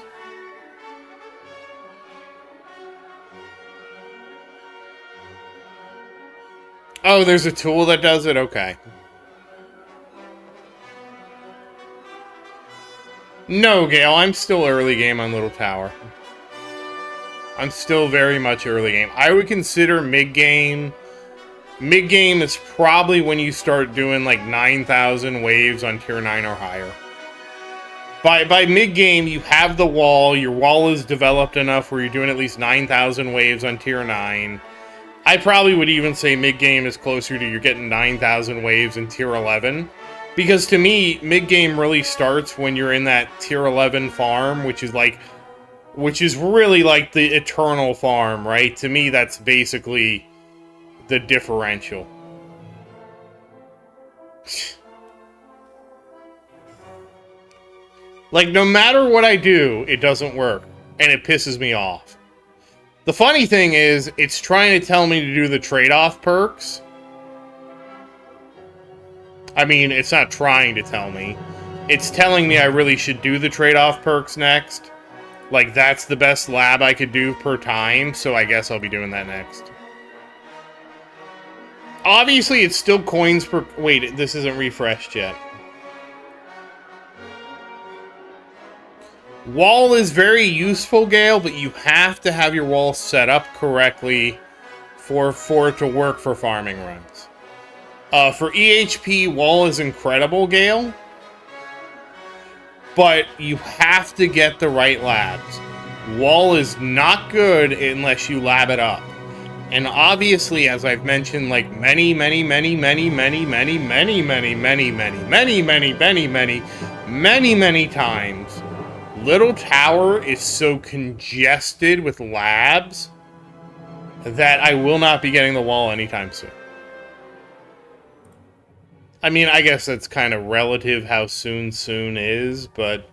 Oh, there's a tool that does it? Okay. No, Gale, I'm still early game on Little Tower. I'm still very much early game. I would consider mid-game. Mid-game is probably when you start doing like 9,000 waves on tier 9 or higher. By mid-game, you have the wall. Your wall is developed enough where you're doing at least 9,000 waves on tier 9. I probably would even say mid-game is closer to you're getting 9,000 waves in tier 11. Because to me, mid-game really starts when you're in that tier 11 farm, which is really like the eternal farm, right? To me, that's basically the differential. Like, no matter what I do, it doesn't work. And it pisses me off. The funny thing is, it's trying to tell me to do the trade-off perks. I mean, it's not trying to tell me. It's telling me I really should do the trade-off perks next. Like, that's the best lab I could do per time, so I guess I'll be doing that next. Obviously, it's still coins per... Wait, this isn't refreshed yet. Wall is very useful, Gale, but you have to have your wall set up correctly for it to work for farming runs. For EHP, wall is incredible, Gale. But you have to get the right labs. Wall is not good unless you lab it up. And obviously, as I've mentioned, like many times, Little Tower is so congested with labs that I will not be getting the wall anytime soon. I mean, I guess that's kind of relative how soon is, but...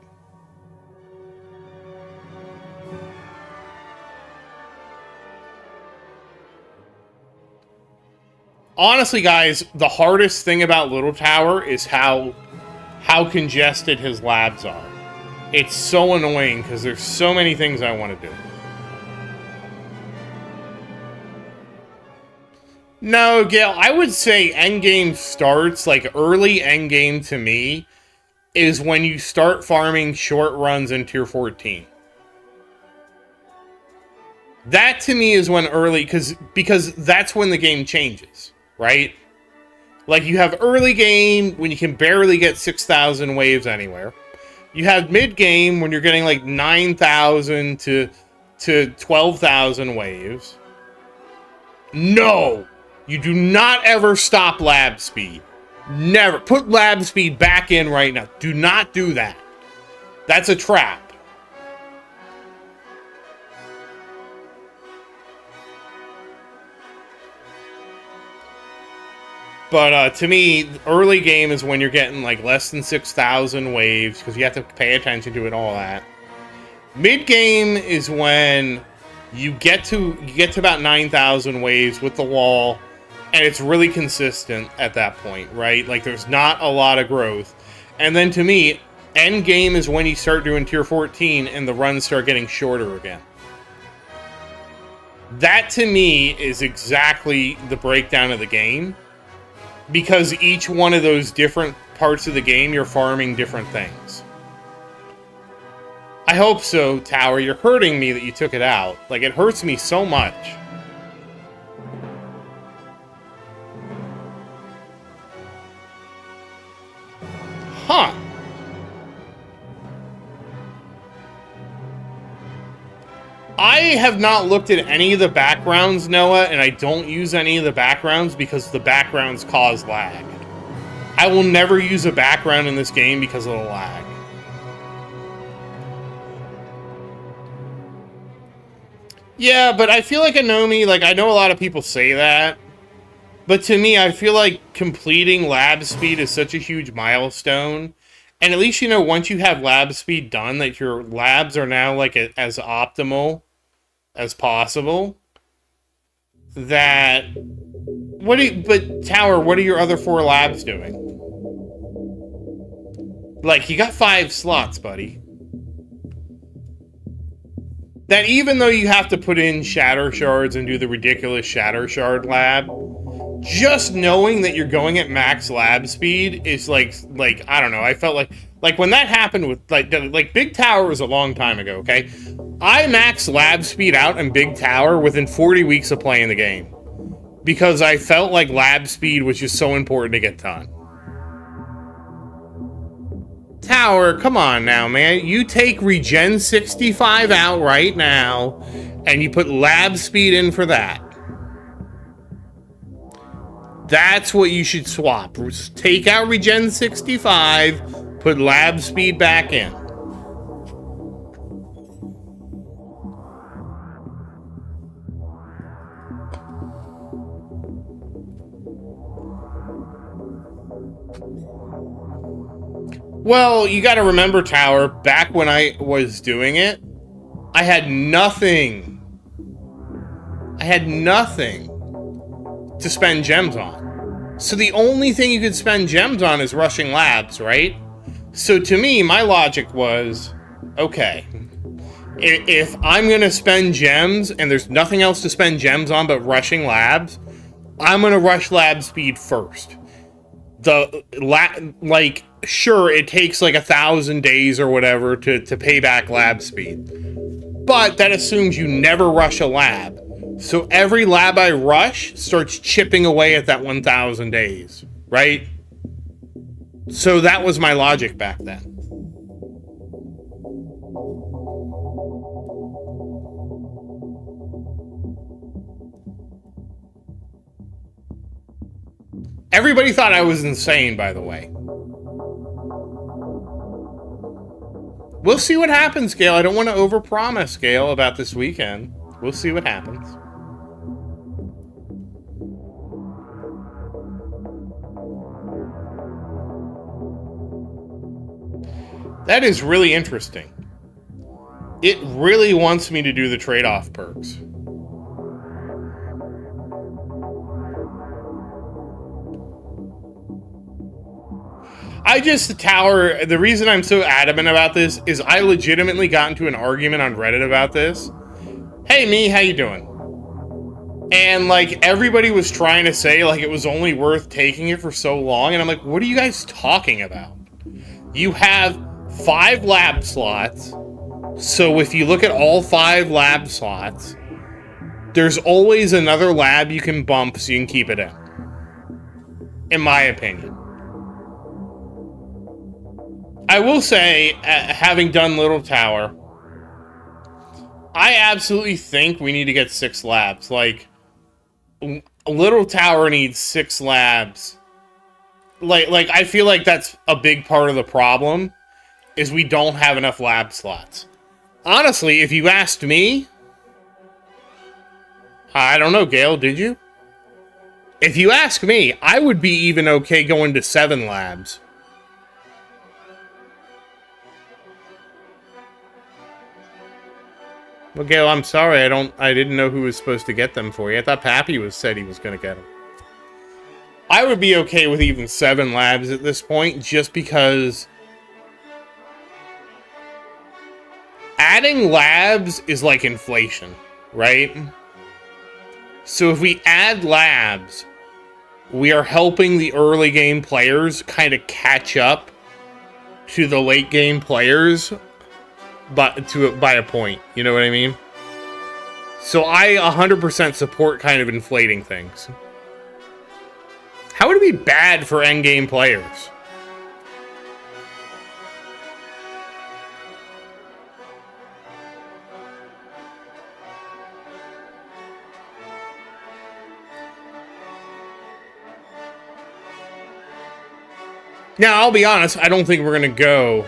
Honestly, guys, the hardest thing about Little Tower is how congested his labs are. It's so annoying because there's so many things I want to do. No, Gail, I would say endgame starts, like early endgame to me, is when you start farming short runs in tier 14. That to me is when early, because that's when the game changes, right? Like you have early game when you can barely get 6,000 waves anywhere. You have mid game when you're getting like 9,000 to 12,000 waves. No, you do not ever stop lab speed. Never. Put lab speed back in right now. Do not do that. That's a trap. But to me, early game is when you're getting like less than 6,000 waves because you have to pay attention to it, all that. Mid game is when you get to about 9,000 waves with the wall, and it's really consistent at that point, right? Like there's not a lot of growth. And then to me, end game is when you start doing tier 14 and the runs start getting shorter again. That to me is exactly the breakdown of the game. Because each one of those different parts of the game, you're farming different things. I hope so, Tower. You're hurting me that you took it out. Like, it hurts me so much. Huh. I have not looked at any of the backgrounds, Noah, and I don't use any of the backgrounds because the backgrounds cause lag. I will never use a background in this game because of the lag. Yeah, but I feel like Anomi, like, I know a lot of people say that, but to me, I feel like completing lab speed is such a huge milestone. And at least, you know, once you have lab speed done, that your labs are now, like, as optimal as possible. That... But, Tower, what are your other 4 labs doing? Like, you got 5 slots, buddy. That even though you have to put in shatter shards and do the ridiculous shatter shard lab, just knowing that you're going at max lab speed is like I don't know. I felt like when that happened with like Big Tower was a long time ago. Okay, I maxed lab speed out in Big Tower within 40 weeks of playing the game because I felt like lab speed was just so important to get done. Tower, come on now, man. You take Regen 65 out right now, and you put lab speed in for that. That's what you should swap. Take out Regen 65, put lab speed back in. Well, you got to remember, Tower, back when I was doing it, I had nothing. I had nothing to spend gems on. So the only thing you could spend gems on is rushing labs, right? So to me, my logic was, okay, if I'm going to spend gems and there's nothing else to spend gems on but rushing labs, I'm going to rush lab speed first. Sure, it takes like 1,000 days or whatever to pay back lab speed. But that assumes you never rush a lab. So every lab I rush starts chipping away at that 1,000 days, right? So that was my logic back then. Everybody thought I was insane, by the way. We'll see what happens, Gale. I don't want to overpromise, Gale, about this weekend. We'll see what happens. That is really interesting. It really wants me to do the trade-off perks. The reason I'm so adamant about this is I legitimately got into an argument on Reddit about this. Hey, me, how you doing? And, like, everybody was trying to say, like, it was only worth taking it for so long. And I'm like, what are you guys talking about? You have 5 lab slots. So if you look at all 5 lab slots, there's always another lab you can bump so you can keep it in my opinion. I will say, having done Little Tower, I absolutely think we need to get 6 labs. Like, Little Tower needs 6 labs. Like I feel like that's a big part of the problem, is we don't have enough lab slots. Honestly, if you asked me, I don't know, Gale, did you? If you ask me, I would be even okay going to 7 labs. Well, Gale, I'm sorry, I didn't know who was supposed to get them for you. I thought Pappy said he was going to get them. I would be okay with even 7 labs at this point, just because adding labs is like inflation, right? So if we add labs, we are helping the early game players kind of catch up to the late game players, but by a point, you know what I mean? So I 100% support kind of inflating things. How would it be bad for endgame players? Now, I'll be honest, I don't think we're going to go.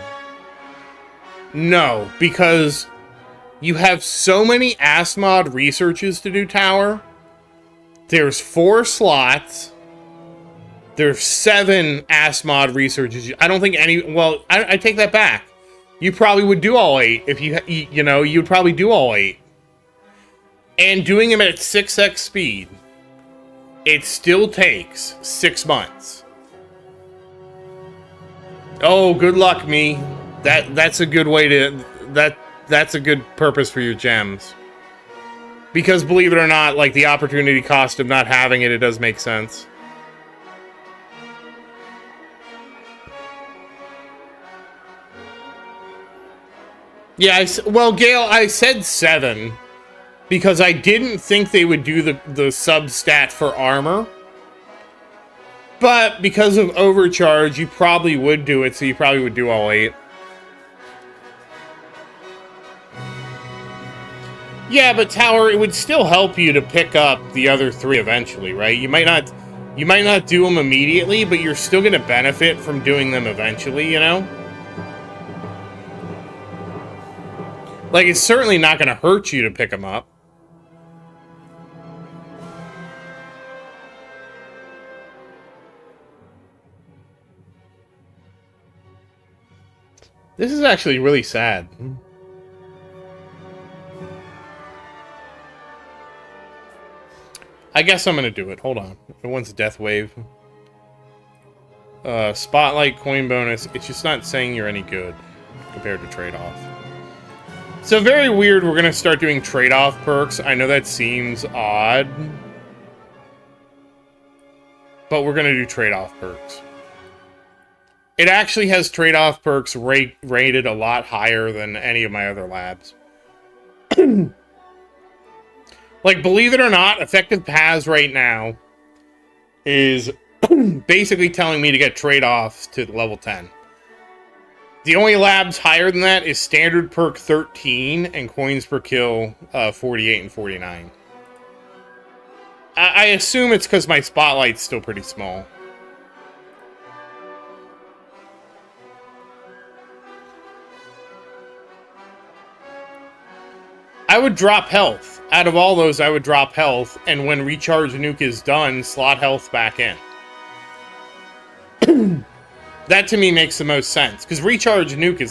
No, because you have so many ASMOD researches to do, Tower. There's 4 slots. There's 7 ASMOD researches. I don't think any... Well, I take that back. You probably would do all 8. If you know, you'd probably do all 8. And doing them at 6x speed, it still takes 6 months. Oh, good luck, me. That's a good way to... That's a good purpose for your gems. Because, believe it or not, like, the opportunity cost of not having it does make sense. Yeah, well, Gale, I said 7. Because I didn't think they would do the sub-stat for armor. But because of overcharge, you probably would do it, so you probably would do all 8. Yeah, but Tower, it would still help you to pick up the other 3 eventually, right? You might not do them immediately, but you're still going to benefit from doing them eventually, you know? Like, it's certainly not going to hurt you to pick them up. This is actually really sad. I guess I'm gonna do it. Hold on. One's Death Wave. Spotlight, coin bonus. It's just not saying you're any good compared to trade-off. So very weird we're gonna start doing trade-off perks. I know that seems odd. But we're gonna do trade-off perks. It actually has trade-off perks rated a lot higher than any of my other labs. Like, believe it or not, effective paths right now is basically telling me to get trade-offs to level 10. The only labs higher than that is standard perk 13 and coins per kill 48 and 49. I assume it's because my spotlight's still pretty small. I would drop health. Out of all those, I would drop health, and when Recharge Nuke is done, slot health back in. That to me makes the most sense, because Recharge Nuke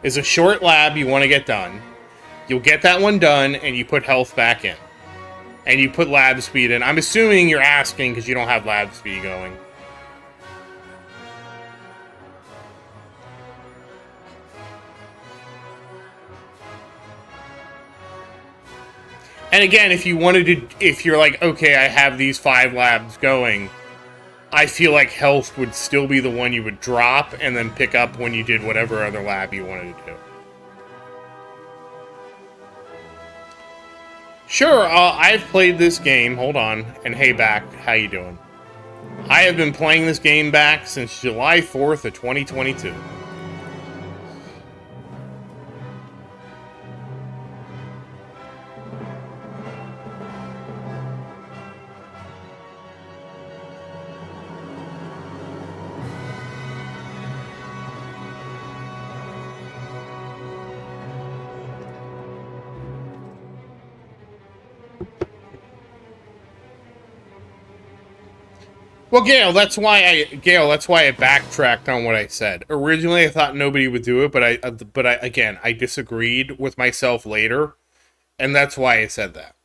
is a short lab you want to get done. You'll get that one done, and you put health back in. And you put lab speed in. I'm assuming you're asking because you don't have lab speed going. And again, if you wanted to, if you're like, okay, I have these 5 labs going, I feel like health would still be the one you would drop and then pick up when you did whatever other lab you wanted to do. Sure, I've played this game, hold on, and hey back, how you doing? I have been playing this game back since July 4th of 2022. Well, Gail, that's why I backtracked on what I said. Originally, I thought nobody would do it, but I disagreed with myself later, and that's why I said that.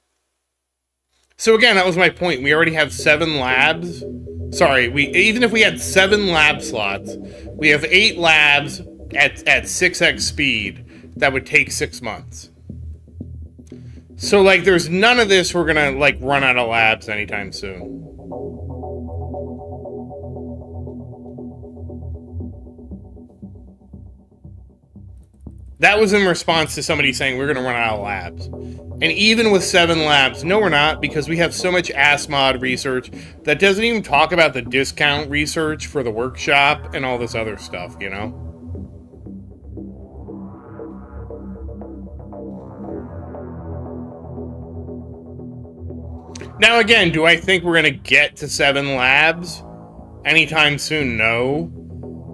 So again, that was my point. We already have 7 labs. Sorry, even if we had 7 lab slots, we have 8 labs at 6x speed that would take 6 months. So like, there's none of this we're gonna like run out of labs anytime soon. That was in response to somebody saying we're going to run out of labs. And even with 7 labs, no we're not, because we have so much ASMOD research that doesn't even talk about the discount research for the workshop and all this other stuff, you know? Now again, do I think we're going to get to 7 labs anytime soon? No.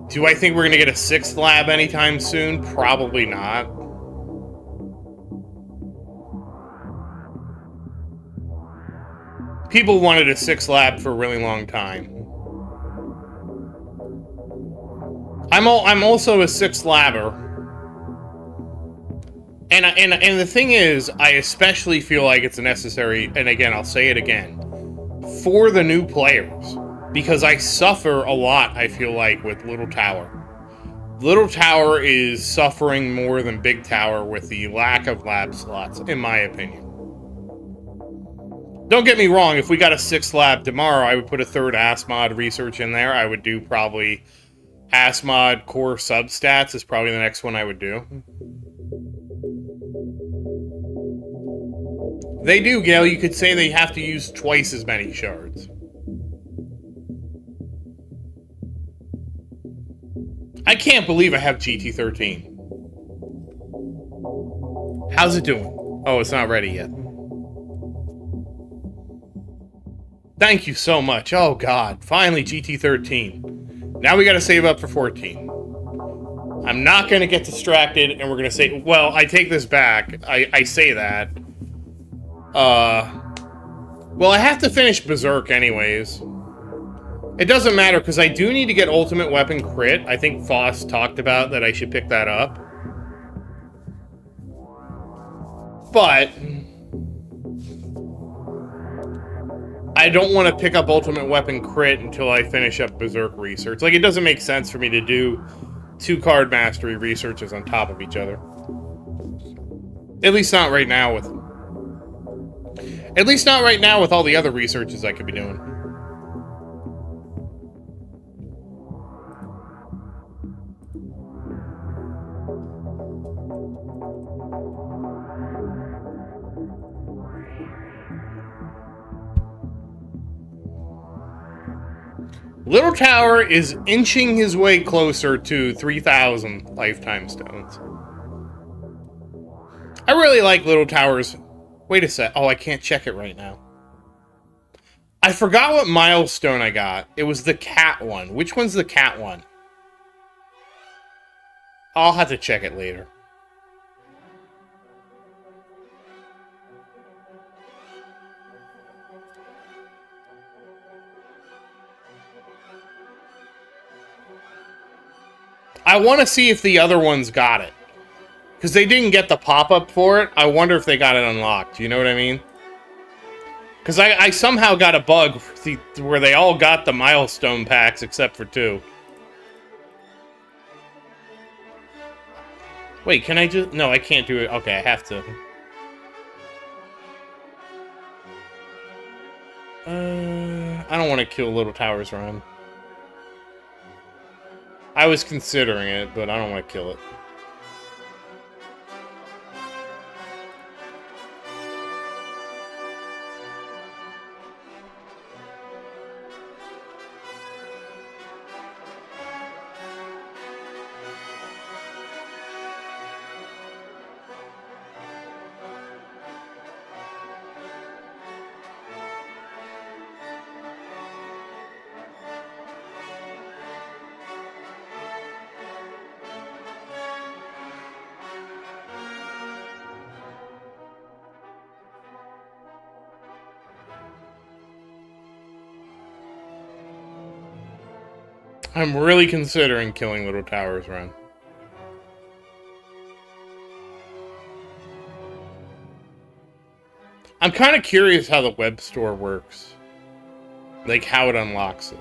Do I think we're going to get a 6th lab anytime soon? Probably not. People wanted a 6th lab for a really long time. I'm also a 6th labber. And the thing is, I especially feel like it's necessary, and again, I'll say it again, for the new players. Because I suffer a lot, I feel like, with Little Tower. Little Tower is suffering more than Big Tower with the lack of lab slots, in my opinion. Don't get me wrong, if we got a 6th lab tomorrow, I would put a 3rd ASMOD research in there. I would do probably ASMOD core substats is probably the next one I would do. They do, Gail. You could say they have to use twice as many shards. I can't believe I have GT13. How's it doing? Oh, it's not ready yet. Thank you so much. Oh, God. Finally, GT13. Now we gotta save up for 14. I'm not gonna get distracted, and we're gonna say... Well, I take this back. I say that. Well, I have to finish Berserk anyways. It doesn't matter, because I do need to get Ultimate Weapon Crit. I think Foss talked about that I should pick that up. But I don't want to pick up Ultimate Weapon Crit until I finish up Berserk research. Like, it doesn't make sense for me to do 2 card mastery researches on top of each other. At least not right now with... At least not right now with all the other researches I could be doing. Little Tower is inching his way closer to 3,000 lifetime stones. I really like Little Tower's... Wait a sec. Oh, I can't check it right now. I forgot what milestone I got. It was the cat one. Which one's the cat one? I'll have to check it later. I want to see if the other ones got it. Because they didn't get the pop-up for it. I wonder if they got it unlocked. You know what I mean? Because I somehow got a bug where they all got the milestone packs except for 2. Wait, can I just... No, I can't do it. Okay, I have to. don't want to kill Little Towers Run. I was considering it, but I don't want to kill it. I'm really considering killing Little Towers Run. I'm kind of curious how the web store works. Like, how it unlocks it.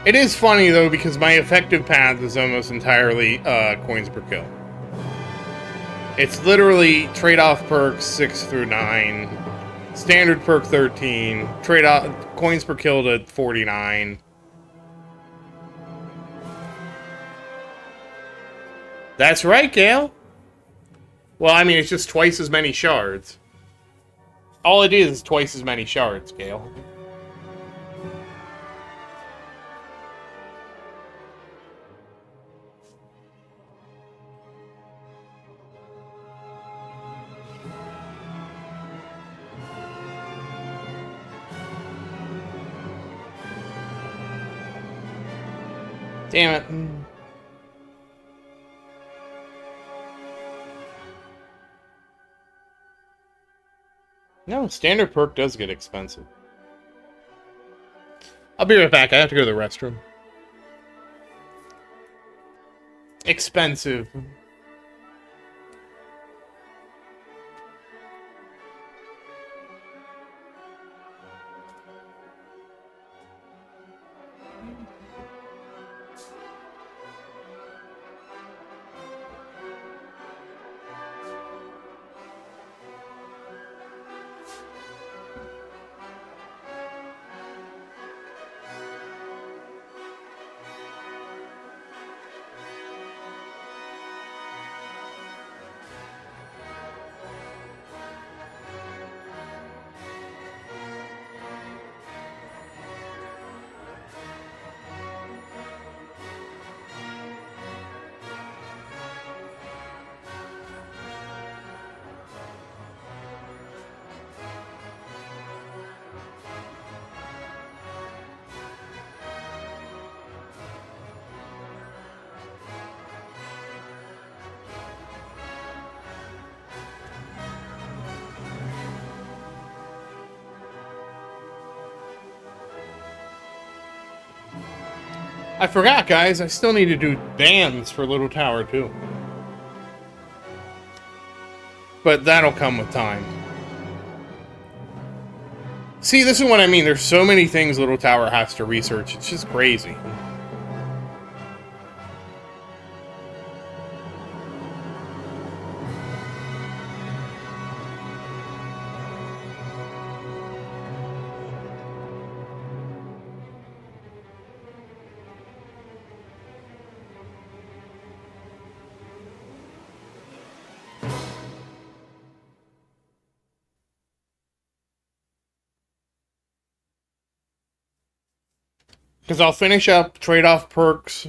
It is funny, though, because my effective path is almost entirely coins per kill. It's literally trade-off perks 6 through 9, standard perk 13, trade-off coins per kill to 49. That's right, Gale. Well, I mean, it's just twice as many shards. All it is twice as many shards, Gale. Damn it. No, standard perk does get expensive. I'll be right back. I have to go to the restroom. Expensive. I forgot, guys. I still need to do bands for Little Tower, too. But that'll come with time. See, this is what I mean. There's so many things Little Tower has to research. It's just crazy. Because I'll finish up trade-off perks.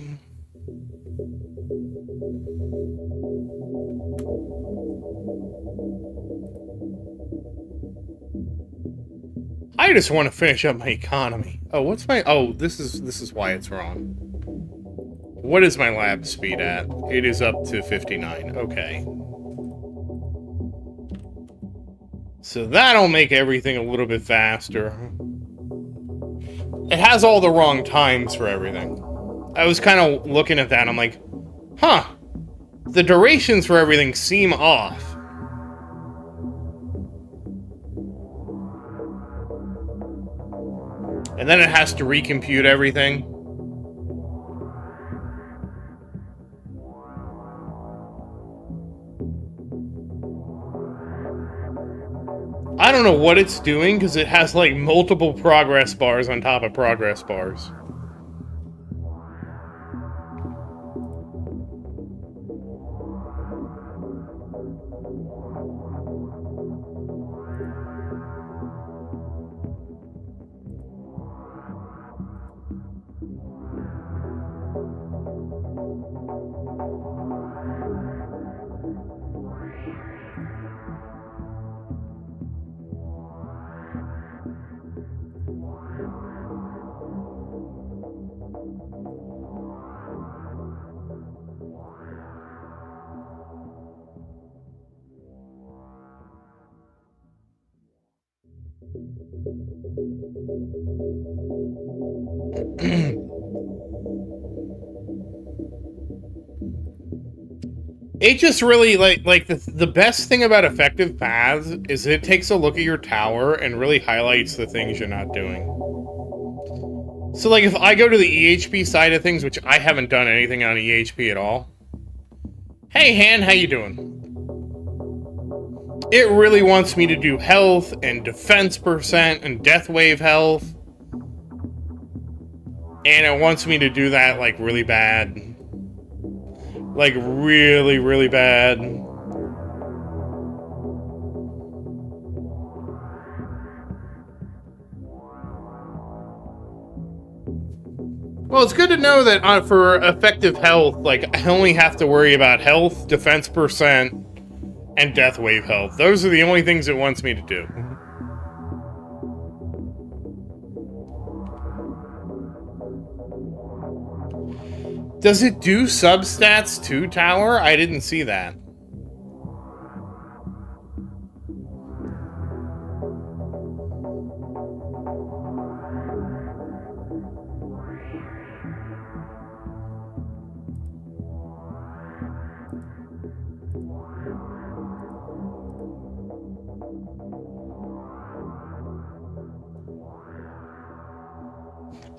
I just want to finish up my economy. Oh, what's my... Oh, this is why it's wrong. What is my lab speed at? It is up to 59. Okay. So that'll make everything a little bit faster. It has all the wrong times for everything. I was kind of looking at that, and I'm like, huh. The durations for everything seem off. And then it has to recompute everything. I don't know what it's doing, because it has, like, multiple progress bars on top of progress bars. It just really, like the best thing about effective paths is it takes a look at your tower and really highlights the things you're not doing. So, like, if I go to the EHP side of things, which I haven't done anything on EHP at all. Hey, Han, how you doing? It really wants me to do health and defense percent and death wave health. And it wants me to do that, like, really bad. Like, really, really bad. Well, it's good to know that for effective health, like, I only have to worry about health, defense percent, and death wave health. Those are the only things it wants me to do. Does it do substats to tower? I didn't see that.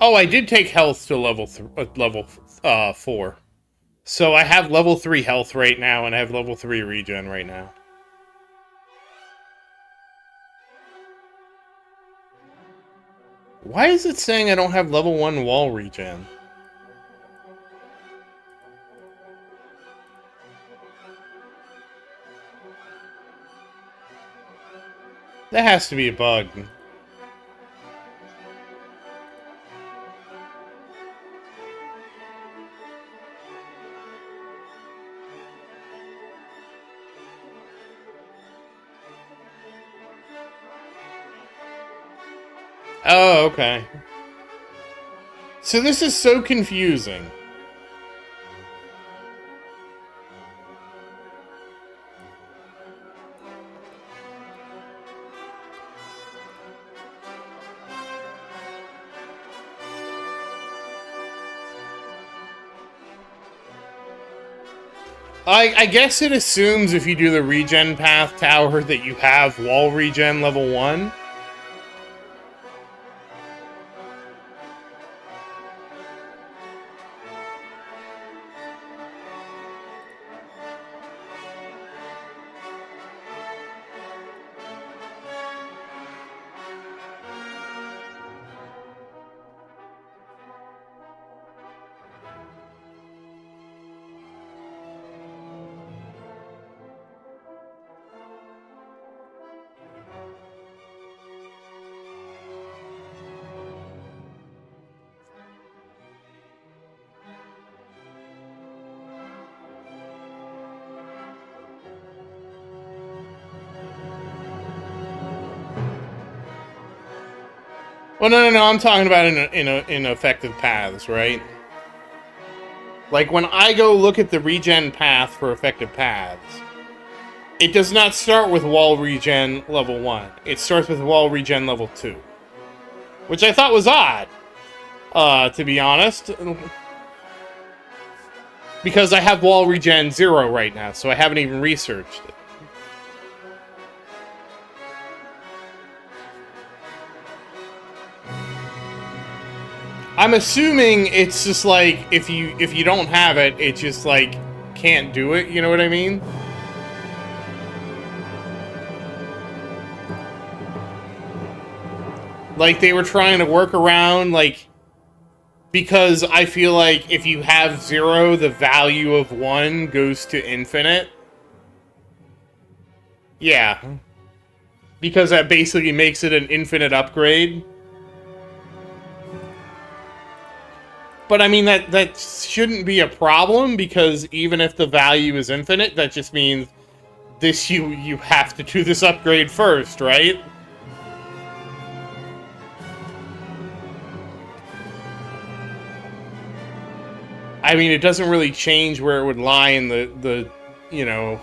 Oh, I did take health to level 4. So I have level 3 health right now, and I have level 3 regen right now. Why is it saying I don't have level 1 wall regen? That has to be a bug. Oh, okay. So this is so confusing. I guess it assumes if you do the regen path tower that you have wall regen level 1. Well, no, I'm talking about in effective paths, right? Like, when I go look at the regen path for effective paths, it does not start with wall regen level 1. It starts with wall regen level 2. Which I thought was odd, to be honest. Because I have wall regen 0 right now, so I haven't even researched it. I'm assuming it's just like, if you don't have it, it just like can't do it, you know what I mean? Like, they were trying to work around, like, because I feel like if you have 0, the value of 1 goes to infinite. Yeah. Because that basically makes it an infinite upgrade. But I mean, that shouldn't be a problem, because even if the value is infinite, that just means this you have to do this upgrade first, right? I mean, it doesn't really change where it would lie in the you know,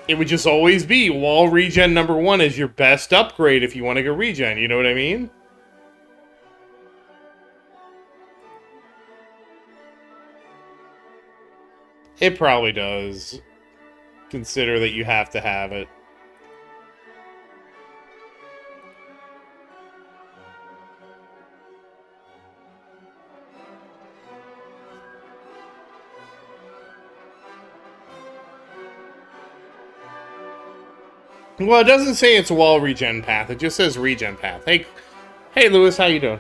it would just always be wall regen number 1 is your best upgrade if you want to go regen, you know what I mean? It probably does. Consider that you have to have it. Well, it doesn't say it's a wall regen path. It just says regen path. Hey, Lewis, how you doing?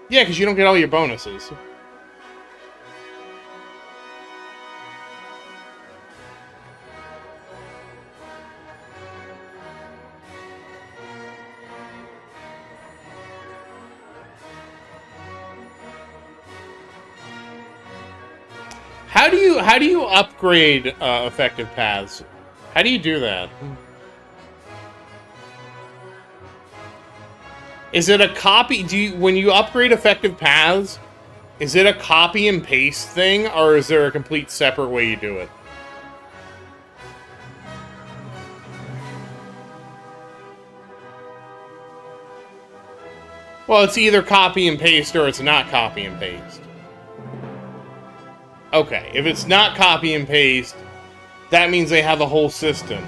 Yeah, because you don't get all your bonuses. How do you upgrade effective paths? How do you do that? Is it a copy? When you upgrade effective paths, is it a copy and paste thing, or is there a complete separate way you do it? Well, it's either copy and paste or it's not copy and paste. Okay, if it's not copy and paste, that means they have a whole system.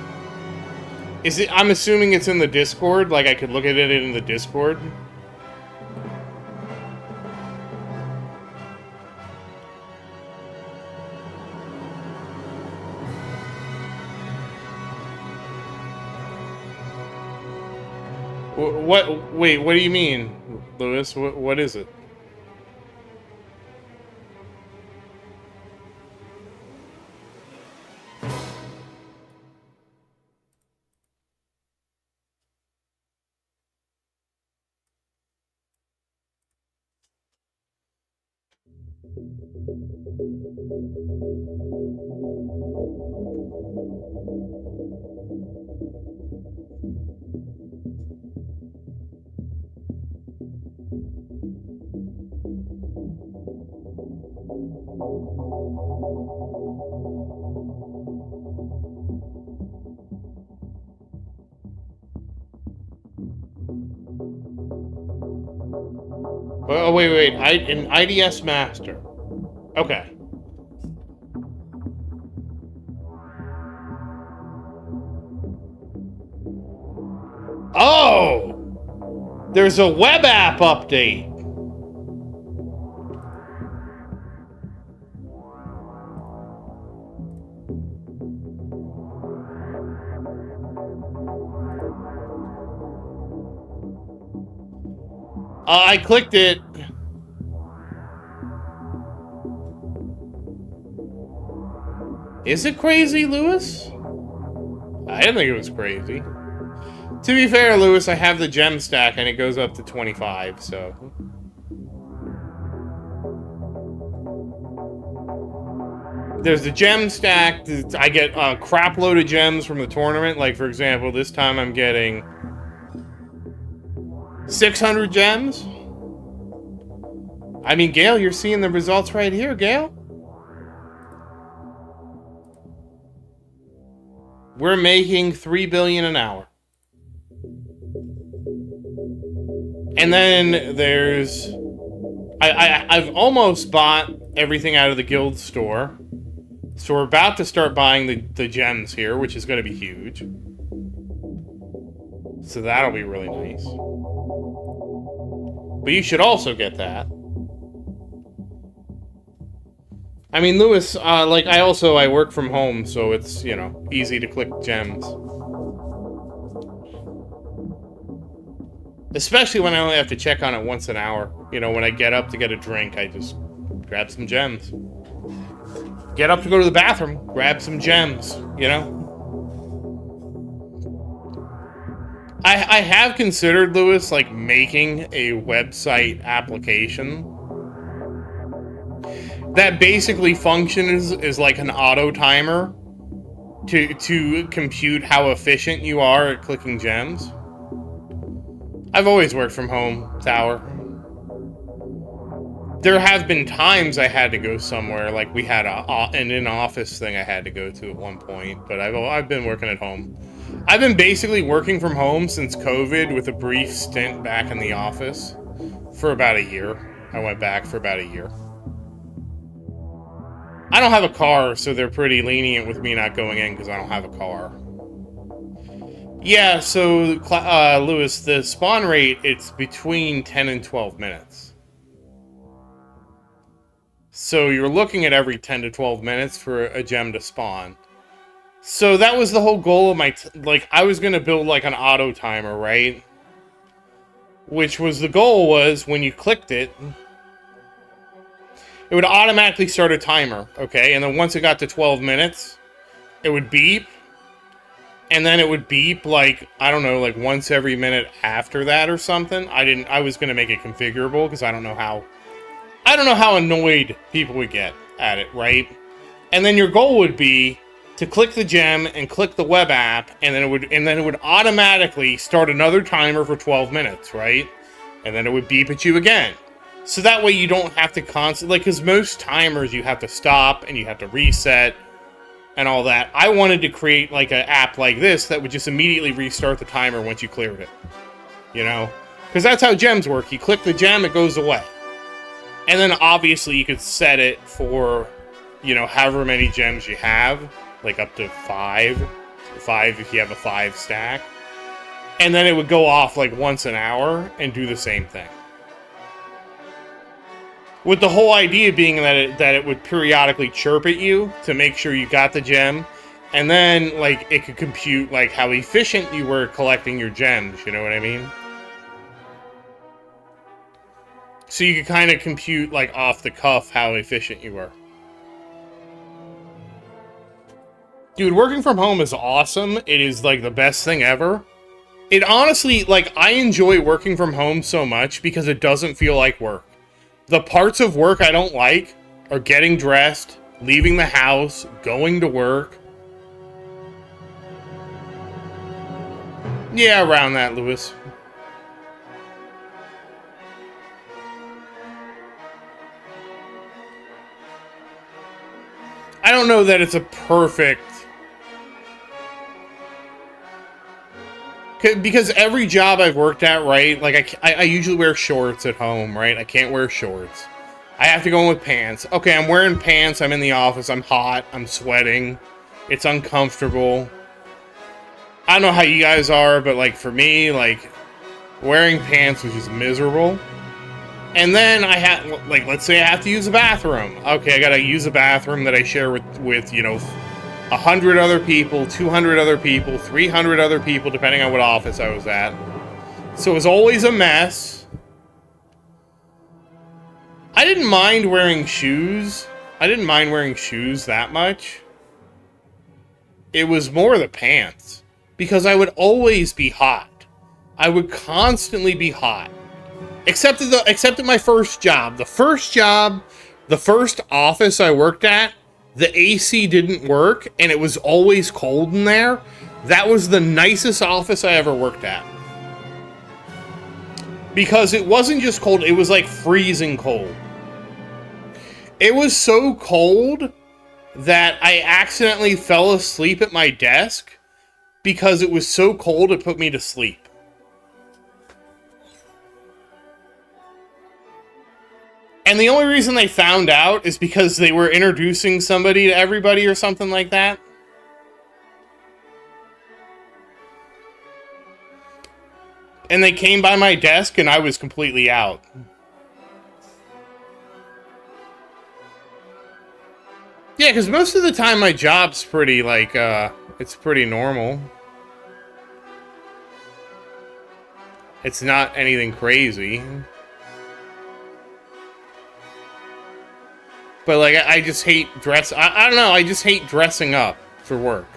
Is it? I'm assuming it's in the Discord. Like, I could look at it in the Discord. What? Wait, what do you mean, Lewis? What is it? Oh, wait. An IDS master. Okay. Oh! There's a web app update. I clicked it. Is it crazy, Lewis? I didn't think it was crazy. To be fair, Lewis, I have the gem stack and it goes up to 25, so... There's the gem stack. I get a crap load of gems from the tournament. Like, for example, this time I'm getting 600 gems. I mean, Gail, you're seeing the results right here, Gail. We're making $3 billion an hour. And then there's... I've almost bought everything out of the guild store. So we're about to start buying the gems here, which is going to be huge. So that'll be really nice. But you should also get that. I mean, Lewis, like, I work from home, so it's, you know, easy to click gems. Especially when I only have to check on it once an hour. You know, when I get up to get a drink, I just grab some gems. Get up to go to the bathroom, grab some gems, you know? I have considered, Lewis, like, making a website application that basically functions as like an auto timer to compute how efficient you are at clicking gems. I've always worked from home, Tower. There have been times I had to go somewhere, like we had an in-office thing I had to go to at one point, but I've been working at home. I've been basically working from home since COVID, with a brief stint back in the office for about a year. I went back for about a year. I don't have a car, so they're pretty lenient with me not going in because I don't have a car. Yeah, so, Lewis, the spawn rate, it's between 10 and 12 minutes. So you're looking at every 10 to 12 minutes for a gem to spawn. So that was the whole goal of my... like, I was going to build, like, an auto timer, right? Which was... the goal was, when you clicked it... it would automatically start a timer, okay? And then once it got to 12 minutes, it would beep. And then it would beep, like, I don't know, like once every minute after that or something. I was going to make it configurable because I don't know how annoyed people would get at it, right? And then your goal would be to click the gem and click the web app, and then it would automatically start another timer for 12 minutes, right? And then it would beep at you again. So that way you don't have to constantly, like, because most timers you have to stop and you have to reset and all that. I wanted to create, like, an app like this that would just immediately restart the timer once you cleared it. You know? Because that's how gems work. You click the gem, it goes away. And then, obviously, you could set it for, you know, however many gems you have. Like, up to 5. 5 if you have a 5 stack. And then it would go off, like, once an hour and do the same thing. With the whole idea being that it would periodically chirp at you to make sure you got the gem. And then, like, it could compute, like, how efficient you were collecting your gems. You know what I mean? So you could kind of compute, like, off the cuff how efficient you were. Dude, working from home is awesome. It is, like, the best thing ever. It honestly, like, I enjoy working from home so much because it doesn't feel like work. The parts of work I don't like are getting dressed, leaving the house, going to work. Yeah, around that, Lewis. I don't know that it's a perfect... because every job I've worked at, right, like, I usually wear shorts at home, right? I can't wear shorts. I have to go in with pants. Okay, I'm wearing pants, I'm in the office, I'm hot, I'm sweating. It's uncomfortable. I don't know how you guys are, but, like, for me, like, wearing pants was just miserable. And then I had, like, let's say I have to use a bathroom. Okay, I gotta use a bathroom that I share with you know, 100 other people, 200 other people, 300 other people, depending on what office I was at. So it was always a mess. I didn't mind wearing shoes. I didn't mind wearing shoes that much. It was more the pants. Because I would always be hot. I would constantly be hot. Except at my first job. The first office I worked at, the AC didn't work, and it was always cold in there. That was the nicest office I ever worked at. Because it wasn't just cold, it was like freezing cold. It was so cold that I accidentally fell asleep at my desk because it was so cold it put me to sleep. And the only reason they found out is because they were introducing somebody to everybody or something like that. And they came by my desk and I was completely out. Yeah, because most of the time my job's pretty, like, it's pretty normal. It's not anything crazy. But, like, I just hate I don't know, I just hate dressing up for work.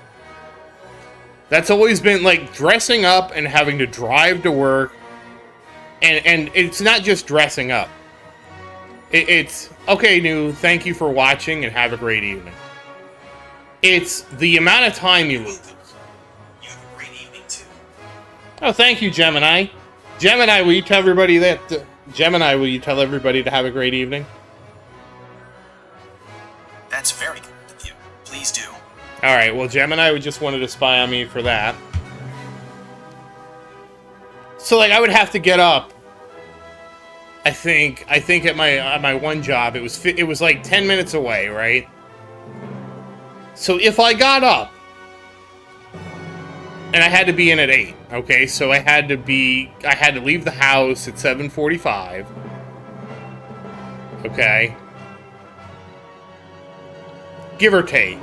That's always been, like, dressing up and having to drive to work. And it's not just dressing up. It's, okay, New, thank you for watching and have a great evening. It's the amount of time you lose. You have a great evening, too. Oh, thank you, Gemini. Gemini, will you tell everybody that... Gemini, will you tell everybody to have a great evening? That's very good of you. Please do. Alright, well, Gemini just wanted to spy on me for that. So, like, I would have to get up. I think at my one job, it was like 10 minutes away, right? So if I got up, and I had to be in at 8, okay? So I had to leave the house at 7:45. Okay? Give or take.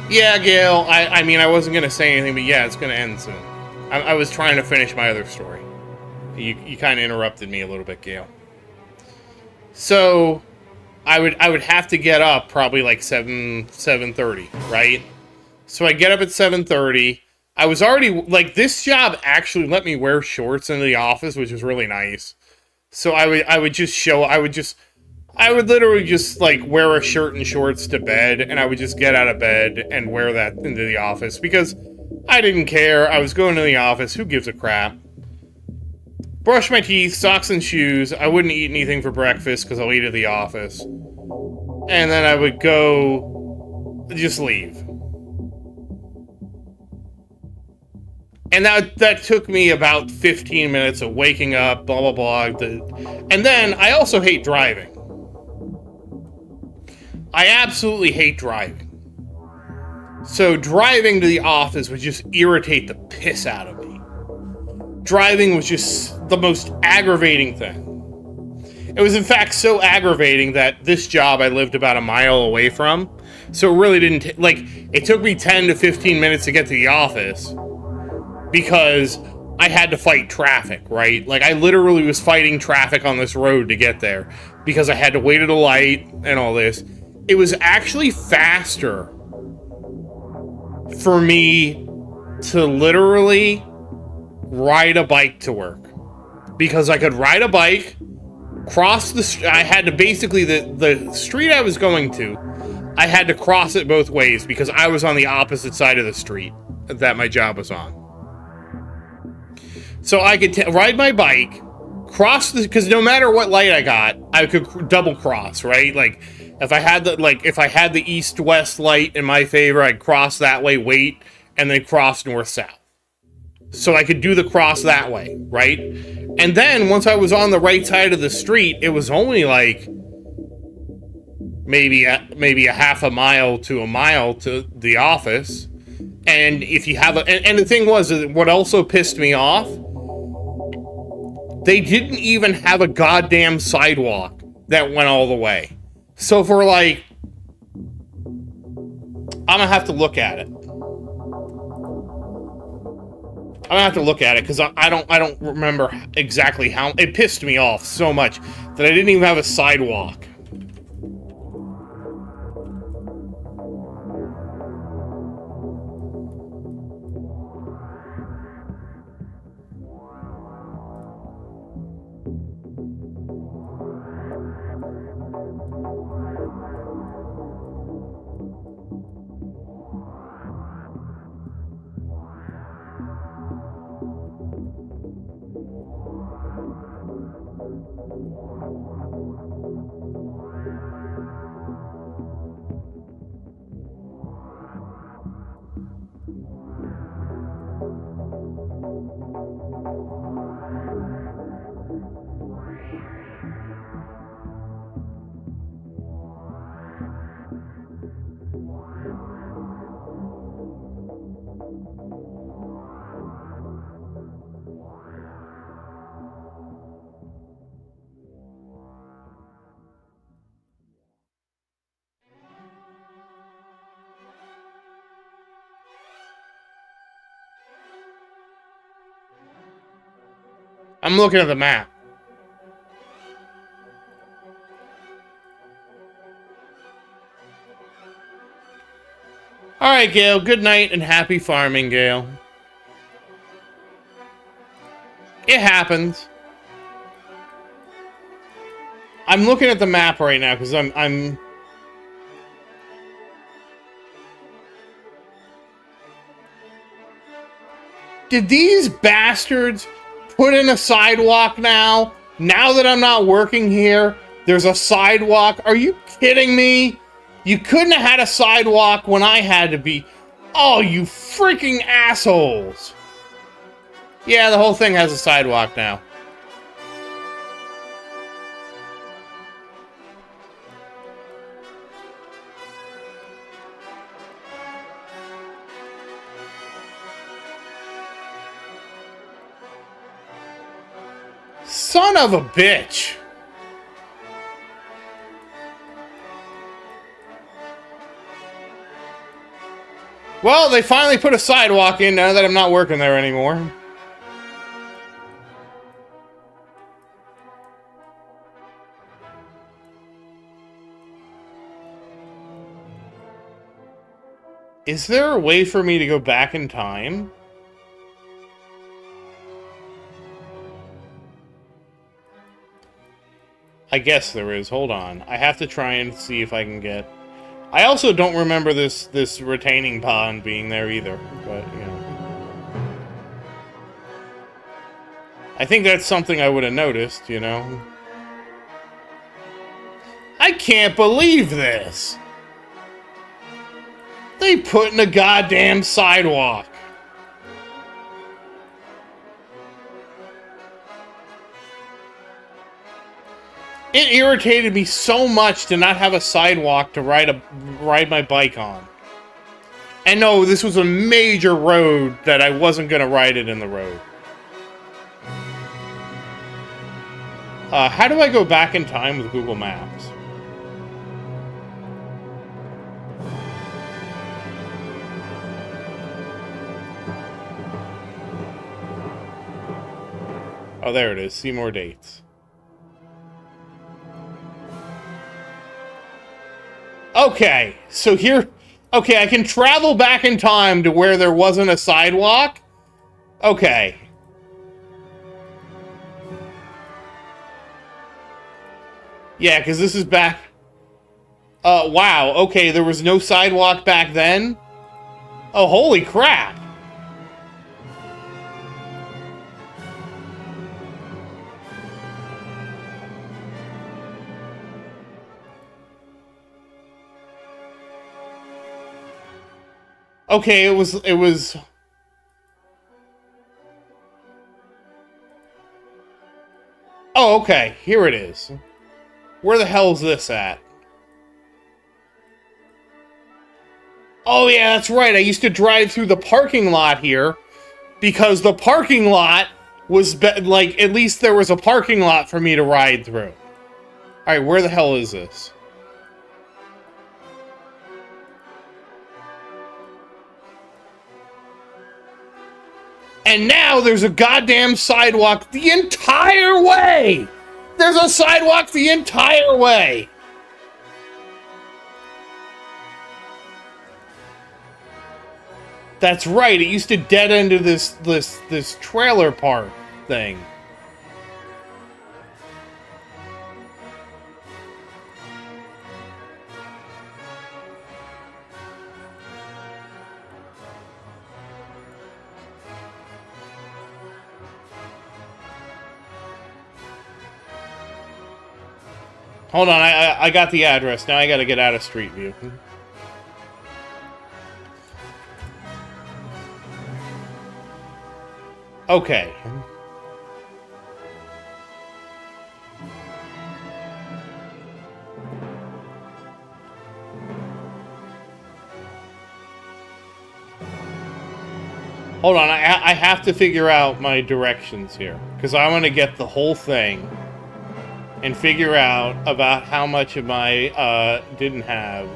Yeah, Gail, I mean, I wasn't going to say anything, but yeah, it's going to end soon. I was trying to finish my other story. You kind of interrupted me a little bit, Gail. So, I would have to get up probably like 7:30, right? So I get up at 7:30. I was already, like, this job actually let me wear shorts into the office, which was really nice. So I would literally just, like, wear a shirt and shorts to bed, and I would just get out of bed and wear that into the office, because I didn't care. I was going to the office. Who gives a crap? Brush my teeth, socks and shoes. I wouldn't eat anything for breakfast, because I'll eat at the office. And then I would go... just leave. And that took me about 15 minutes of waking up, blah, blah, blah. And then, I also hate driving. I absolutely hate driving. So driving to the office would just irritate the piss out of me. Driving was just the most aggravating thing. It was in fact so aggravating that this job I lived about a mile away from. So it really didn't, it took me 10 to 15 minutes to get to the office because I had to fight traffic, right? Like, I literally was fighting traffic on this road to get there because I had to wait at a light and all this. It was actually faster for me to literally ride a bike to work, because I could ride a bike, cross the I had to basically, the street I was going to, I had to cross it both ways because I was on the opposite side of the street that my job was on. So I could ride my bike, cross the, because no matter what light I got, I could double cross, right? Like, if I had the east-west light in my favor, I'd cross that way, wait, and then cross north-south. So I could do the cross that way, right? And then, once I was on the right side of the street, it was only like maybe a half a mile to the office. And if you have and the thing was, what also pissed me off, they didn't even have a goddamn sidewalk that went all the way. So for like, I'm gonna have to look at it. I'm gonna have to look at it because I don't remember exactly how. It pissed me off so much that I didn't even have a sidewalk. I'm looking at the map. Alright, Gale. Good night and happy farming, Gale. It happens. I'm looking at the map right now because I'm... Did these bastards put in a sidewalk now? Now that I'm not working here, there's a sidewalk? Are you kidding me? You couldn't have had a sidewalk when I had to be... Oh, you freaking assholes. Yeah, the whole thing has a sidewalk now. Son of a bitch. Well, they finally put a sidewalk in now that I'm not working there anymore. Is there a way for me to go back in time? I guess there is. Hold on. I have to try and see if I can get... I also don't remember this retaining pond being there either, but, you know. I think that's something I would have noticed, you know. I can't believe this! They put in a goddamn sidewalk. It irritated me so much to not have a sidewalk to ride my bike on. And no, this was a major road that I wasn't going to ride it in the road. How do I go back in time with Google Maps? Oh, there it is. See more dates. Okay, so here... Okay, I can travel back in time to where there wasn't a sidewalk? Okay. Yeah, because this is back... wow, okay, there was no sidewalk back then? Oh, holy crap! Okay, it was... Oh, okay, here it is. Where the hell is this at? Oh yeah, that's right, I used to drive through the parking lot here, because the parking lot was, like, at least there was a parking lot for me to ride through. Alright, where the hell is this? And now there's a goddamn sidewalk the entire way! There's a sidewalk the entire way! That's right, it used to dead end to this trailer park thing. Hold on, I got the address. Now I gotta get out of Street View. Okay. Hold on, I have to figure out my directions here. Because I want to get the whole thing. And figure out about how much of my didn't have.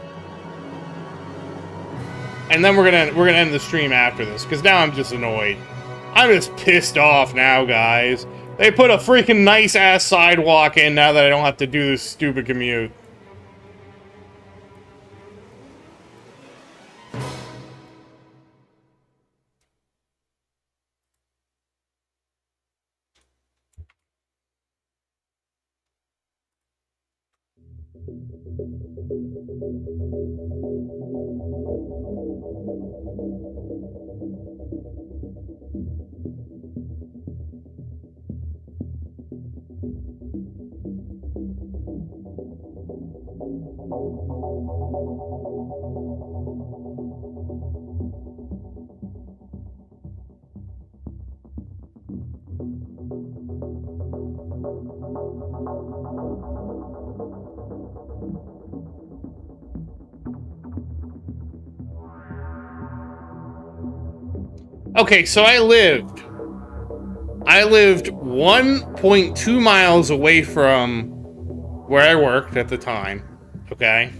And then we're gonna end the stream after this, because now I'm just annoyed. I'm just pissed off now, guys. They put a freaking nice-ass sidewalk in now that I don't have to do this stupid commute. Okay, so I lived 1.2 miles away from where I worked at the time, okay?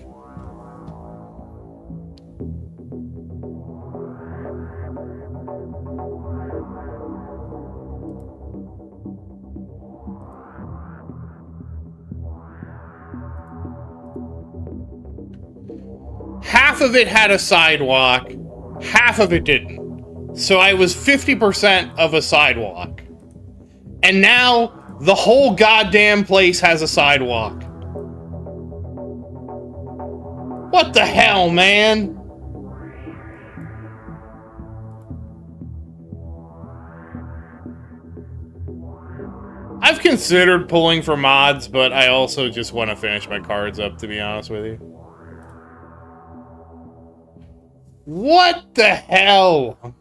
Half of it had a sidewalk, half of it didn't. So I was 50% of a sidewalk. And now the whole goddamn place has a sidewalk. What the hell, man? I've considered pulling for mods, but I also just want to finish my cards up, to be honest with you. What the hell?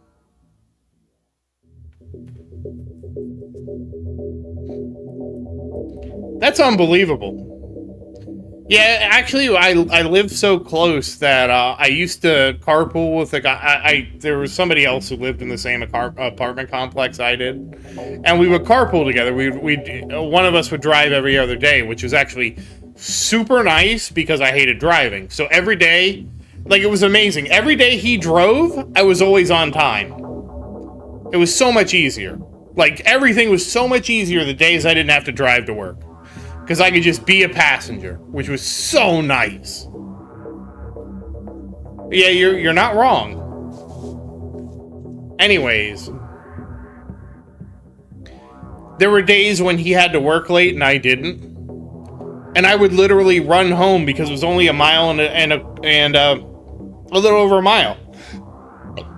That's unbelievable. Yeah, actually, I live so close that I used to carpool with a guy. There was somebody else who lived in the same apartment complex I did, and we would carpool together. One of us would drive every other day, which was actually super nice because I hated driving. So every day, like, it was amazing. Every day he drove, I was always on time. It was so much easier. Like, everything was so much easier the days I didn't have to drive to work. Because I could just be a passenger, which was so nice. Yeah, you're not wrong. Anyways, there were days when he had to work late and I didn't, and I would literally run home because it was only a mile and a little over a mile.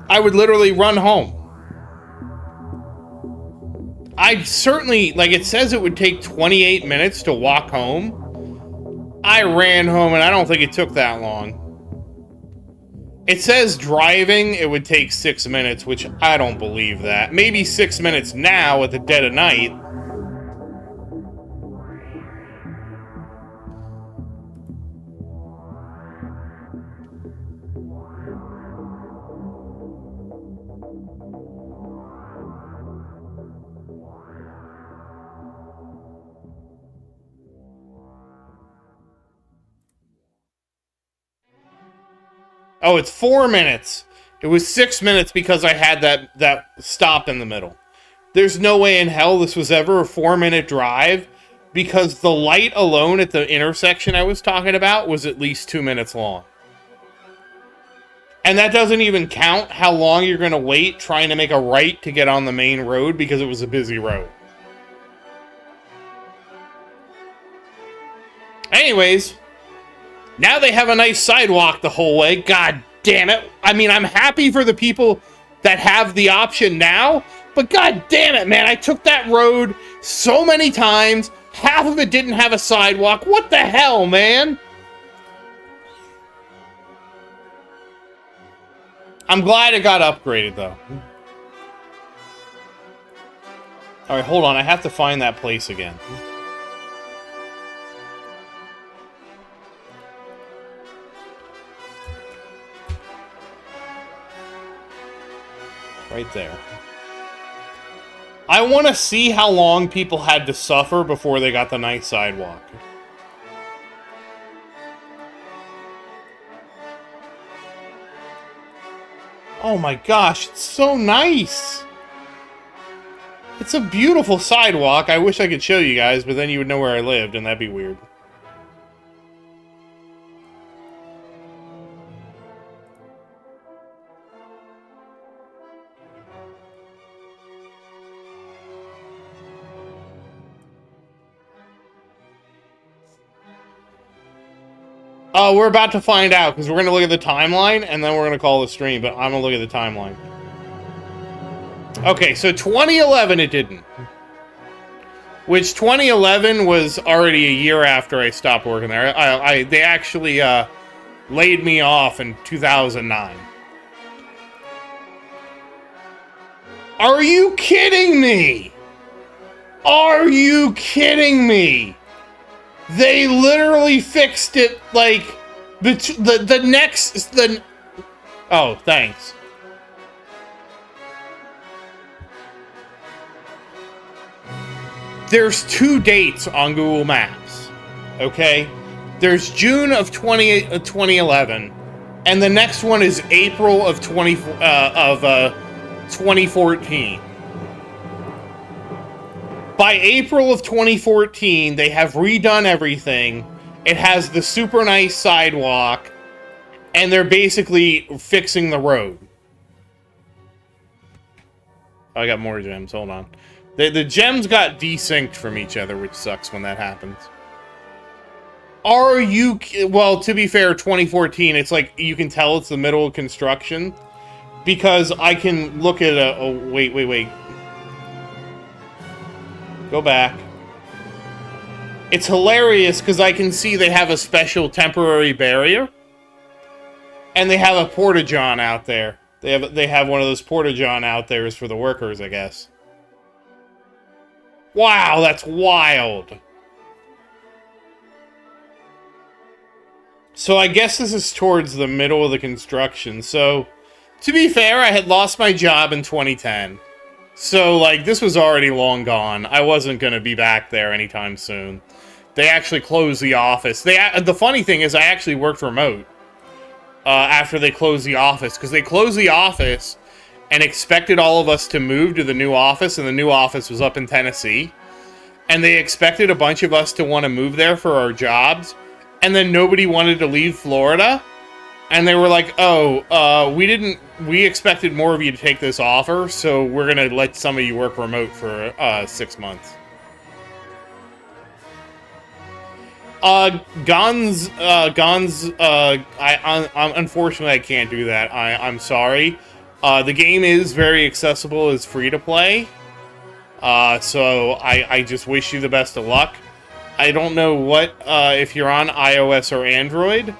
I would literally run home. I certainly, like, it says it would take 28 minutes to walk home. I ran home, and I don't think it took that long. It says driving, it would take 6 minutes, which I don't believe that. Maybe 6 minutes now at the dead of night. Oh, it's 4 minutes. It was 6 minutes because I had that stop in the middle. There's no way in hell this was ever a 4-minute drive because the light alone at the intersection I was talking about was at least 2 minutes long. And that doesn't even count how long you're going to wait trying to make a right to get on the main road because it was a busy road. Anyways, now they have a nice sidewalk the whole way. God damn it. I mean, I'm happy for the people that have the option now, but god damn it, man. I took that road so many times. Half of it didn't have a sidewalk. What the hell, man? I'm glad it got upgraded, though. Alright, hold on. I have to find that place again. Right there. I want to see how long people had to suffer before they got the nice sidewalk. Oh my gosh, it's so nice. It's a beautiful sidewalk. I wish I could show you guys, but then you would know where I lived, and that'd be weird. We're about to find out, because we're going to look at the timeline, and then we're going to call the stream, but I'm going to look at the timeline. Okay, so 2011 it didn't. Which 2011 was already a year after I stopped working there. They actually laid me off in 2009. Are you kidding me? Are you kidding me? They literally fixed it, like, the next... Oh, thanks. There's 2 dates on Google Maps, okay? There's June of 2011, and the next one is April of 2014. By April of 2014, they have redone everything. It has the super nice sidewalk, and they're basically fixing the road. Oh, I got more gems. Hold on. The gems got desynced from each other, which sucks when that happens. Are you... Well, to be fair, 2014, it's like, you can tell it's the middle of construction. Because I can look at a... Oh, wait. Go back. It's hilarious because I can see they have a special temporary barrier. And they have a porta-john out there. They have one of those porta-john out there for the workers, I guess. Wow, that's wild. So I guess this is towards the middle of the construction. So, to be fair, I had lost my job in 2010. So, like, this was already long gone. I wasn't going to be back there anytime soon. They actually closed the office. The funny thing is I actually worked remote after they closed the office. Because they closed the office and expected all of us to move to the new office. And the new office was up in Tennessee. And they expected a bunch of us to want to move there for our jobs. And then nobody wanted to leave Florida. And they were like, oh, we expected more of you to take this offer, so we're going to let some of you work remote for 6 months. Unfortunately, I can't do that. I'm sorry. The game is very accessible, it's free to play. So I just wish you the best of luck. I don't know what, if you're on iOS or Android.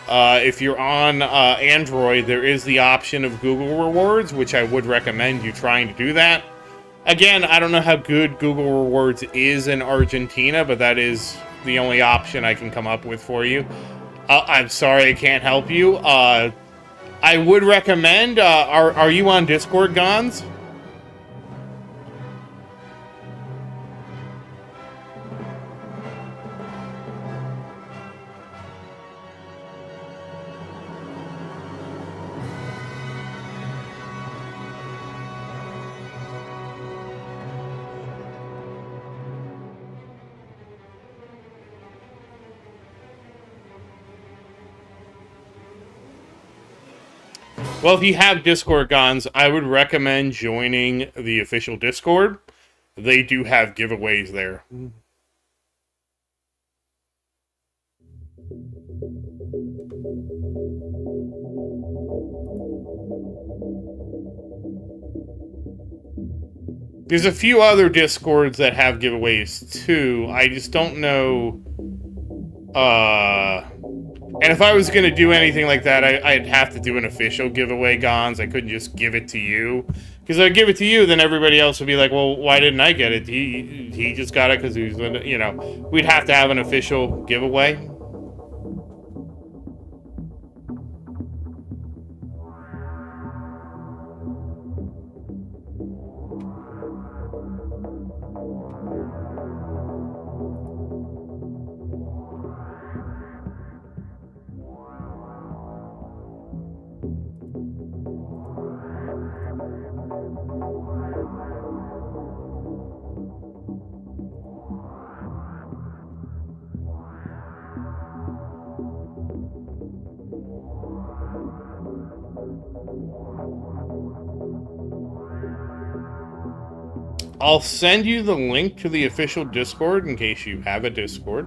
If you're on Android, there is the option of Google Rewards, which I would recommend you trying to do that. Again, I don't know how good Google Rewards is in Argentina, but that is the only option I can come up with for you. I'm sorry I can't help you. I would recommend, are you on Discord, Gons? Well, if you have Discord, Gons, I would recommend joining the official Discord. They do have giveaways there. There's a few other Discords that have giveaways, too. I just don't know... And if I was going to do anything like that, I'd have to do an official giveaway, Gons. I couldn't just give it to you. Because I'd give it to you, then everybody else would be like, well, why didn't I get it? He just got it because he was, you know... We'd have to have an official giveaway. I'll send you the link to the official Discord in case you have a Discord.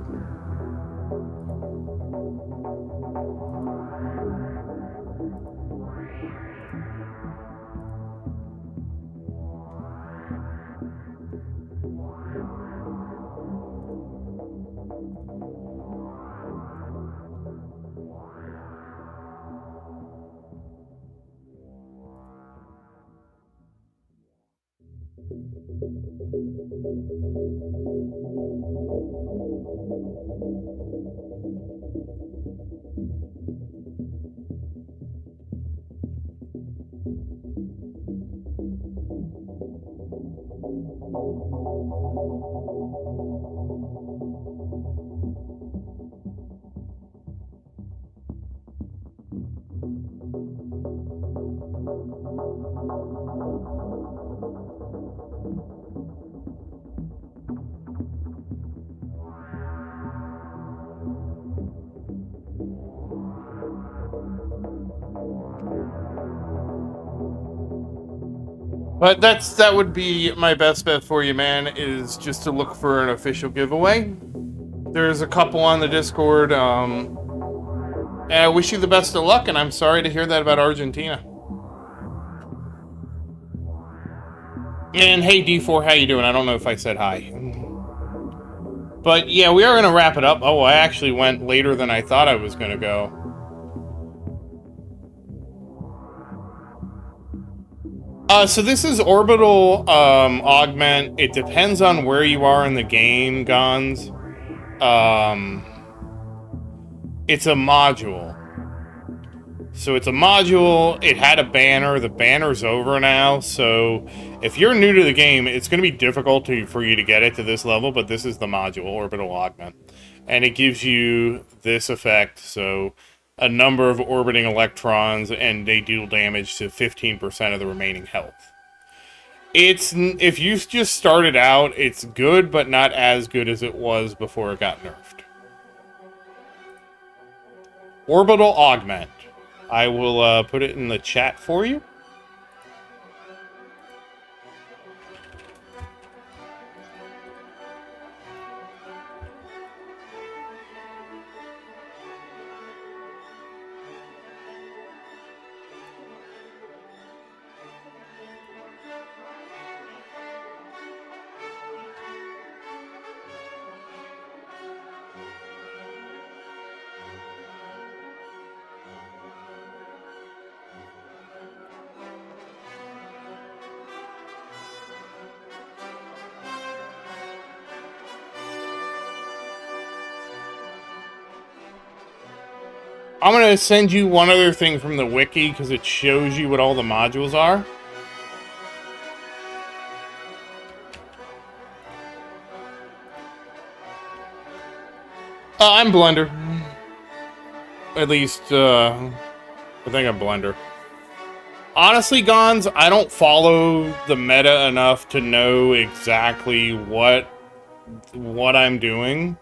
But that would be my best bet for you, man, is just to look for an official giveaway. There's a couple on the Discord. And I wish you the best of luck, and I'm sorry to hear that about Argentina. And hey, D4, how you doing? I don't know if I said hi. But yeah, we are going to wrap it up. Oh, I actually went later than I thought I was going to go. So this is orbital augment. It depends on where you are in the game, Gons. It's a module. So it's a module. It had a banner. The banner's over now. So if you're new to the game, it's going to be difficult for you to get it to this level, but this is the module, orbital augment. And it gives you this effect. So a number of orbiting electrons, and they deal damage to 15% of the remaining health. If you just started out, it's good, but not as good as it was before it got nerfed. Orbital augment. I will put it in the chat for you. I'm going to send you one other thing from the wiki because it shows you what all the modules are. I'm Blender. At least, I think I'm Blender. Honestly, Gons, I don't follow the meta enough to know exactly what I'm doing.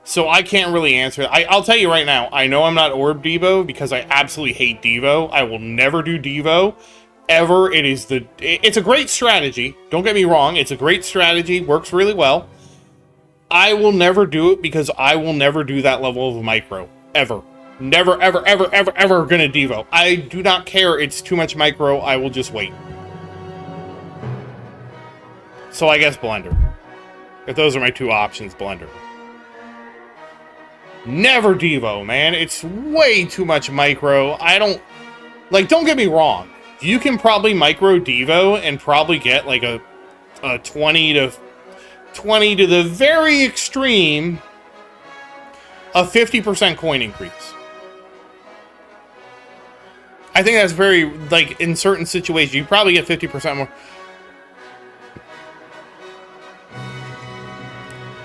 So I can't really answer. I'll tell you right now, I know I'm not Orb Devo because I absolutely hate Devo. I will never do Devo. Ever. It's a great strategy. Don't get me wrong. It's a great strategy. Works really well. I will never do it because I will never do that level of micro. Ever. Never, ever, ever, ever, ever gonna Devo. I do not care. It's too much micro. I will just wait. So I guess Blender. If those are my two options, Blender. Never Devo, man. It's way too much micro. Don't get me wrong. You can probably micro Devo and probably get like a 20 to the very extreme, a 50% coin increase. I think that's very, in certain situations, you probably get 50% more.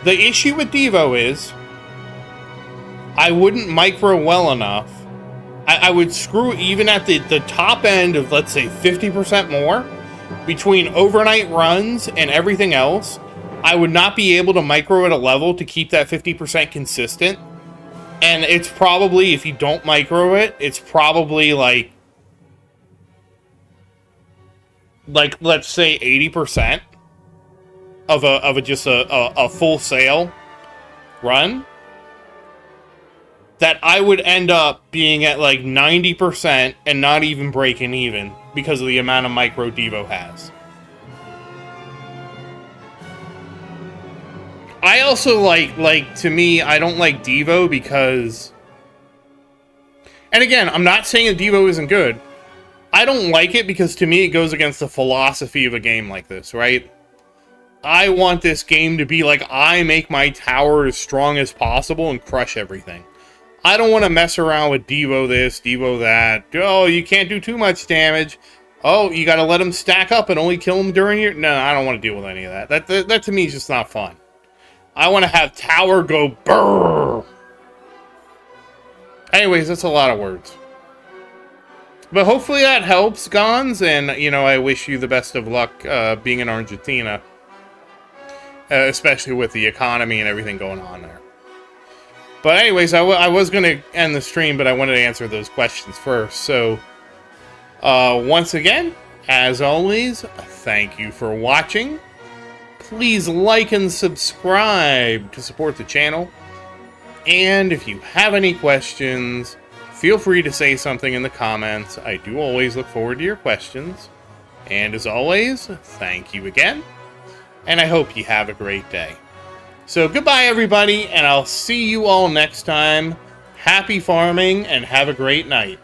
The issue with Devo is, I wouldn't micro well enough. I would screw even at the top end of, let's say, 50% more. Between overnight runs and everything else, I would not be able to micro at a level to keep that 50% consistent. And it's probably, if you don't micro it, it's probably like let's say 80%. of just a full sail run, that I would end up being at like 90% and not even breaking even because of the amount of micro Devo has. I also like to me, I don't like Devo because, and again, I'm not saying that Devo isn't good. I don't like it because to me it goes against the philosophy of a game like this, right? I want this game to be like, I make my tower as strong as possible and crush everything. I don't want to mess around with Devo this, Devo that. Oh, you can't do too much damage. Oh, you got to let them stack up and only kill them during your... No, I don't want to deal with any of that. That to me is just not fun. I want to have tower go brrr. Anyways, that's a lot of words. But hopefully that helps, Gons, and, you know, I wish you the best of luck being in Argentina. Especially with the economy and everything going on there. But anyways, I was going to end the stream, but I wanted to answer those questions first. So, once again, as always, thank you for watching. Please like and subscribe to support the channel. And if you have any questions, feel free to say something in the comments. I do always look forward to your questions. And as always, thank you again. And I hope you have a great day. So goodbye, everybody, and I'll see you all next time. Happy farming, and have a great night.